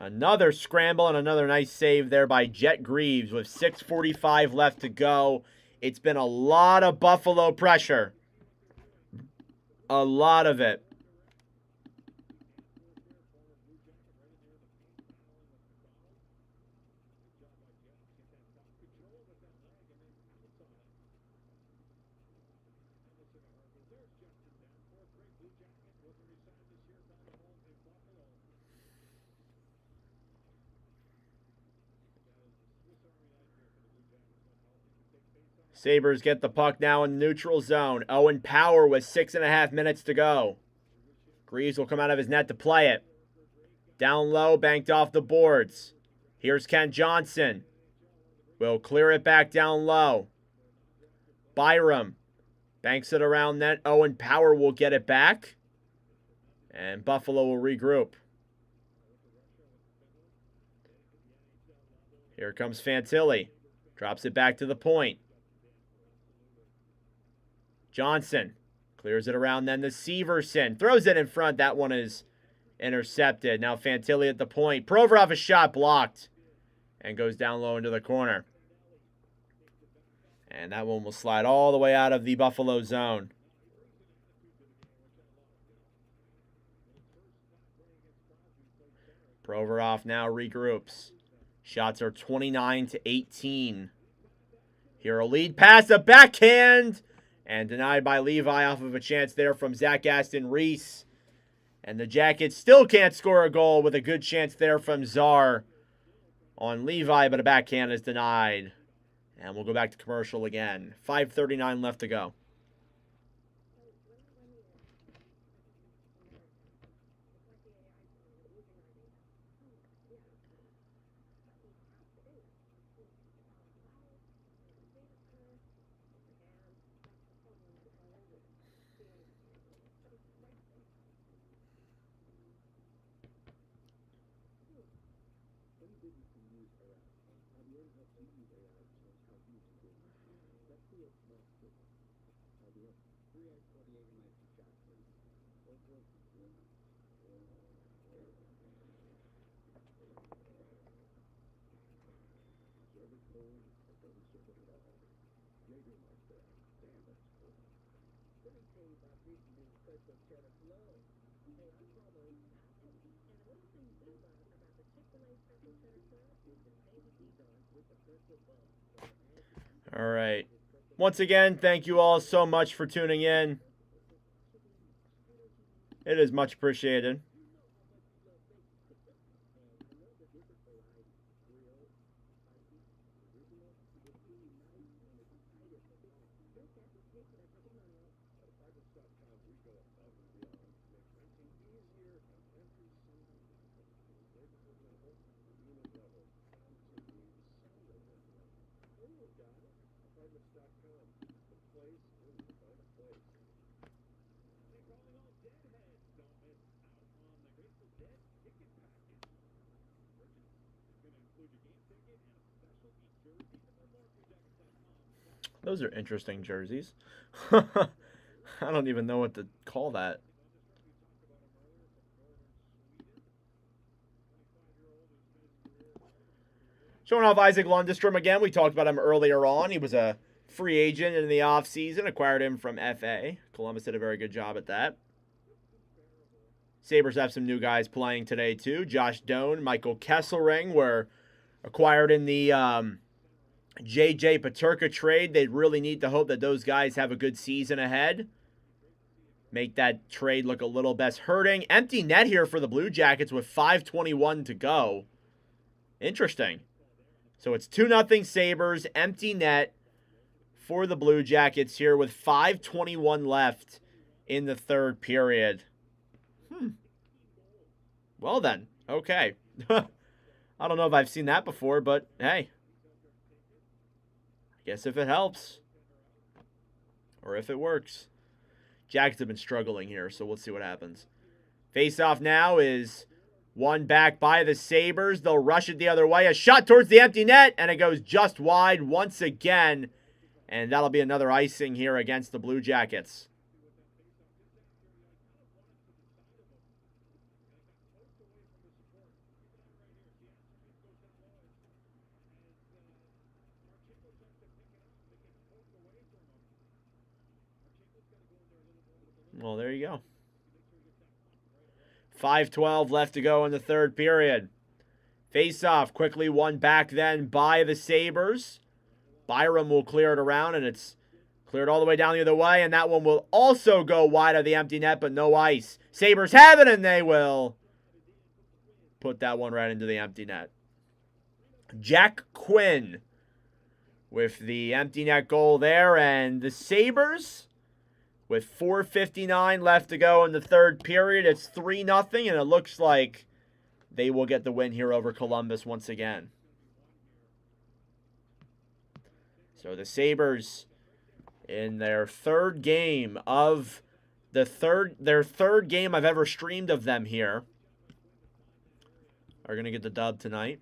Another scramble and another nice save there by Jet Greaves with 6:45 left to go. It's been a lot of Buffalo pressure. A lot of it. Sabres get the puck now in the neutral zone. Owen Power with 6.5 minutes to go. Greaves will come out of his net to play it. Down low, banked off the boards. Here's Kent Johnson. Will clear it back down low. Byram banks it around net. Owen Power will get it back. And Buffalo will regroup. Here comes Fantilli. Drops it back to the point. Johnson clears it around then to Severson. Throws it in front. That one is intercepted. Now Fantilli at the point. Provorov a shot blocked. And goes down low into the corner. And that one will slide all the way out of the Buffalo zone. Provorov now regroups. Shots are 29-18. Here a lead pass, a backhand. And denied by Levi off of a chance there from Zach Aston-Reese. And the Jackets still can't score a goal with a good chance there from Czar on Levi, but a backhand is denied. And we'll go back to commercial again. 5:39 left to go. All right. Once again, thank you all so much for tuning in. It is much appreciated. Those are interesting jerseys. I don't even know what to call that. Showing off Isaac Lundestrom again. We talked about him earlier on. He was a free agent in the offseason. Acquired him from FA. Columbus did a very good job at that. Sabres have some new guys playing today too. Josh Doan, Michael Kesselring were acquired in the JJ Peterka trade. They really need to hope that those guys have a good season ahead. Make that trade look a little less hurting. Empty net here for the Blue Jackets with 5:21 to go. Interesting. So it's 2-0 Sabres. Empty net for the Blue Jackets here with 5:21 left in the third period. Well then. Okay. I don't know if I've seen that before, but hey. I guess if it helps. Or if it works. Jackets have been struggling here, so we'll see what happens. Face-off now is won back by the Sabres. They'll rush it the other way. A shot towards the empty net, and it goes just wide once again. And that'll be another icing here against the Blue Jackets. Well, there you go. 5:12 left to go in the third period. Face-off quickly won back then by the Sabres. Byram will clear it around, and it's cleared all the way down the other way, and that one will also go wide of the empty net, but no ice. Sabres have it, and they will put that one right into the empty net. Jack Quinn with the empty net goal there, and the Sabres, with 4:59 left to go in the third period, it's 3-0, and it looks like they will get the win here over Columbus once again. So the Sabres, in their third game of their third game I've ever streamed of them here, are going to get the dub tonight.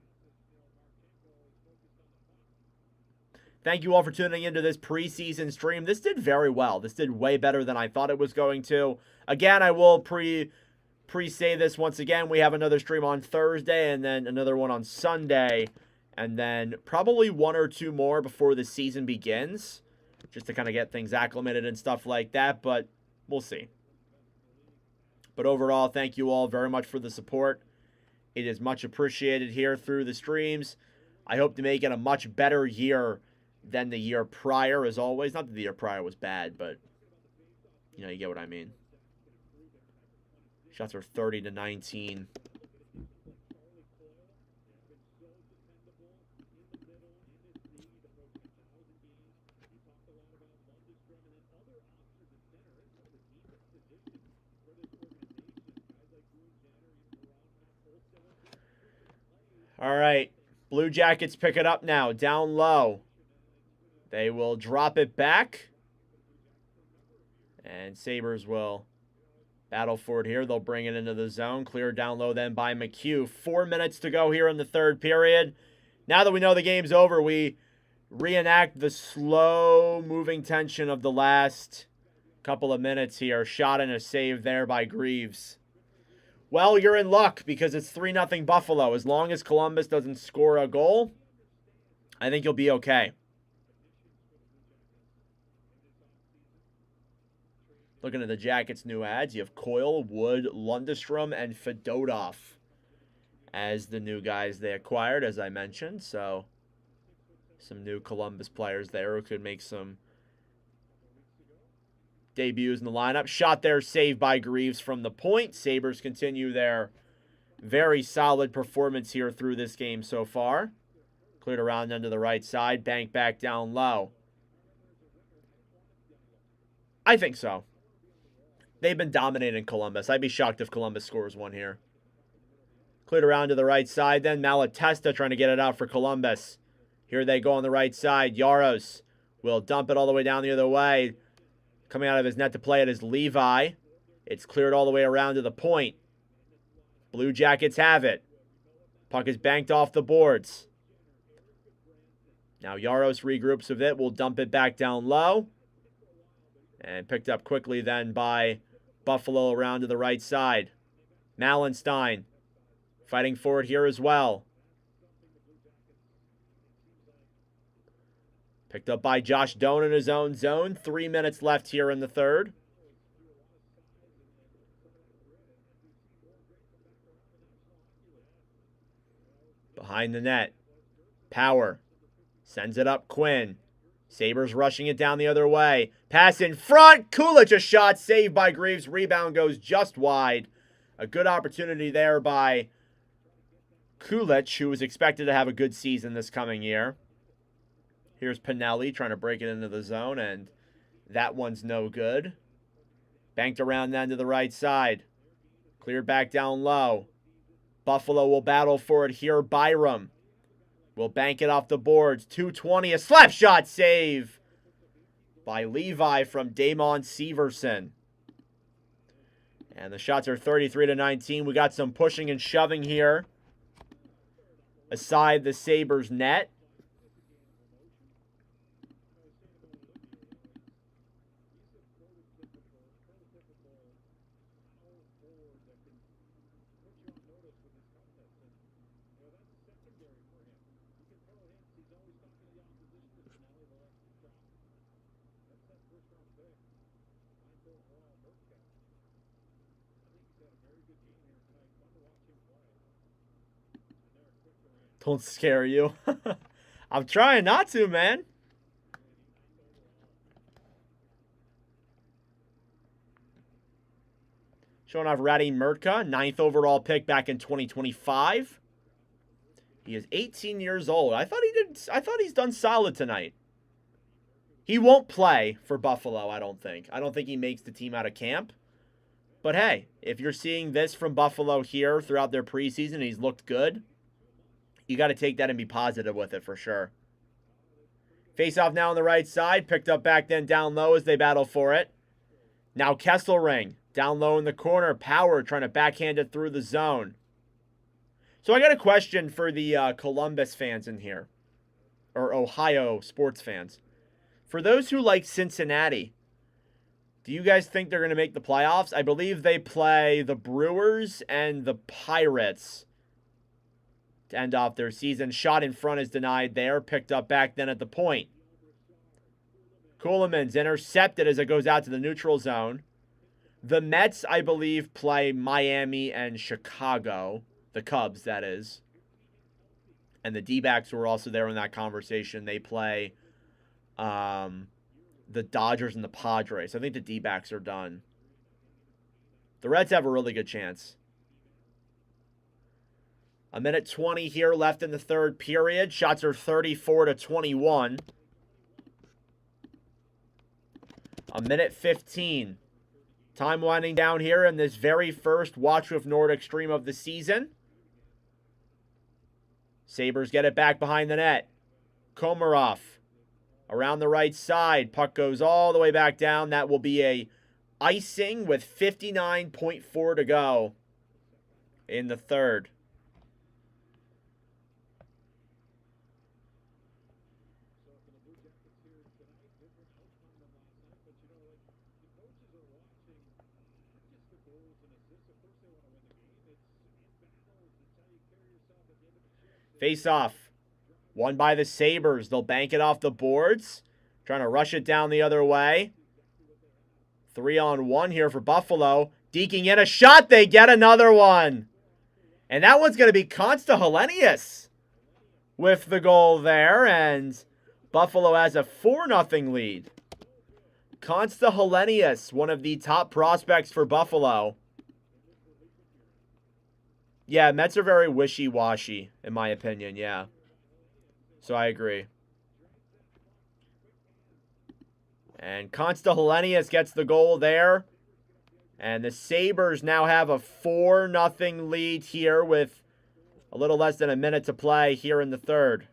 Thank you all for tuning into this preseason stream. This did very well. This did way better than I thought it was going to. Again, I will pre-say this once again. We have another stream on Thursday and then another one on Sunday. And then probably one or two more before the season begins. Just to kind of get things acclimated and stuff like that. But we'll see. But overall, thank you all very much for the support. It is much appreciated here through the streams. I hope to make it a much better year than the year prior, as always. Not that the year prior was bad, but you know, you get what I mean. Shots are 30-19. All right, Blue Jackets pick it up now, down low. They will drop it back. And Sabres will battle for it here. They'll bring it into the zone. Cleared down low then by McHugh. 4 minutes to go here in the third period. Now that we know the game's over, we reenact the slow-moving tension of the last couple of minutes here. Shot and a save there by Greaves. Well, you're in luck because it's 3-0 Buffalo. As long as Columbus doesn't score a goal, I think you'll be okay. Looking at the Jackets' new ads, you have Coyle, Wood, Lundestrom, and Fedotov as the new guys they acquired, as I mentioned. So, some new Columbus players there who could make some debuts in the lineup. Shot there, saved by Greaves from the point. Sabres continue their very solid performance here through this game so far. Cleared around into the right side. Banked back down low. I think so. They've been dominating Columbus. I'd be shocked if Columbus scores one here. Cleared around to the right side then. Malatesta trying to get it out for Columbus. Here they go on the right side. Yaros will dump it all the way down the other way. Coming out of his net to play it is Levi. It's cleared all the way around to the point. Blue Jackets have it. Puck is banked off the boards. Now Yaros regroups with it. Will dump it back down low. And picked up quickly then by Buffalo around to the right side. Malenstein fighting for it here as well. Picked up by Josh Doan in his own zone. 3 minutes left here in the third. Behind the net. Power. Sends it up Quinn. Sabres rushing it down the other way. Pass in front. Kulich, a shot saved by Greaves. Rebound goes just wide. A good opportunity there by Kulich, who was expected to have a good season this coming year. Here's Pinelli trying to break it into the zone, and that one's no good. Banked around then to the right side. Cleared back down low. Buffalo will battle for it here. Byram will bank it off the boards. 220, a slap shot save by Levi from Damon Severson. And the shots are 33-19. We got some pushing and shoving here aside the Sabres net. Don't scare you. I'm trying not to, man. Showing off Radim Murtka, 9th overall pick back in 2025. He is 18 years old. I thought he's done solid tonight. He won't play for Buffalo, I don't think. I don't think he makes the team out of camp. But hey, if you're seeing this from Buffalo here throughout their preseason and he's looked good, you got to take that and be positive with it for sure. Face-off now on the right side. Picked up back then down low as they battle for it. Now Kesselring down low in the corner. Power trying to backhand it through the zone. So I got a question for the Columbus fans in here. Or Ohio sports fans. For those who like Cincinnati, do you guys think they're going to make the playoffs? I believe they play the Brewers and the Pirates to end off their season. Shot in front is denied there. Picked up back then at the point. Kuhlman's intercepted as it goes out to the neutral zone. The Mets, I believe, play Miami and Chicago. The Cubs, that is. And the D-backs were also there in that conversation. They play the Dodgers and the Padres. I think the D-backs are done. The Reds have a really good chance. A minute 20 here left in the third period. Shots are 34-21. A minute 15. Time winding down here in this very first Watch with Nordic stream of the season. Sabres get it back behind the net. Komarov around the right side. Puck goes all the way back down. That will be a icing with 59.4 to go in the third. Face off. Won by the Sabres. They'll bank it off the boards. Trying to rush it down the other way. 3-on-1 here for Buffalo. Deking in a shot. They get another one. And that one's going to be Consta Helenius with the goal there. And Buffalo has a 4-0 lead. Consta Helenius, one of the top prospects for Buffalo. Yeah, Mets are very wishy-washy, in my opinion, yeah. So I agree. And Consta Helenius gets the goal there. And the Sabres now have a 4-0 lead here with a little less than a minute to play here in the third.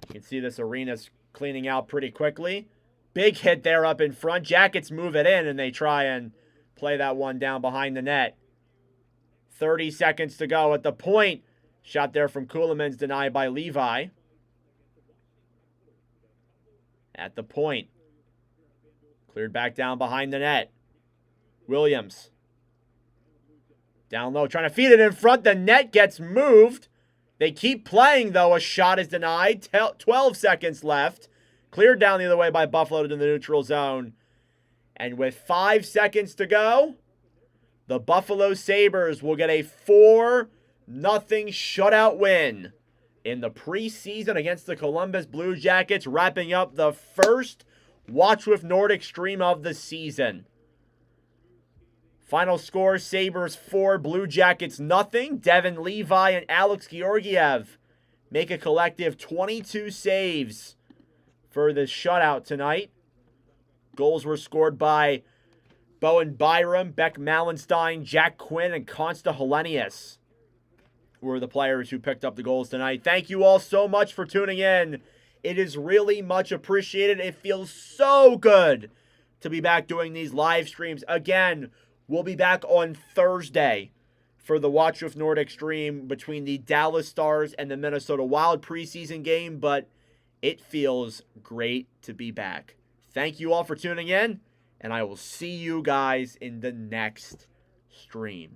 You can see this arena's cleaning out pretty quickly. Big hit there up in front. Jackets move it in, and they try and play that one down behind the net. 30 seconds to go at the point. Shot there from Kuhlman's denied by Levi. At the point. Cleared back down behind the net. Williams. Down low, trying to feed it in front. The net gets moved. They keep playing, though. A shot is denied. 12 seconds left. Cleared down the other way by Buffalo to the neutral zone. And with 5 seconds to go, the Buffalo Sabres will get a 4-0 shutout win in the preseason against the Columbus Blue Jackets, wrapping up the first Watch with Nordic stream of the season. Final score, Sabres 4, Blue Jackets nothing. Devin Levi and Alex Georgiev make a collective 22 saves for this shutout tonight. Goals were scored by Bowen Byram, Beck Malenstein, Jack Quinn, and Consta Hellenius were the players who picked up the goals tonight. Thank you all so much for tuning in. It is really much appreciated. It feels so good to be back doing these live streams. Again, we'll be back on Thursday for the Watch with Nordic stream between the Dallas Stars and the Minnesota Wild preseason game, but it feels great to be back. Thank you all for tuning in, and I will see you guys in the next stream.